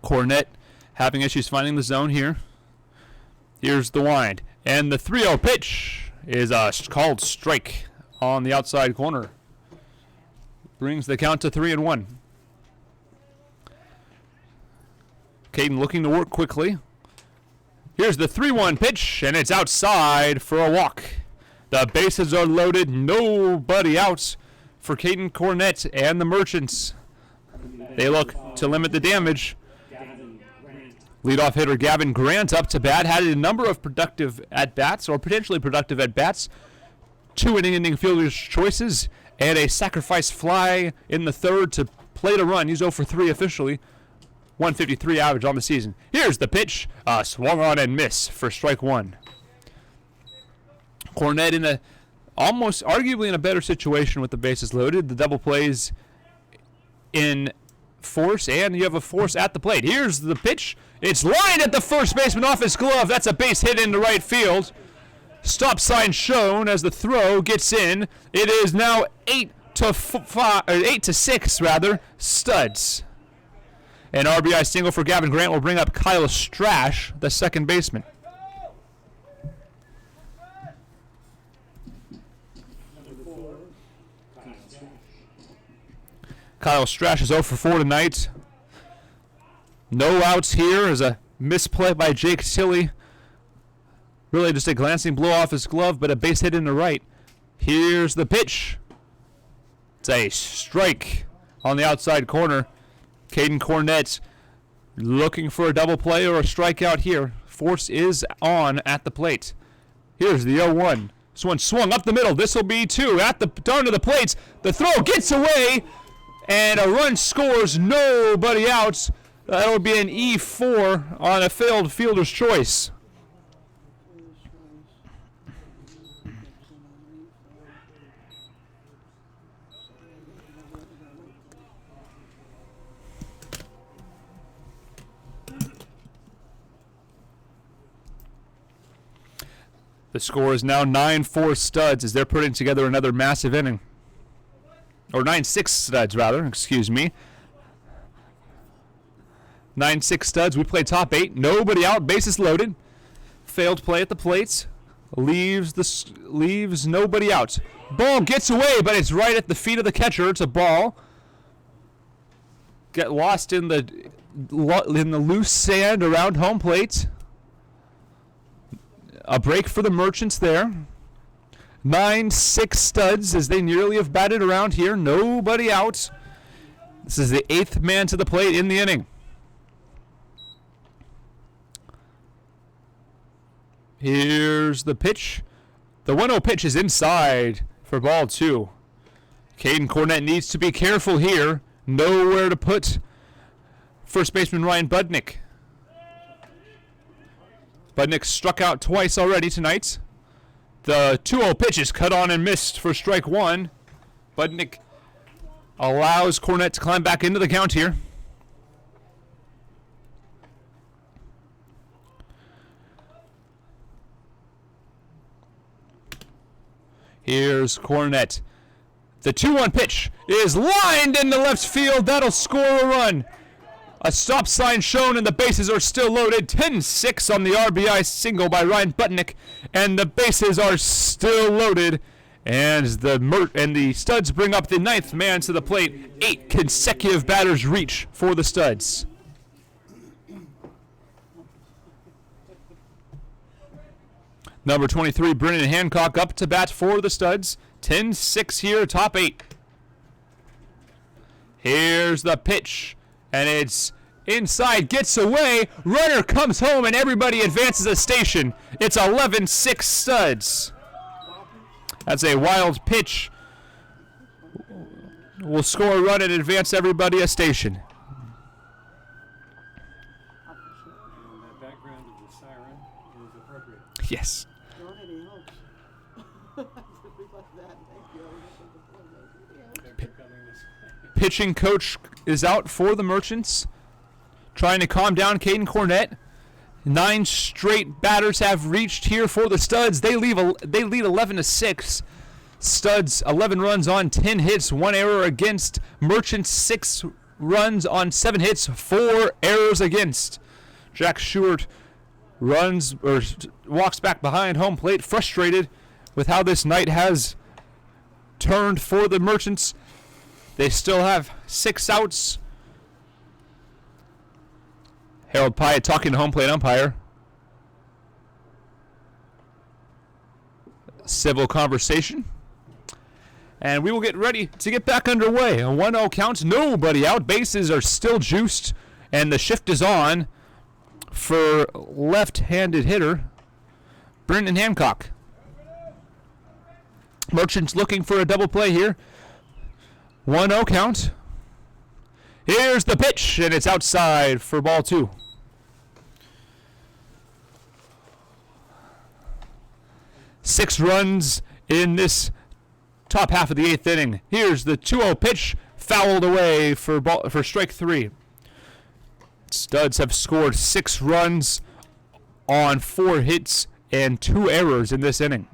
Cornett having issues finding the zone here. Here's the wind. And the 3-0 pitch is called strike on the outside corner. Brings the count to 3-1. Caden looking to work quickly. Here's the 3-1 pitch, and it's outside for a walk. The bases are loaded. Nobody out for Caden Cornett and the Merchants. They look to limit the damage. Leadoff hitter Gavin Grant up to bat. Had a number of productive at-bats, or potentially productive at-bats. 2 inning fielder's choices, and a sacrifice fly in the 3rd to plate a run. He's 0 for 3 officially. 153 average on the season. Here's the pitch. Swung on and miss for strike 1. Cornett in a almost arguably in a better situation with the bases loaded. The double plays in force, and you have a force at the plate. Here's the pitch. It's lined at the first baseman off his glove. That's a base hit into right field. Stop sign shown as the throw gets in. It is now 8-6 rather. Studs. An RBI single for Gavin Grant will bring up Kyle Strash, the second baseman. Kyle Strash is 0 for 4 tonight. No outs here as a misplay by Jake Tilley. Really just a glancing blow off his glove, but a base hit into right. Here's the pitch. It's a strike on the outside corner. Caden Cornett looking for a double play or a strikeout here. Force is on at the plate. Here's the 0-1. This one swung up the middle. This will be 2 at the down to the plates. The throw gets away, and a run scores. Nobody out. That'll be an E4 on a failed fielder's choice. The score is now 9-4 studs as they're putting together another massive inning. Or 9-6 studs, rather. Excuse me. 9-6 studs. We play top 8. Nobody out. Bases loaded. Failed play at the plates. Leaves nobody out. Ball gets away, but it's right at the feet of the catcher. It's a ball. Get lost in the loose sand around home plate. A break for the Merchants there. 9-6 studs as they nearly have batted around here. Nobody out. This is the 8th man to the plate in the inning. Here's the pitch. The 1-0 pitch is inside for ball 2. Caden Cornett needs to be careful here. Nowhere to put first baseman Ryan Budnick. Budnick struck out twice already tonight. The 2-0 pitch is cut on and missed for strike 1. Budnick allows Cornett to climb back into the count here. Here's Cornett. The 2-1 pitch is lined into left field. That'll score a run. A stop sign shown and the bases are still loaded. 10-6 on the RBI single by Ryan Butnick, and the bases are still loaded. And the Studs bring up the 9th man to the plate. 8 consecutive batters reach for the Studs. Number 23, Brennan Hancock up to bat for the Studs. 10-6 here, top 8. Here's the pitch. And it's inside, gets away, runner comes home, and everybody advances a station. It's 11-6 Studs. That's a wild pitch. We'll score a run and advance everybody a station. And the background of the siren is appropriate. Yes. Don't any hopes. Reflect that. Thank you. I was just looking for those. They're coming this way. Pitching coach is out for the Merchants, trying to calm down Caden Cornett. 9 straight batters have reached here for the Studs. They lead 11-6. Studs 11 runs on 10 hits, 1 error against. Merchants 6 runs on 7 hits, 4 errors against. Jack Stewart walks back behind home plate, frustrated with how this night has turned for the Merchants. They still have 6 outs. Harold Pyatt talking to home plate umpire. Civil conversation. And we will get ready to get back underway. A 1-0 count, nobody out. Bases are still juiced, and the shift is on for left-handed hitter Brendan Hancock. Merchants looking for a double play here. 1-0 count. Here's the pitch, and it's outside for ball 2. Six runs in this top half of the 8th inning. Here's the 2-0 pitch, fouled away for strike 3. Studs have scored 6 runs on 4 hits and 2 errors in this inning.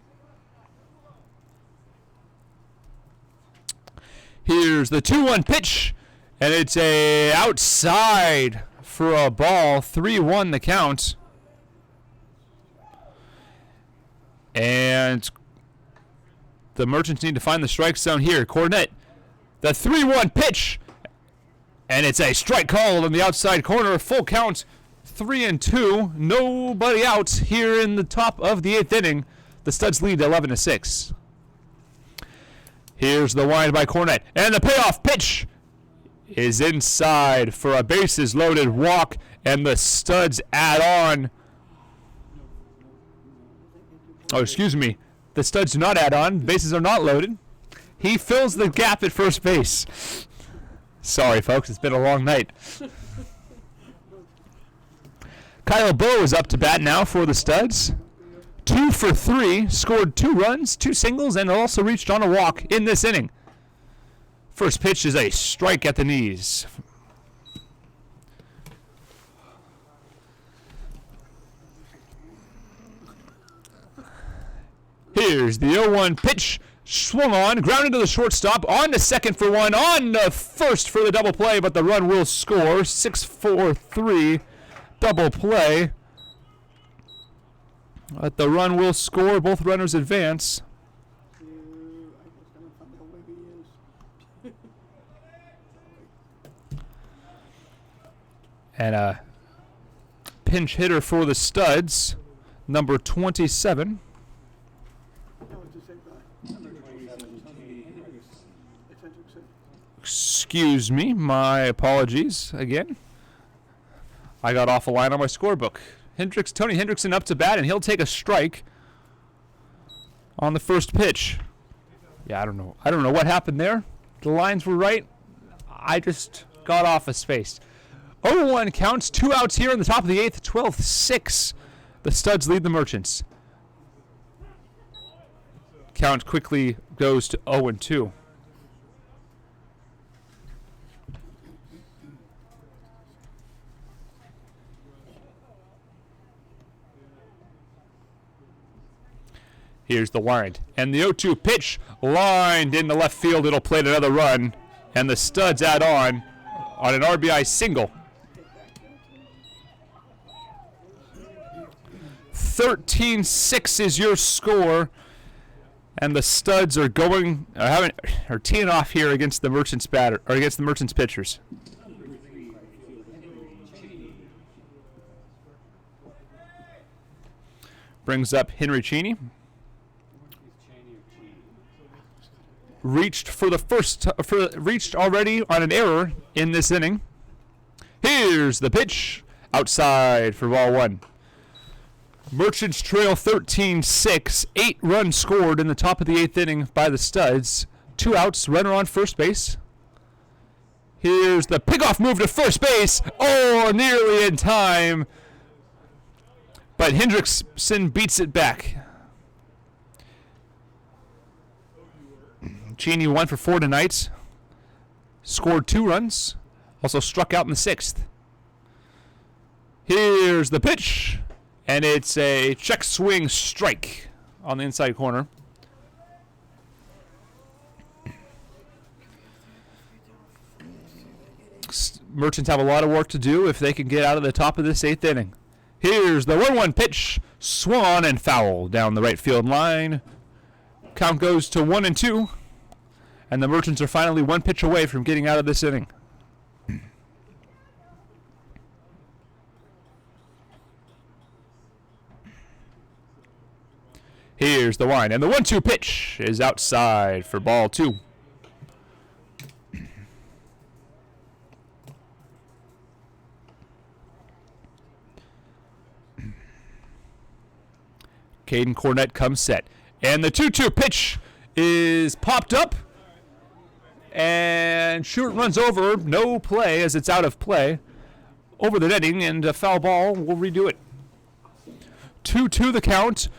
Here's the 2-1 pitch, and it's a outside for a ball. 3-1 the count. And the Merchants need to find the strike zone here. Cornett, the 3-1 pitch, and it's a strike called on the outside corner. Full count, 3-2. Nobody out here in the top of the 8th inning. The Studs lead 11-6. Here's the wind by Cornett, and the payoff pitch is inside for a bases loaded walk, and the Studs add on. Oh, excuse me. The Studs do not add on. Bases are not loaded. He fills the gap at first base. Sorry, folks. It's been a long night. Kyle Bowe is up to bat now for the Studs. 2 for 3. Scored 2 runs, 2 singles, and also reached on a walk in this inning. First pitch is a strike at the knees. Here's the 0-1 pitch, swung on, grounded to the shortstop, on to second for 1, on to first for the double play, but the run will score. 6-4-3 double play. But the run will score. Both runners advance. I just gonna find out where he is. And a pinch hitter for the Studs, number 27. No, it's the same guy. Number 27, Tony Hendricks. It's Hendrickson. Excuse me, my apologies again. I got off a line on my scorebook. Tony Hendrickson up to bat, and he'll take a strike on the first pitch. Yeah, I don't know what happened there. The lines were right. I just got off a space. 0-1 counts, 2 outs here in the top of the 8th, 12-6. The Studs lead the Merchants. Count quickly goes to 0-2. Here's the wind. And the 0-2 pitch lined into left field. It'll play another run. And the Studs add on an RBI single. 13-6 is your score. And the Studs are teeing off here against the Merchants pitchers. Brings up Henry Cheney. Reached already on an error in this inning. Here's the pitch. Outside for ball one. Merchants trail 13-6. 8 runs scored in the top of the 8th inning by the Studs. 2 outs, runner on first base. Here's the pickoff move to first base. Oh, nearly in time. But Hendrickson beats it back. Cheney 1 for 4 tonight. Scored 2 runs. Also struck out in the 6th. Here's the pitch. And it's a check swing strike on the inside corner. Merchants have a lot of work to do if they can get out of the top of this 8th inning. Here's the 1-1 pitch. Swung on and foul down the right field line. Count goes to 1-2. And the Merchants are finally 1 pitch away from getting out of this inning. Here's the line, and the 1-2 pitch is outside for ball 2. Caden Cornett comes set, and the 2-2 pitch is popped up, and Stewart runs over, no play as it's out of play, over the netting, and a foul ball will redo it. 2-2 the count.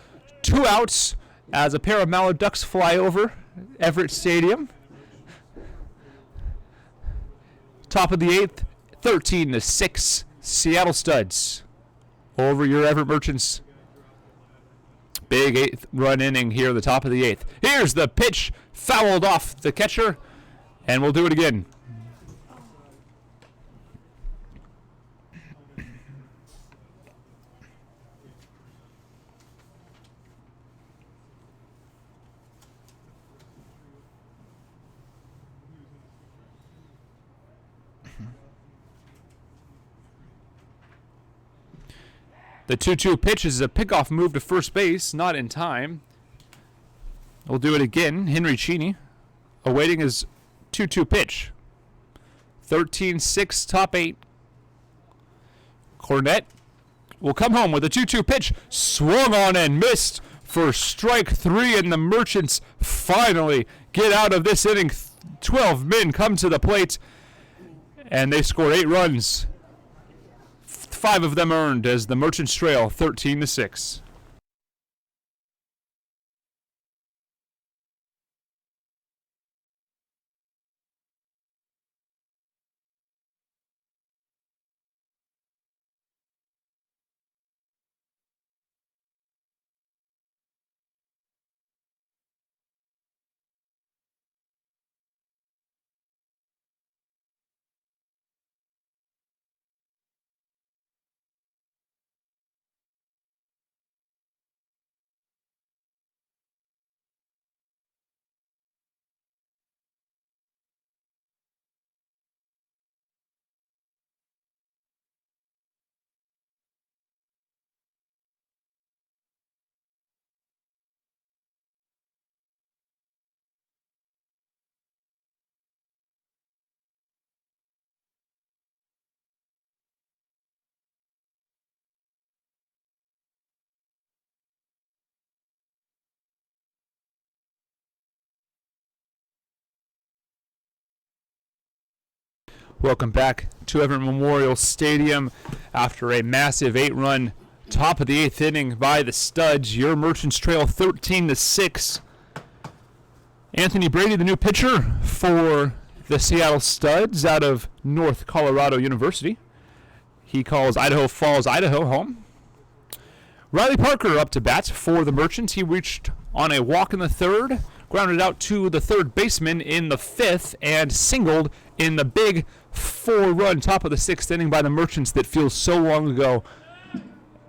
2 outs as a pair of mallard ducks fly over Everett Stadium. Top of the 8th, 13-6, Seattle Studs over your Everett Merchants. Big 8th run inning here at the top of the 8th. Here's the pitch, fouled off the catcher, and we'll do it again. The 2-2 pitch is a pickoff move to first base, not in time. We'll do it again. Henry Cheney awaiting his 2-2 pitch. 13-6, top 8. Cornett will come home with a 2-2 pitch. Swung on and missed for strike 3, and the Merchants finally get out of this inning. 12 men come to the plate, and they score 8 runs. 5 of them earned as the Merchants trail 13-6. Welcome back to Everett Memorial Stadium after a massive 8-run top of the 8th inning by the Studs. Your Merchants trail 13-6. Anthony Brady, the new pitcher for the Seattle Studs out of North Colorado University. He calls Idaho Falls, Idaho home. Riley Parker up to bat for the Merchants. He reached on a walk in the 3rd, grounded out to the 3rd baseman in the 5th, and singled in the big 4-run top of the 6th inning by the Merchants that feels so long ago.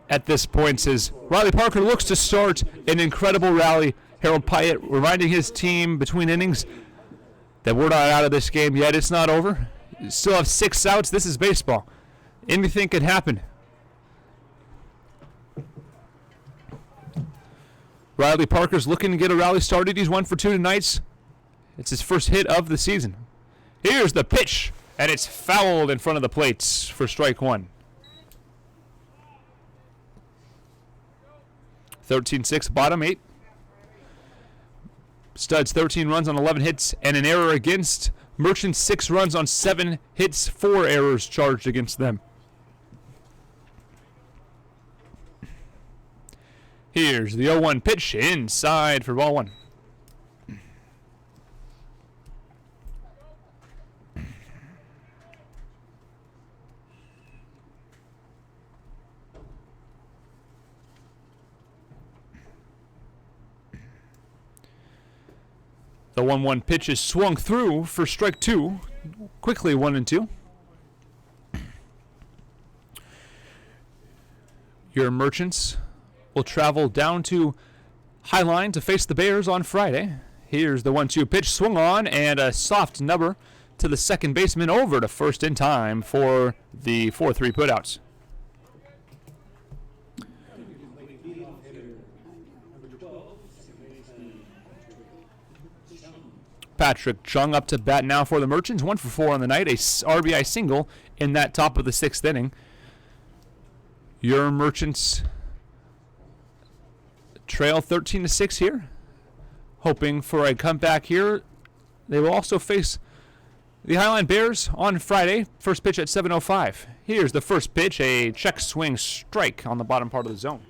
at this point as Riley Parker looks to start an incredible rally. Harold Pyatt reminding his team between innings that we're not out of this game yet. It's not over. You still have 6 outs. This is baseball. Anything could happen. Riley Parker's looking to get a rally started. He's 1 for 2 tonight. It's his first hit of the season. Here's the pitch, and it's fouled in front of the plates for strike 1. 13-6, bottom 8. Studs 13 runs on 11 hits and an error against. Merchants 6 runs on 7 hits, 4 errors charged against them. Here's the 0-1 pitch inside for ball 1. The 1-1 pitch is swung through for strike 2. Quickly 1-2. Your Merchants will travel down to Highline to face the Bears on Friday. Here's the 1-2 pitch swung on and a soft nubber to the second baseman over to first in time for the 4-3 putouts. Patrick Chung up to bat now for the Merchants. 1 for 4 on the night. A RBI single in that top of the 6th inning. Your Merchants trail 13-6 here. Hoping for a comeback here. They will also face the Highline Bears on Friday. First pitch at 7:05. Here's the first pitch. A check swing strike on the bottom part of the zone.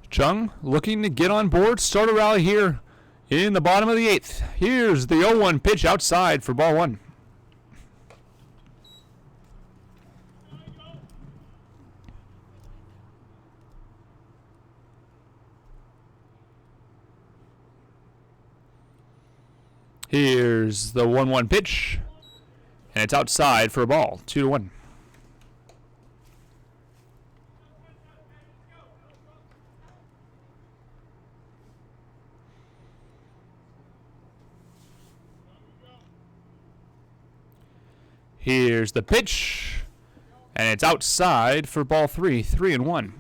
Chung looking to get on board, start a rally here in the bottom of the 8th. Here's the 0-1 pitch outside for ball 1. Here's the 1-1 pitch, and it's outside for a ball, 2-1. Here's the pitch, and it's outside for ball 3, 3-1.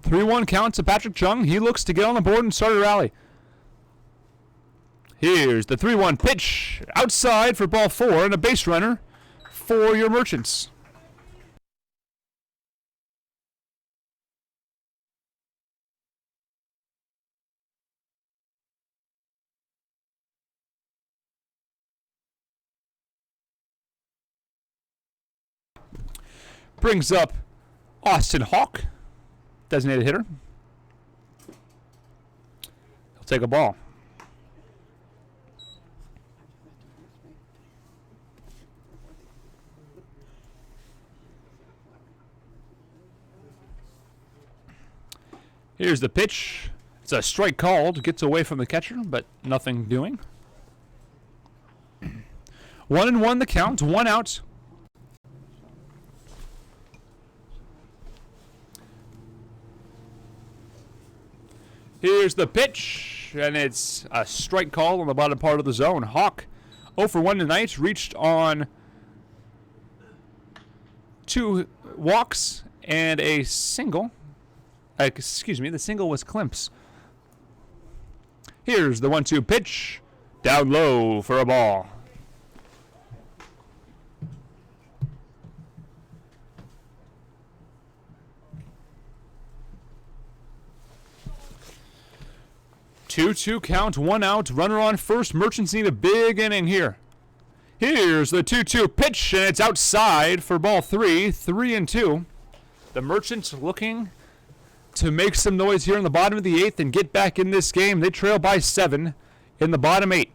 Three-1 count to Patrick Chung. He looks to get on the board and start a rally. Here's the 3-1 pitch, outside for ball 4, and a base runner for your Merchants. Brings up Austin Hawk, designated hitter. He'll take a ball. Here's the pitch. It's a strike called. Gets away from the catcher, but nothing doing. 1-1 the count. 1 out. Here's the pitch, and it's a strike call on the bottom part of the zone. Hawk 0 for 1 tonight, reached on 2 walks and a single. The single was Klimps. Here's the 1-2 pitch, down low for a ball. Two count, 1 out, runner on first. Merchants need a big inning here. Here's the 2-2 pitch, and it's outside for ball 3, 3-2. The Merchants looking to make some noise here in the bottom of the 8th and get back in this game. They trail by 7 in the bottom 8.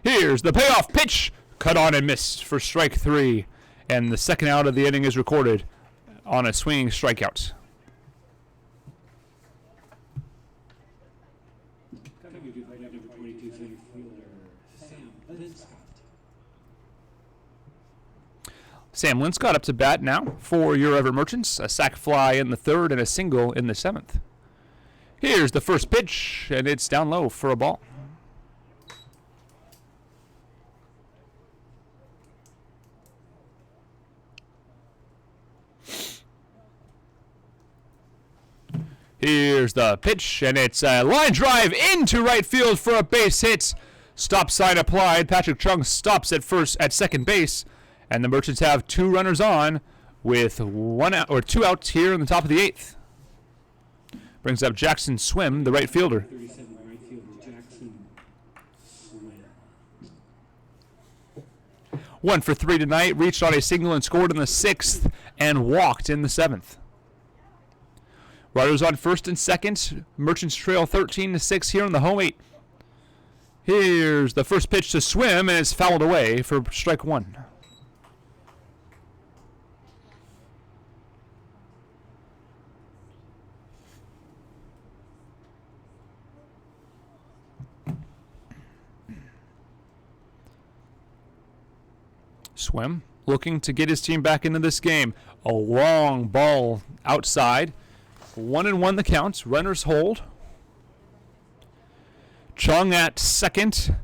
Here's the payoff pitch, cut on and missed for strike 3, and the second out of the inning is recorded on a swinging strikeout. Sam Linscott up to bat now for your Everett Merchants. A sac fly in the third and a single in the seventh. Here's the first pitch, and it's down low for a ball. Here's the pitch, and it's a line drive into right field for a base hit. Stop sign applied. Patrick Chung stops at second base, and the Merchants have 2 runners on with 2 outs here in the top of the 8th. Brings up Jackson Swim, the right fielder. 37, right fielder, Jackson Swim. 1 for 3 tonight. Reached on a single and scored in the 6th and walked in the 7th. Runners on first and second. Merchants trail 13-6 here in the home 8. Here's the first pitch to Swim, and it's fouled away for strike 1. Swim looking to get his team back into this game. A long ball outside. 1-1 the count. Runners hold. Chung at second.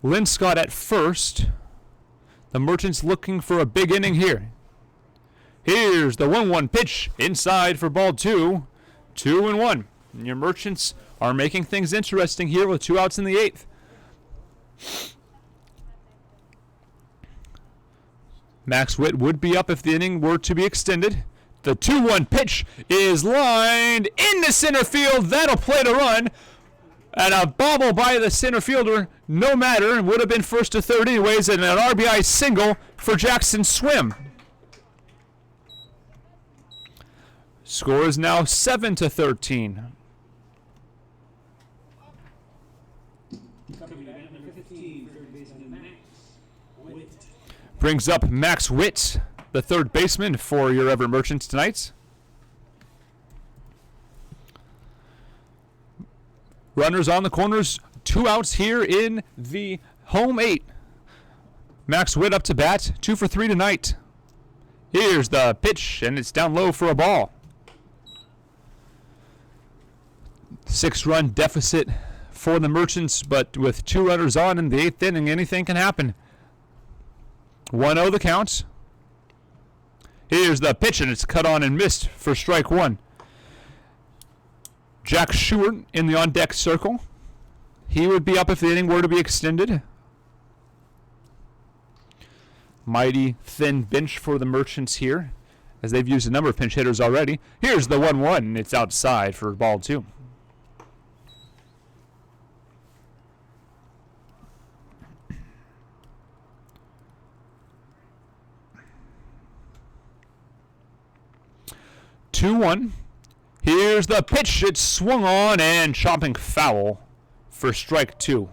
Linscott at first. The Merchants looking for a big inning here. Here's the 1-1 pitch inside for ball 2. 2-1. And your Merchants are making things interesting here with 2 outs in the 8th. Max Witt would be up if the inning were to be extended. The 2-1 pitch is lined into center field. That'll play to run. And a bobble by the center fielder, no matter, would have been first to third anyways, and an RBI single for Jackson Swim. Score is now 7-13. Coming back, number 15, third baseman Max Witt. Brings up Max Witt, the third baseman for your Everett Merchants tonight. Runners on the corners, 2 outs here in the home 8. Max Witt up to bat, 2 for 3 tonight. Here's the pitch, and it's down low for a ball. 6-run deficit for the Merchants, but with 2 runners on in the 8th inning, anything can happen. 1-0 the count. Here's the pitch, and it's cut on and missed for strike 1. Jack Stewart in the on-deck circle. He would be up if the inning were to be extended. Mighty thin bench for the Merchants here, as they've used a number of pinch hitters already. Here's the 1-1, and it's outside for ball 2. Two-one. Here's the pitch. It's swung on and chopping foul for strike 2.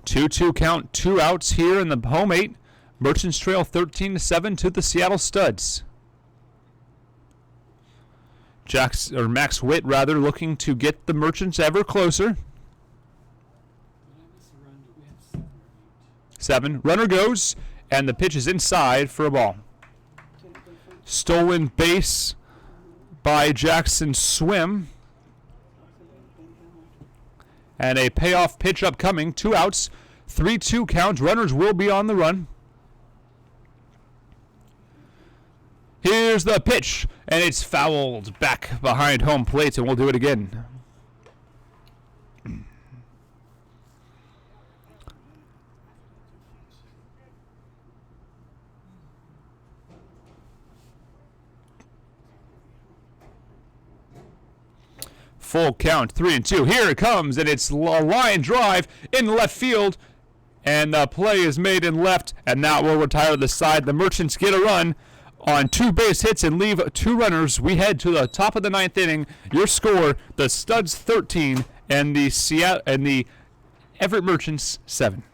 2-2 count, 2 outs here in the home 8. Merchants trail 13-7 to the Seattle Studs. Max Witt looking to get the Merchants ever closer. 7. Runner goes, and the pitch is inside for a ball. Stolen base by Jackson Swim. And a payoff pitch upcoming. 2 outs. 3-2 count. Runners will be on the run. Here's the pitch. And it's fouled back behind home plate, and we'll do it again. Full count, 3-2. Here it comes, and it's a line drive in left field, and the play is made in left, and now we'll retire the side. The Merchants get a run on 2 base hits and leave 2 runners. We head to the top of the 9th inning. Your score: the Studs 13 and the Everett Merchants 7.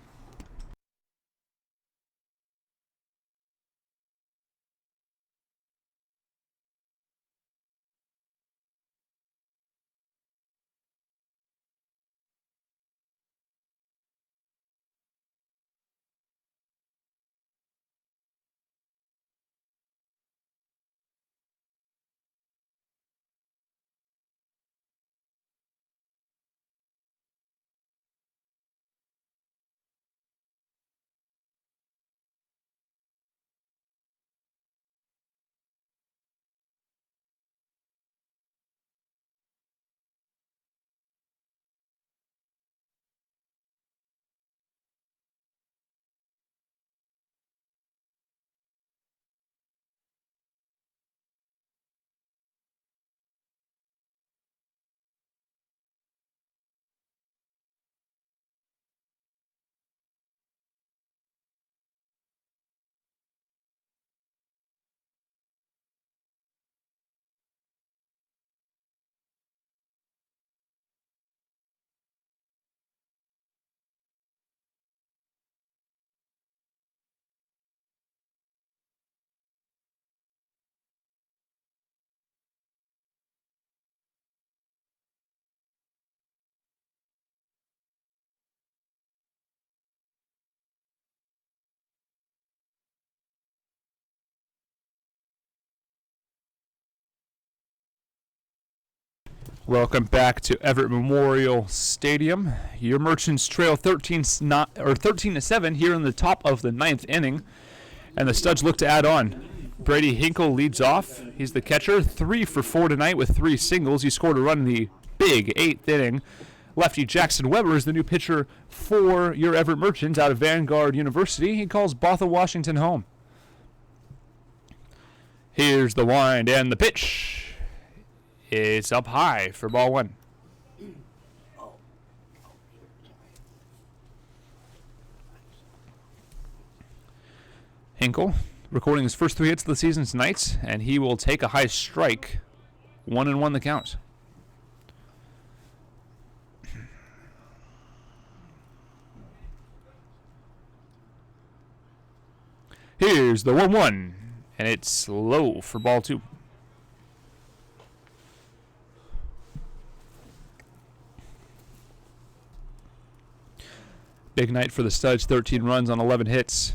Welcome back to Everett Memorial Stadium. Your Merchants trail 13-7 here in the top of the 9th inning, and the Studs look to add on. Brady Hinkle leads off. He's the catcher, 3 for 4 tonight with 3 singles. He scored a run in the big 8th inning. Lefty Jackson Weber is the new pitcher for your Everett Merchants out of Vanguard University. He calls Botha Washington home. Here's the wind and the pitch. It's up high for ball 1. Hinkle recording his first 3 hits of the season tonight, and he will take a high strike. 1-1 the count. Here's the 1-1, and it's low for ball 2. Big night for the Studs, 13 runs on 11 hits.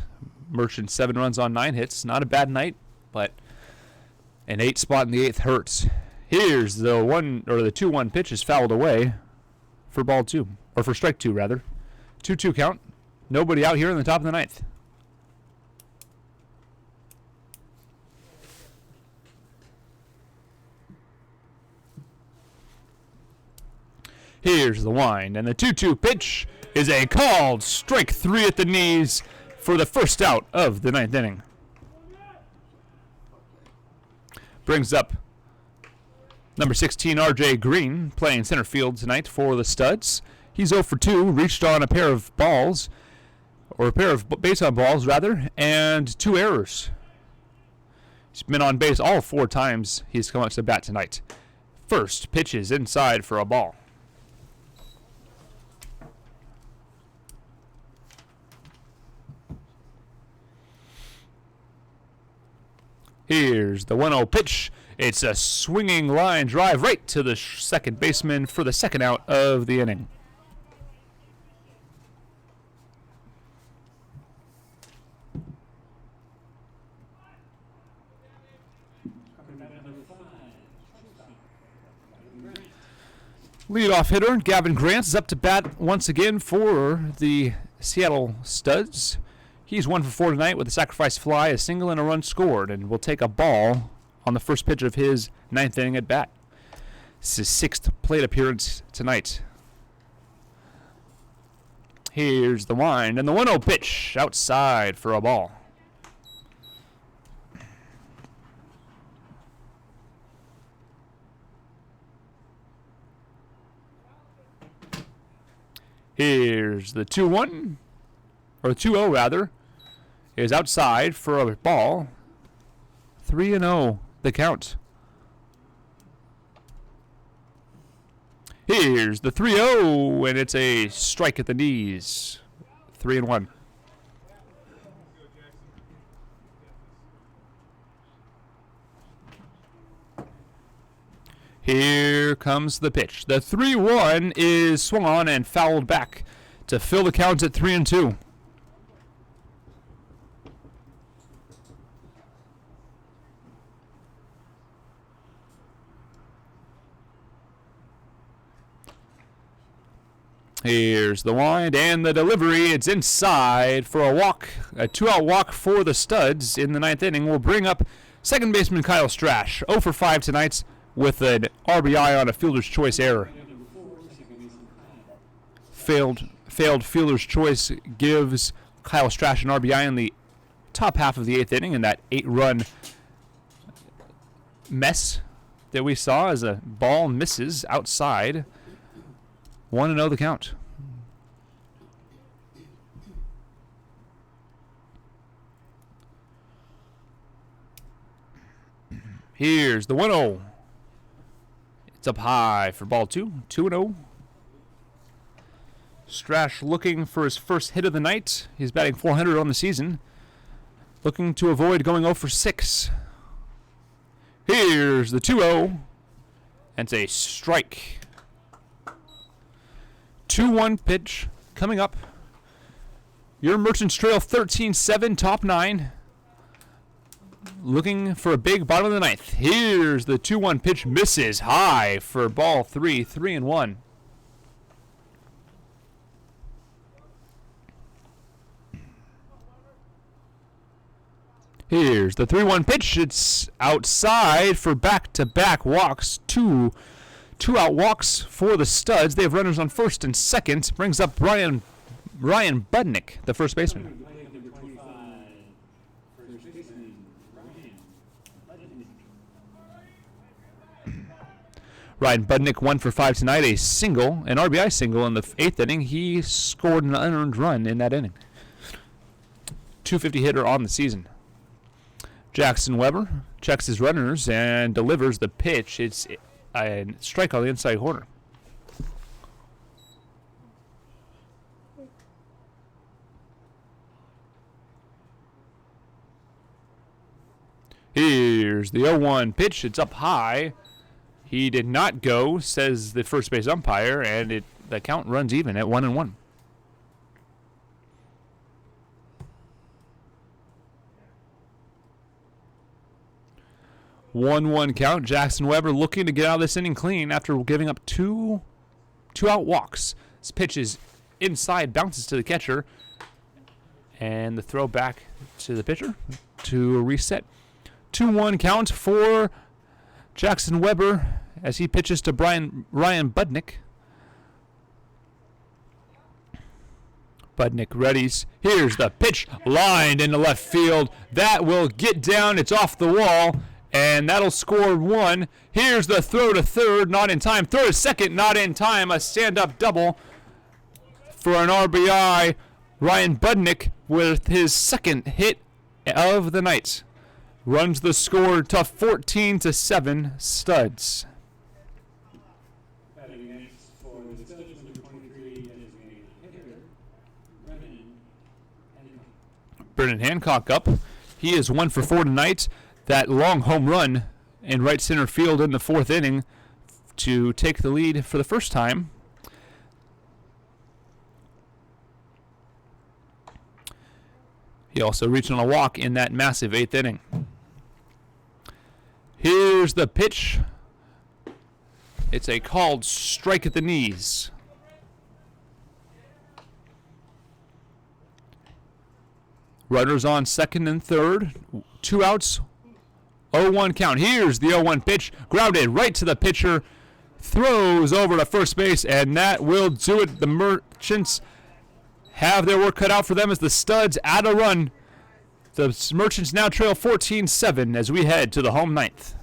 Merchants 7 runs on 9 hits. Not a bad night, but an 8 spot in the 8th hurts. Here's the 2-1 pitch is fouled away for ball 2, or for strike 2 rather. 2-2 count. Nobody out here in the top of the 9th. Here's the wind, and the 2-2 pitch is a called strike 3 at the knees for the first out of the 9th inning. Brings up number 16, R.J. Green, playing center field tonight for the Studs. He's 0 for 2, reached on a pair of balls, or a pair of base on balls rather, and 2 errors. He's been on base all 4 times he's come up to bat tonight. First pitch is inside for a ball. Here's the 1-0 pitch. It's a swinging line drive right to the second baseman for the second out of the inning. Leadoff hitter Gavin Grant is up to bat once again for the Seattle Studs. He's 1 for 4 tonight with a sacrifice fly, a single, and a run scored, and will take a ball on the first pitch of his 9th inning at bat. It's his 6th plate appearance tonight. Here's the wind, and the 1-0 pitch outside for a ball. Here's the 2-1, or 2-0 rather, is outside for a ball. 3-0 the count. Here's the 3-0, and it's a strike at the knees. 3-1. Here comes the pitch. The 3-1 is swung on and fouled back to fill the count at 3-2. Here's the wind and the delivery. It's inside for a walk. A 2-out walk for the Studs in the 9th inning will bring up second baseman Kyle Strash. 0 for 5 tonight with an RBI on a fielder's choice error. Failed fielder's choice gives Kyle Strash an RBI in the top half of the 8th inning in that 8-run mess that we saw as a ball misses outside. 1-0 the count. Here's the 1-0. It's up high for ball 2. 2-0. Strash looking for his first hit of the night. He's batting .400 on the season. Looking to avoid going 0 for 6. Here's the 2-0. And it's a strike. 2-1 pitch coming up. Your Merchants trail 13-7, top 9. looking for a big bottom of the ninth. Here's the 2-1 pitch, misses high for ball 3, 3-1. Here's the 3-1 pitch. It's outside for back-to-back walks. Two out walks for the Studs. They have runners on first and second. Brings up Ryan Budnick, the first baseman. Number 25, first baseman, Ryan Budnick 1 for 5 tonight. A single, an RBI single in the 8th inning. He scored an unearned run in that inning. 250 hitter on the season. Jackson Weber checks his runners and delivers the pitch. It's a strike on the inside corner. Here's the 0-1 pitch. It's up high. He did not go, says the first base umpire, and the count runs even at 1-1. 1-1 count. Jackson Weber looking to get out of this inning clean after giving up two out walks. This pitch is inside, bounces to the catcher, and the throw back to the pitcher to a reset. 2-1 count for Jackson Weber as he pitches to Ryan Budnick. Budnick readies. Here's the pitch, lined into left field. That will get down. It's off the wall. And that'll score 1. Here's the throw to third, not in time. Throw to second, not in time. A stand-up double for an RBI. Ryan Budnick with his second hit of the night. Runs the score to 14-7 Studs. batting next for the Studs, number 23, designated hitter, Brennan Hancock up. He is 1 for 4 tonight. That long home run in right center field in the 4th inning to take the lead for the first time. He also reached on a walk in that massive 8th inning. Here's the pitch. It's a called strike at the knees. Runners on second and third. 2 outs. 0-1 count. Here's the 0-1 pitch. Grounded right to the pitcher. Throws over to first base, and that will do it. The Merchants have their work cut out for them as the Studs add a run. The Merchants now trail 14-7 as we head to the home ninth.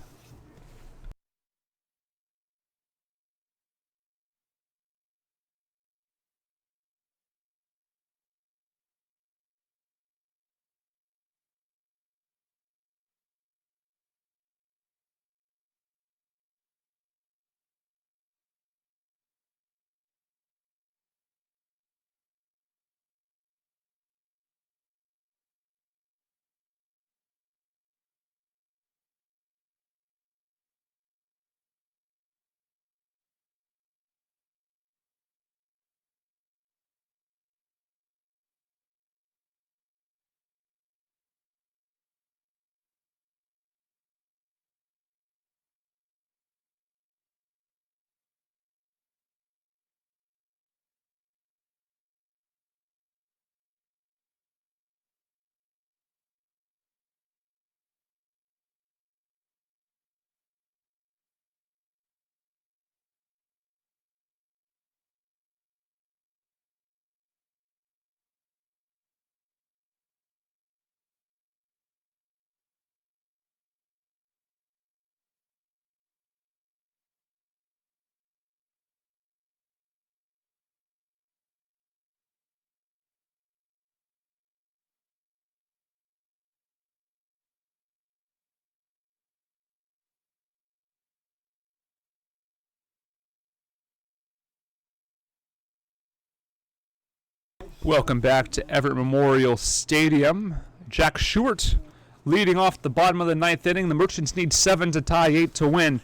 Welcome back to Everett Memorial Stadium. Jack Short leading off the bottom of the 9th inning. The Merchants need 7 to tie, 8 to win.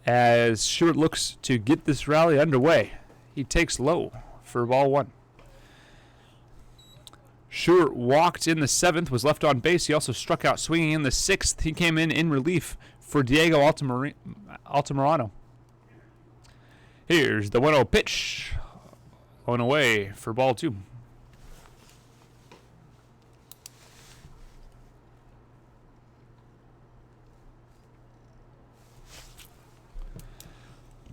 As Short looks to get this rally underway. He takes low for ball 1. Stewart walked in the 7th, was left on base. He also struck out swinging in the 6th. He came in relief for Diego Altamirano. Here's the 1-0 pitch. On away for ball 2.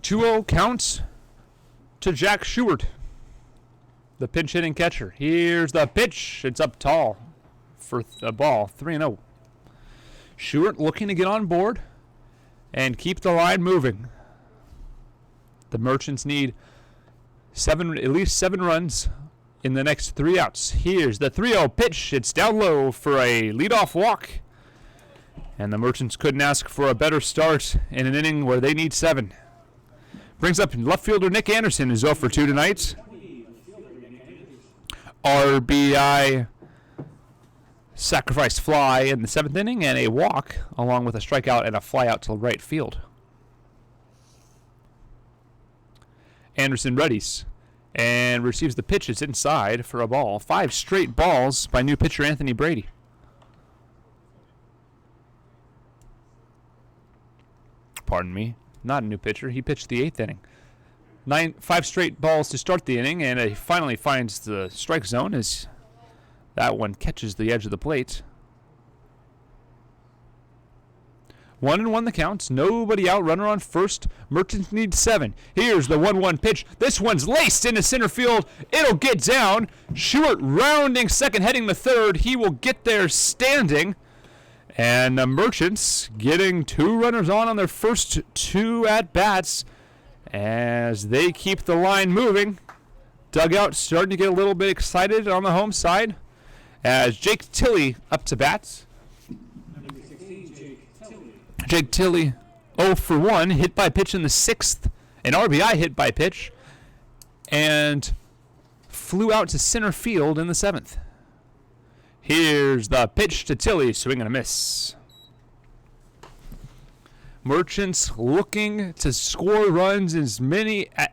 Two-0 counts to Jack Stewart, the pinch hitting catcher. Here's the pitch. It's up tall for the ball. 3-0. Stewart looking to get on board and keep the line moving. The Merchants need at least 7 runs in the next 3 outs. Here's the 3-0 pitch. It's down low for a leadoff walk. And the Merchants couldn't ask for a better start in an inning where they need 7. Brings up left fielder Nick Anderson, who's 0 for 2 tonight. RBI sacrifice fly in the 7th inning and a walk, along with a strikeout and a fly out to right field. Anderson readies and receives the pitch. It's inside for a ball. 5 straight balls by new pitcher Anthony Brady. Pardon me. Not a new pitcher. He pitched the 8th inning. 5 straight balls to start the inning, and he finally finds the strike zone as that one catches the edge of the plate. 1-1 the counts. Nobody out. Runner on first. Merchants need 7. Here's the 1-1 pitch. This one's laced into center field. It'll get down. Stewart rounding second, heading the third. He will get there standing. And the Merchants getting 2 runners on their first 2 at-bats as they keep the line moving. Dugout starting to get a little bit excited on the home side as Jake Tilley up to bat. Jake Tilley 0 for 1, hit by pitch in the 6th, an RBI hit by pitch, and flew out to center field in the 7th. Here's the pitch to Tilley, swing and a miss. Merchants looking to score runs in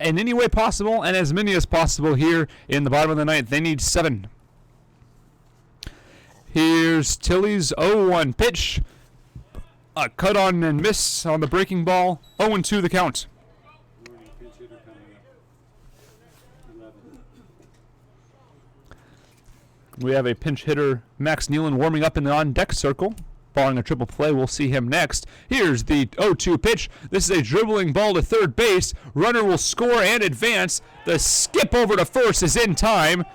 any way possible, and as many as possible here in the bottom of the 9th. They need 7. Here's Tilley's 0-1 pitch. A cut on and miss on the breaking ball. 0-2 the count. We have a pinch hitter, Max Nealon, warming up in the on-deck circle. Barring a triple play, we'll see him next. Here's the 0-2 pitch. This is a dribbling ball to third base. Runner will score and advance. The skip over to first is in time.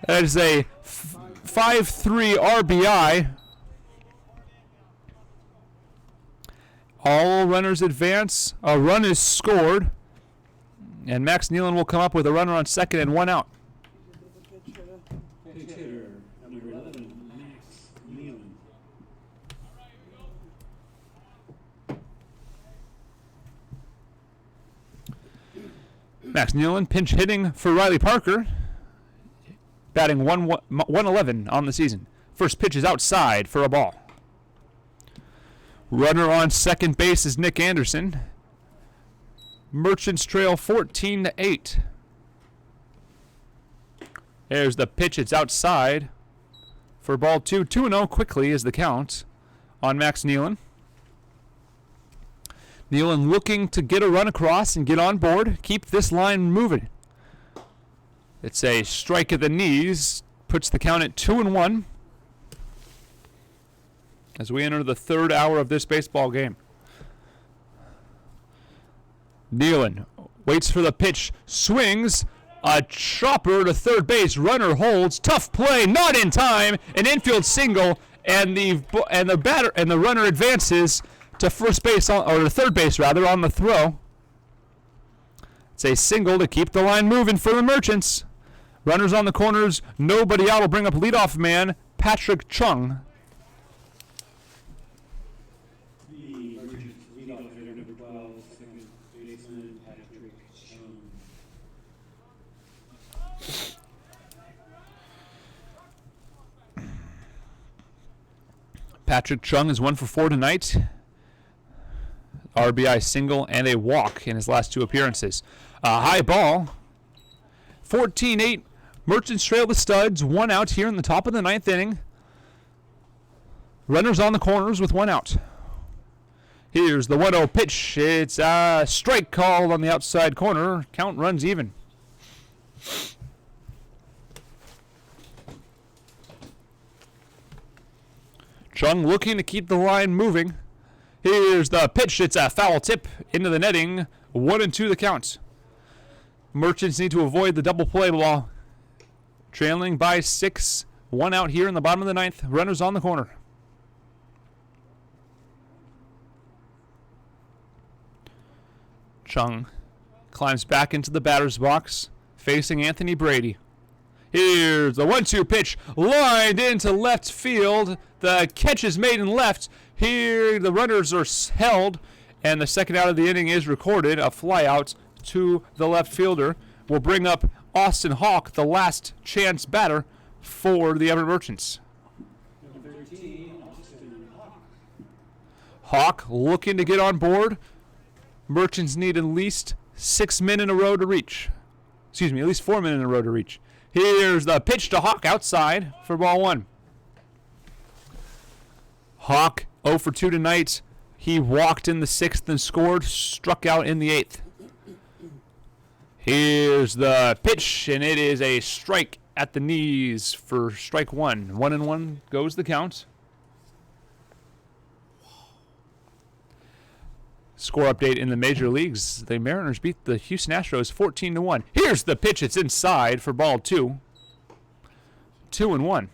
That is a 5-3 RBI. All runners advance. A run is scored. And Max Nealon will come up with a runner on second and 1 out. Pitch hitter, number 11, Max Nealon. Max Nealon pinch hitting for Riley Parker. Batting 111 on the season. First pitch is outside for a ball. Runner on second base is Nick Anderson. Merchants trail 14-8. There's the pitch. It's outside for ball 2. 2-0 quickly is the count on Max Nealon. Nealon looking to get a run across and get on board. Keep this line moving. It's a strike at the knees. Puts the count at 2-1. As we enter the 3rd hour of this baseball game. Nealon waits for the pitch, swings, a chopper to third base, runner holds, tough play, not in time, an infield single, and the runner advances to first base, or to third base rather, on the throw. It's a single to keep the line moving for the Merchants. Runners on the corners, nobody out will bring up leadoff man Patrick Chung. Patrick Chung is 1 for 4 tonight. RBI single and a walk in his last 2 appearances. A high ball. 14-8 Merchants trail the Studs, 1 out here in the top of the 9th inning. Runners on the corners with 1 out. Here's the 1-0 pitch. It's a strike call on the outside corner. Count runs even. Chung looking to keep the line moving. Here's the pitch. It's a foul tip into the netting. 1-2 the count. Merchants need to avoid the double play ball. Trailing by 6. 1 out here in the bottom of the 9th. Runners on the corner. Chung climbs back into the batter's box, facing Anthony Brady. Here's the 1-2 pitch, lined into left field. The catch is made in left. Here the runners are held, and the second out of the inning is recorded. A fly out to the left fielder will bring up Austin Hawk, the last chance batter for the Everett Merchants. Number 13, Austin Hawk. Hawk looking to get on board. Merchants need at least 6 men in a row to reach. Excuse me, at least 4 men in a row to reach. Here's the pitch to Hawk outside for ball 1. Hawk 0 for 2 tonight. He walked in the 6th and scored, struck out in the 8th. Here's the pitch, and it is a strike at the knees for strike 1. 1-1 goes the count. Score update in the major leagues. The Mariners beat the Houston Astros 14-1. Here's the pitch. It's inside for ball 2. 2-1.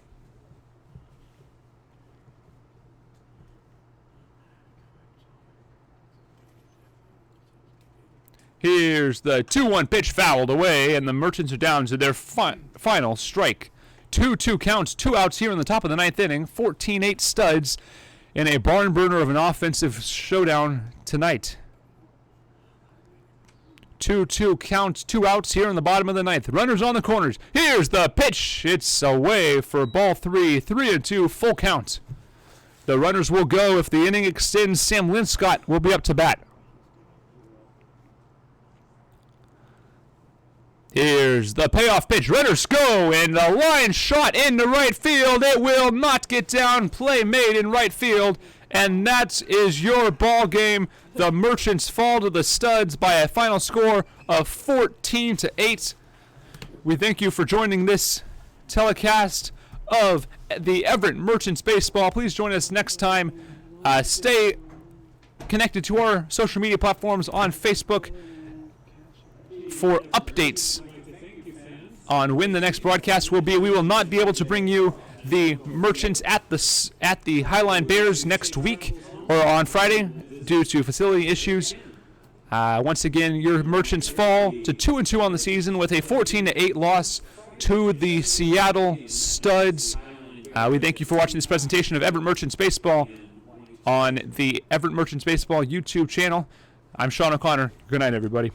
Here's the 2-1 pitch fouled away, and the Merchants are down to their final strike. 2-2 counts, 2 outs here in the top of the 9th inning. 14-8 Studs in a barn burner of an offensive showdown tonight. 2-2 counts, 2 outs here in the bottom of the 9th. Runners on the corners. Here's the pitch. It's away for ball 3. 3-2, full count. The runners will go. If the inning extends, Sam Linscott will be up to bat. Here's the payoff pitch. Runners go, and the line shot into right field. It will not get down. Play made in right field, and that is your ball game. The Merchants fall to the Studs by a final score of 14-8. We thank you for joining this telecast of the Everett Merchants baseball. Please join us next time. Stay connected to our social media platforms on Facebook for updates on when the next broadcast will be. We will not be able to bring you the Merchants at the Highline Bears next week or on Friday due to facility issues. Once again, your Merchants fall to 2-2 on the season with a 14-8 loss to the Seattle Studs. We thank you for watching this presentation of Everett Merchants Baseball on the Everett Merchants Baseball YouTube channel. I'm Sean O'Connor. Good night, everybody.